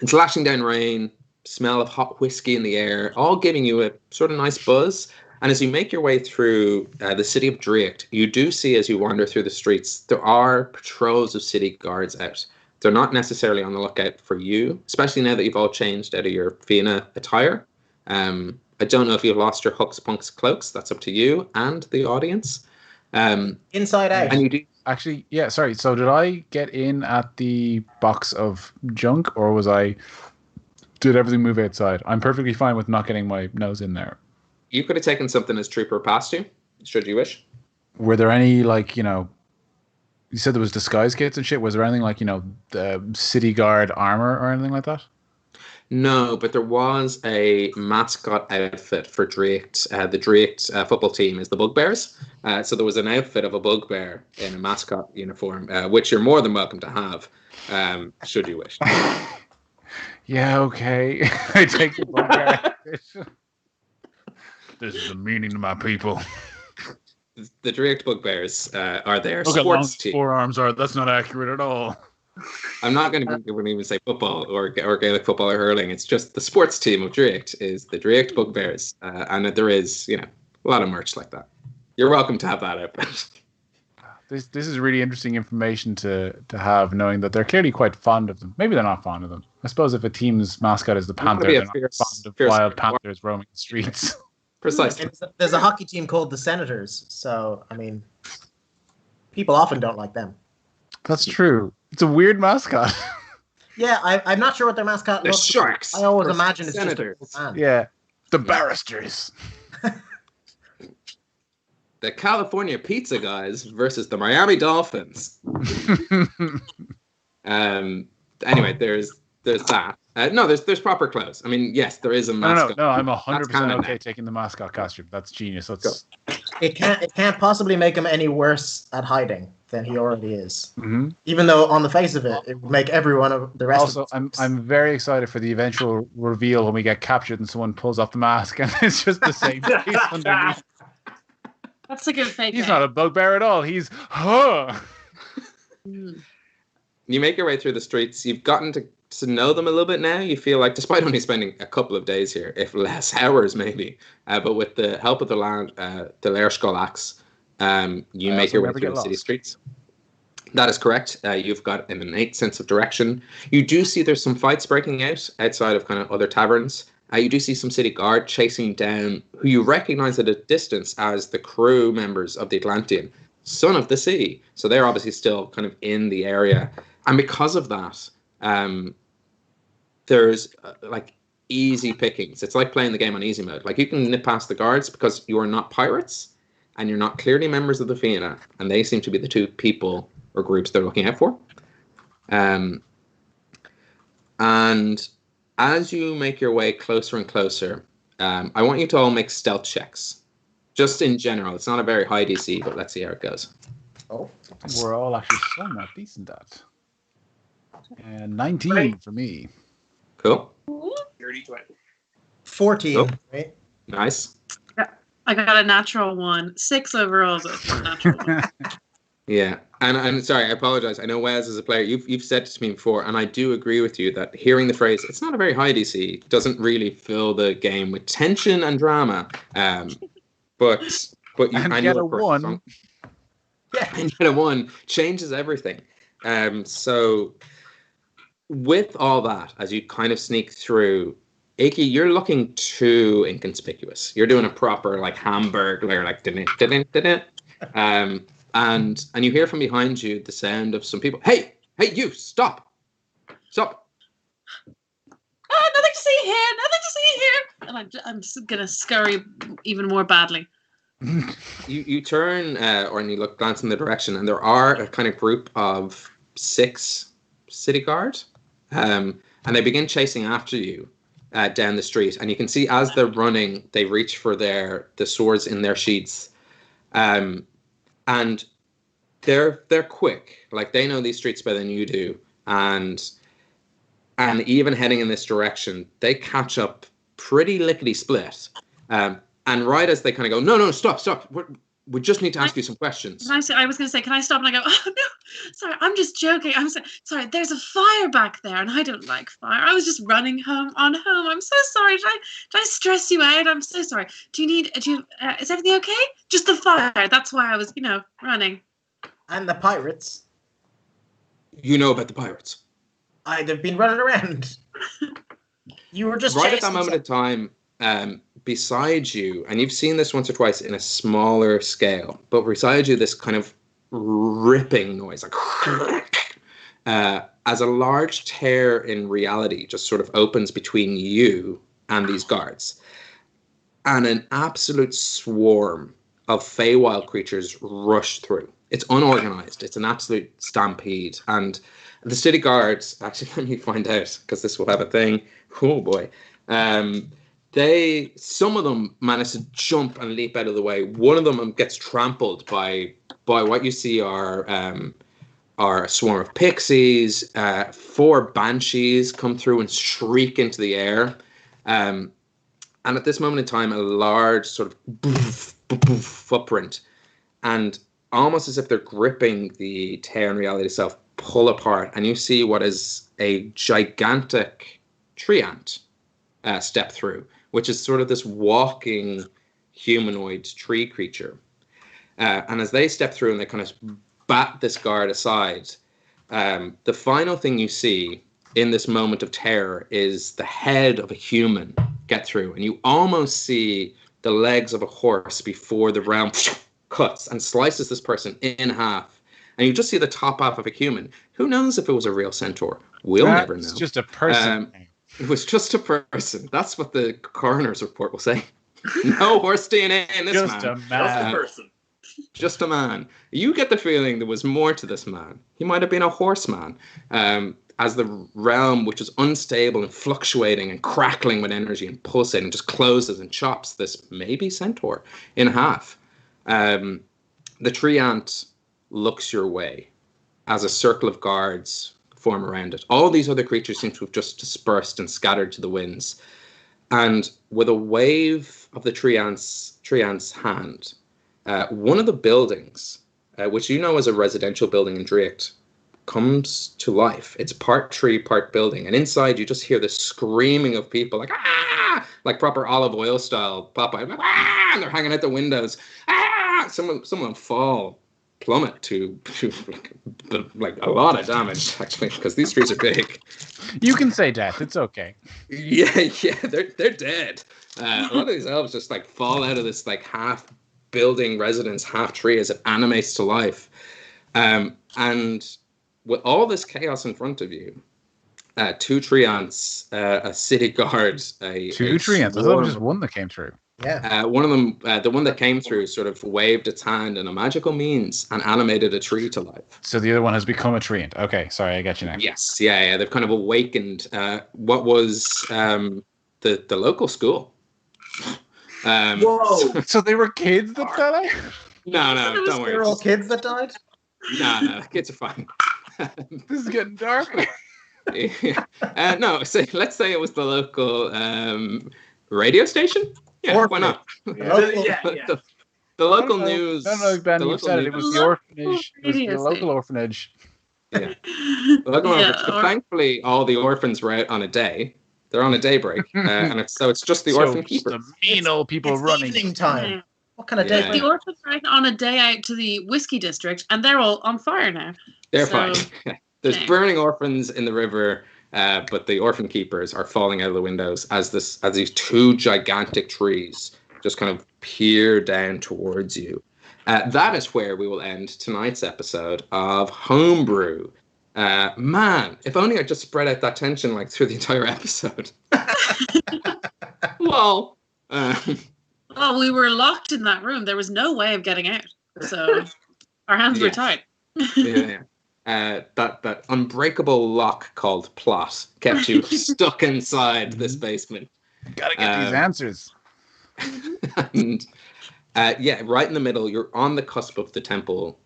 It's lashing down rain, smell of hot whiskey in the air, all giving you a sort of nice buzz. And as you make your way through the city of Draíocht, you do see as you wander through the streets, there are patrols of city guards out. They're not necessarily on the lookout for you, especially now that you've all changed out of your Fianna attire. I don't know if you've lost your Huck's Punks cloaks. That's up to you and the audience. Inside out. And you do. Actually, yeah, sorry. So did I get in at the box of junk, or did everything move outside? I'm perfectly fine with not getting my nose in there. You could have taken something as trooper past you, should you wish. Were there any, like, you said there was disguise kits and shit. Was there anything like, the city guard armor or anything like that? No, but there was a mascot outfit for Draíocht. The Draíocht football team is the Bugbears. So there was an outfit of a bugbear in a mascot uniform, which you're more than welcome to have, should you wish. Yeah, okay. I take the bugbear outfit. This is the meaning to my people. The Draíocht Bugbears are their sports team. Forearms are. That's not accurate at all. I'm not going to even say football or Gaelic football or hurling. It's just the sports team of Draíocht is the Draíocht Bugbears, and there is a lot of merch like that. You're welcome to have that outfit. This is really interesting information to have, knowing that they're clearly quite fond of them. Maybe they're not fond of them. I suppose if a team's mascot is the panther, they're not fond of wild panthers roaming the streets. Precisely. There's a hockey team called the Senators, so I mean, people often don't like them. That's true. It's a weird mascot. Yeah, I'm not sure what their mascot They're looks sharks. like. I always imagine it's Senators. just a man. Yeah, the barristers. The California Pizza Guys versus the Miami Dolphins. Anyway, there's that. No, there's proper clothes. I mean, yes, there is a mascot. No, I'm 100% okay taking the mascot costume. That's genius. it can't possibly make him any worse at hiding than he already is. Mm-hmm. Even though on the face of it, it would make everyone of the rest. Also, I'm very excited for the eventual reveal when we get captured and someone pulls off the mask and it's just the same face underneath. That's a good fake. He's not a bugbear at all. He's huh. You make your way through the streets. You've gotten to know them a little bit now. You feel like, despite only spending a couple of days here, if less hours maybe, but with the help of the Lair Skull Axe, you make your way through the city streets. That is correct. You've got an innate sense of direction. You do see there's some fights breaking out outside of kind of other taverns. You do see some city guard chasing down who you recognize at a distance as the crew members of the Atlantean, Son of the Sea. So they're obviously still kind of in the area. And because of that, there's like easy pickings. It's like playing the game on easy mode. Like you can nip past the guards because you are not pirates and you're not clearly members of the Fianna. And they seem to be the two people or groups they're looking out for. And as you make your way closer and closer, I want you to all make stealth checks. Just in general. It's not a very high DC, but let's see how it goes. Oh, we're all actually somewhat decent at. And 19 for me. Cool. 30-20. 14. Oh. Right? Nice. I got a natural 1. 6 overall, so it's a natural 1. Yeah, and I'm sorry, I apologize. I know Wes, as a player, you've said it to me before, and I do agree with you that hearing the phrase "it's not a very high DC" doesn't really fill the game with tension and drama. But you and get a 1. Yeah, and get a 1 changes everything. So with all that, as you kind of sneak through, Iki, you're looking too inconspicuous. You're doing a proper like hamburglar, like and you hear from behind you the sound of some people. Hey, you, stop. Nothing to see here. And I'm gonna scurry even more badly. You turn and you glance in the direction, and there are a kind of group of 6 city guards, and they begin chasing after you down the street. And you can see as they're running, they reach for the swords in their sheaths. And they're quick, like they know these streets better than you do, and even heading in this direction, they catch up pretty lickety split. And right as they kind of go, no, stop, we just need to ask you some questions. I was going to say, can I stop? And I go, oh no, sorry, I'm just joking. I'm sorry. There's a fire back there, and I don't like fire. I was just running home. I'm so sorry. Did I stress you out? I'm so sorry. Is everything okay? Just the fire. That's why I was, running. And the pirates. You know about the pirates. They've been running around. You were just right at that moment of time. Beside you, and you've seen this once or twice in a smaller scale, but beside you, this kind of ripping noise, like as a large tear in reality just sort of opens between you and these guards, and an absolute swarm of Feywild creatures rush through. It's unorganized. It's an absolute stampede, and the city guards. Actually, let me find out because this will have a thing. Oh boy. Some of them manage to jump and leap out of the way. One of them gets trampled by what you see are a swarm of pixies. 4 banshees come through and shriek into the air. And at this moment in time, a large sort of boof footprint, and almost as if they're gripping the tear in reality itself, pull apart, and you see what is a gigantic tree ant step through, which is sort of this walking humanoid tree creature. And as they step through and they kind of bat this guard aside, the final thing you see in this moment of terror is the head of a human get through, and you almost see the legs of a horse before the realm cuts and slices this person in half. And you just see the top half of a human. Who knows if it was a real centaur? We'll never know. It's just a person. It was just a person. That's what the coroner's report will say. No horse DNA in this just man. A man. Just a person. Just a man. You get the feeling there was more to this man. He might have been a horseman. As the realm, which is unstable and fluctuating and crackling with energy and pulsating, just closes and chops this maybe centaur in half. The tree ant looks your way as a circle of guards form around it. All these other creatures seem to have just dispersed and scattered to the winds. And with a wave of the tree ant's hand, one of the buildings, which you know is a residential building in Draíocht, comes to life. It's part tree, part building. And inside you just hear the screaming of people like, ah! Like proper olive oil style Popeye. Like, ah! And they're hanging out the windows. Ah! Someone fall, plummet to like a lot of damage, actually, because these trees are big. You can say death. It's okay. Yeah, they're dead. A lot of these elves just like fall out of this like half building residence, half tree as it animates to life. And with all this chaos in front of you, 2 tree ants, a city guard, two tree ants. I thought it was just one that came through. Yeah. One of them, the one that came through, sort of waved its hand in a magical means and animated a tree to life. So the other one has become a tree ant. Okay, sorry, I get you now. Yes, yeah. They've kind of awakened what was the local school. Whoa! So they were kids that died? No, don't worry. They're all kids that died? No, kids are fine. This is getting dark. No, so let's say it was the local radio station. Yeah, why not? Yeah. The local news. No, Ben, you said it was the orphanage. It was the Radio local orphanage. Yeah. The local orphanage. But thankfully, all the orphans were out on a day. They're on a day break, and it's just the orphan keeper. The mean old people It's running. evening time. Yeah. What kind of Yeah. day? The orphans are on a day out to the whiskey district, and they're all on fire now. They're So- fine. There's yeah. burning orphans in the river, but the orphan keepers are falling out of the windows as these 2 gigantic trees just kind of peer down towards you. That is where we will end tonight's episode of Homebrew. Man, if only I just spread out that tension like through the entire episode. Lol. Well, we were locked in that room. There was no way of getting out. So our hands were Yes. tied. Yeah. That unbreakable lock called Plot kept you stuck inside this basement. Gotta get these answers. And right in the middle, you're on the cusp of the temple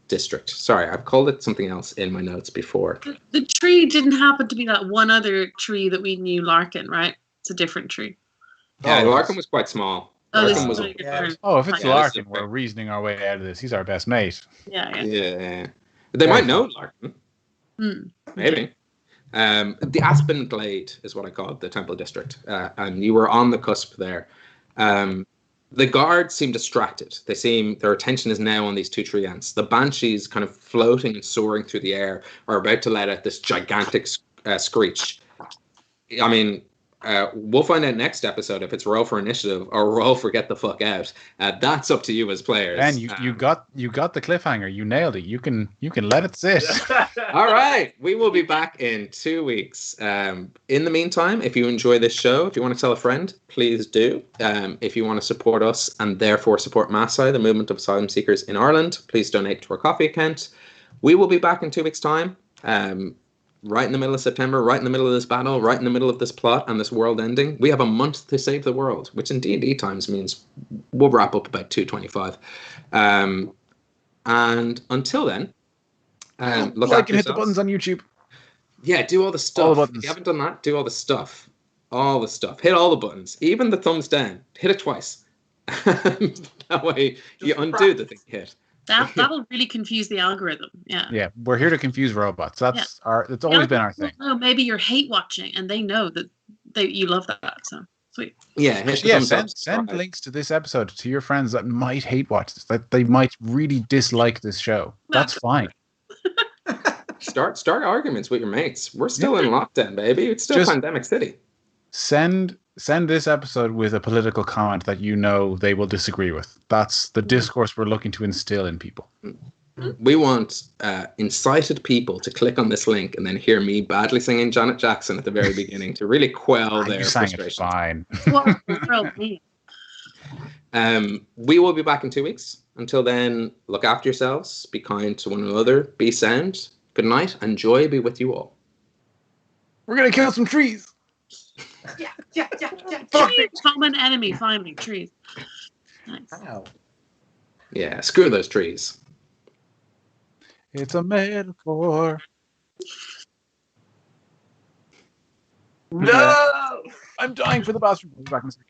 district. Sorry, I've called it something else in my notes before. The tree didn't happen to be that one other tree that we knew, Larkin, right? It's a different tree. Yeah, Oh, Larkin was quite small. Oh, this Larkin is was what you're yeah. doing. Oh, if it's Yeah, Larkin, this is- we're reasoning our way out of this. He's our best mate. Yeah. yeah. They might know Larkin, Hmm. maybe. The Aspen Glade is what I call it, the temple district, and you were on the cusp there. The guards seem distracted. Their attention is now on these 2 tree ants. The banshees, kind of floating and soaring through the air, are about to let out this gigantic screech. I mean, we'll find out next episode if it's roll for initiative or roll for get the fuck out. That's up to you as players. Ben, you got the cliffhanger. You nailed it. You can let it sit. All right, we will be back in 2 weeks. In the meantime, if you enjoy this show, if you want to tell a friend, please do. If you want to support us and therefore support Masai, the movement of asylum seekers in Ireland, please donate to our coffee account. We will be back in 2 weeks' time. Right in the middle of September, right in the middle of this battle, right in the middle of this plot and this world ending. We have a month to save the world, which in D&D times means we'll wrap up about 2:25. And until then, look Like after and hit the yourselves. buttons on YouTube. Yeah, do all the stuff. All the If buttons. you haven't done that, do all the stuff. All the stuff. Hit all the buttons. Even the thumbs down. Hit it twice. That way you undo the thing you hit. That'll really confuse the algorithm. Yeah. Yeah, we're here to confuse robots. That's it's always been our thing. No, maybe you're hate watching, and they know that you love that. So sweet. Yeah, hit the Yeah, thumbs up. send links to this episode to your friends that might hate watch this, that they might really dislike this show. That's fine. Start arguments with your mates. We're still in lockdown, baby. It's still Just- pandemic city. Send this episode with a political comment that you know they will disagree with. That's the discourse we're looking to instill in people. We want incited people to click on this link and then hear me badly singing Janet Jackson at the very beginning to really quell You their sang it frustration. fine. What the world needs. We will be back in 2 weeks. Until then, look after yourselves, be kind to one another, be sound. Good night, and joy be with you all. We're gonna kill some trees. Trees, common enemy, finally. Trees. Nice. Wow. Yeah, screw those trees. It's a metaphor. No! I'm dying for the bathroom. I'll be back in a second.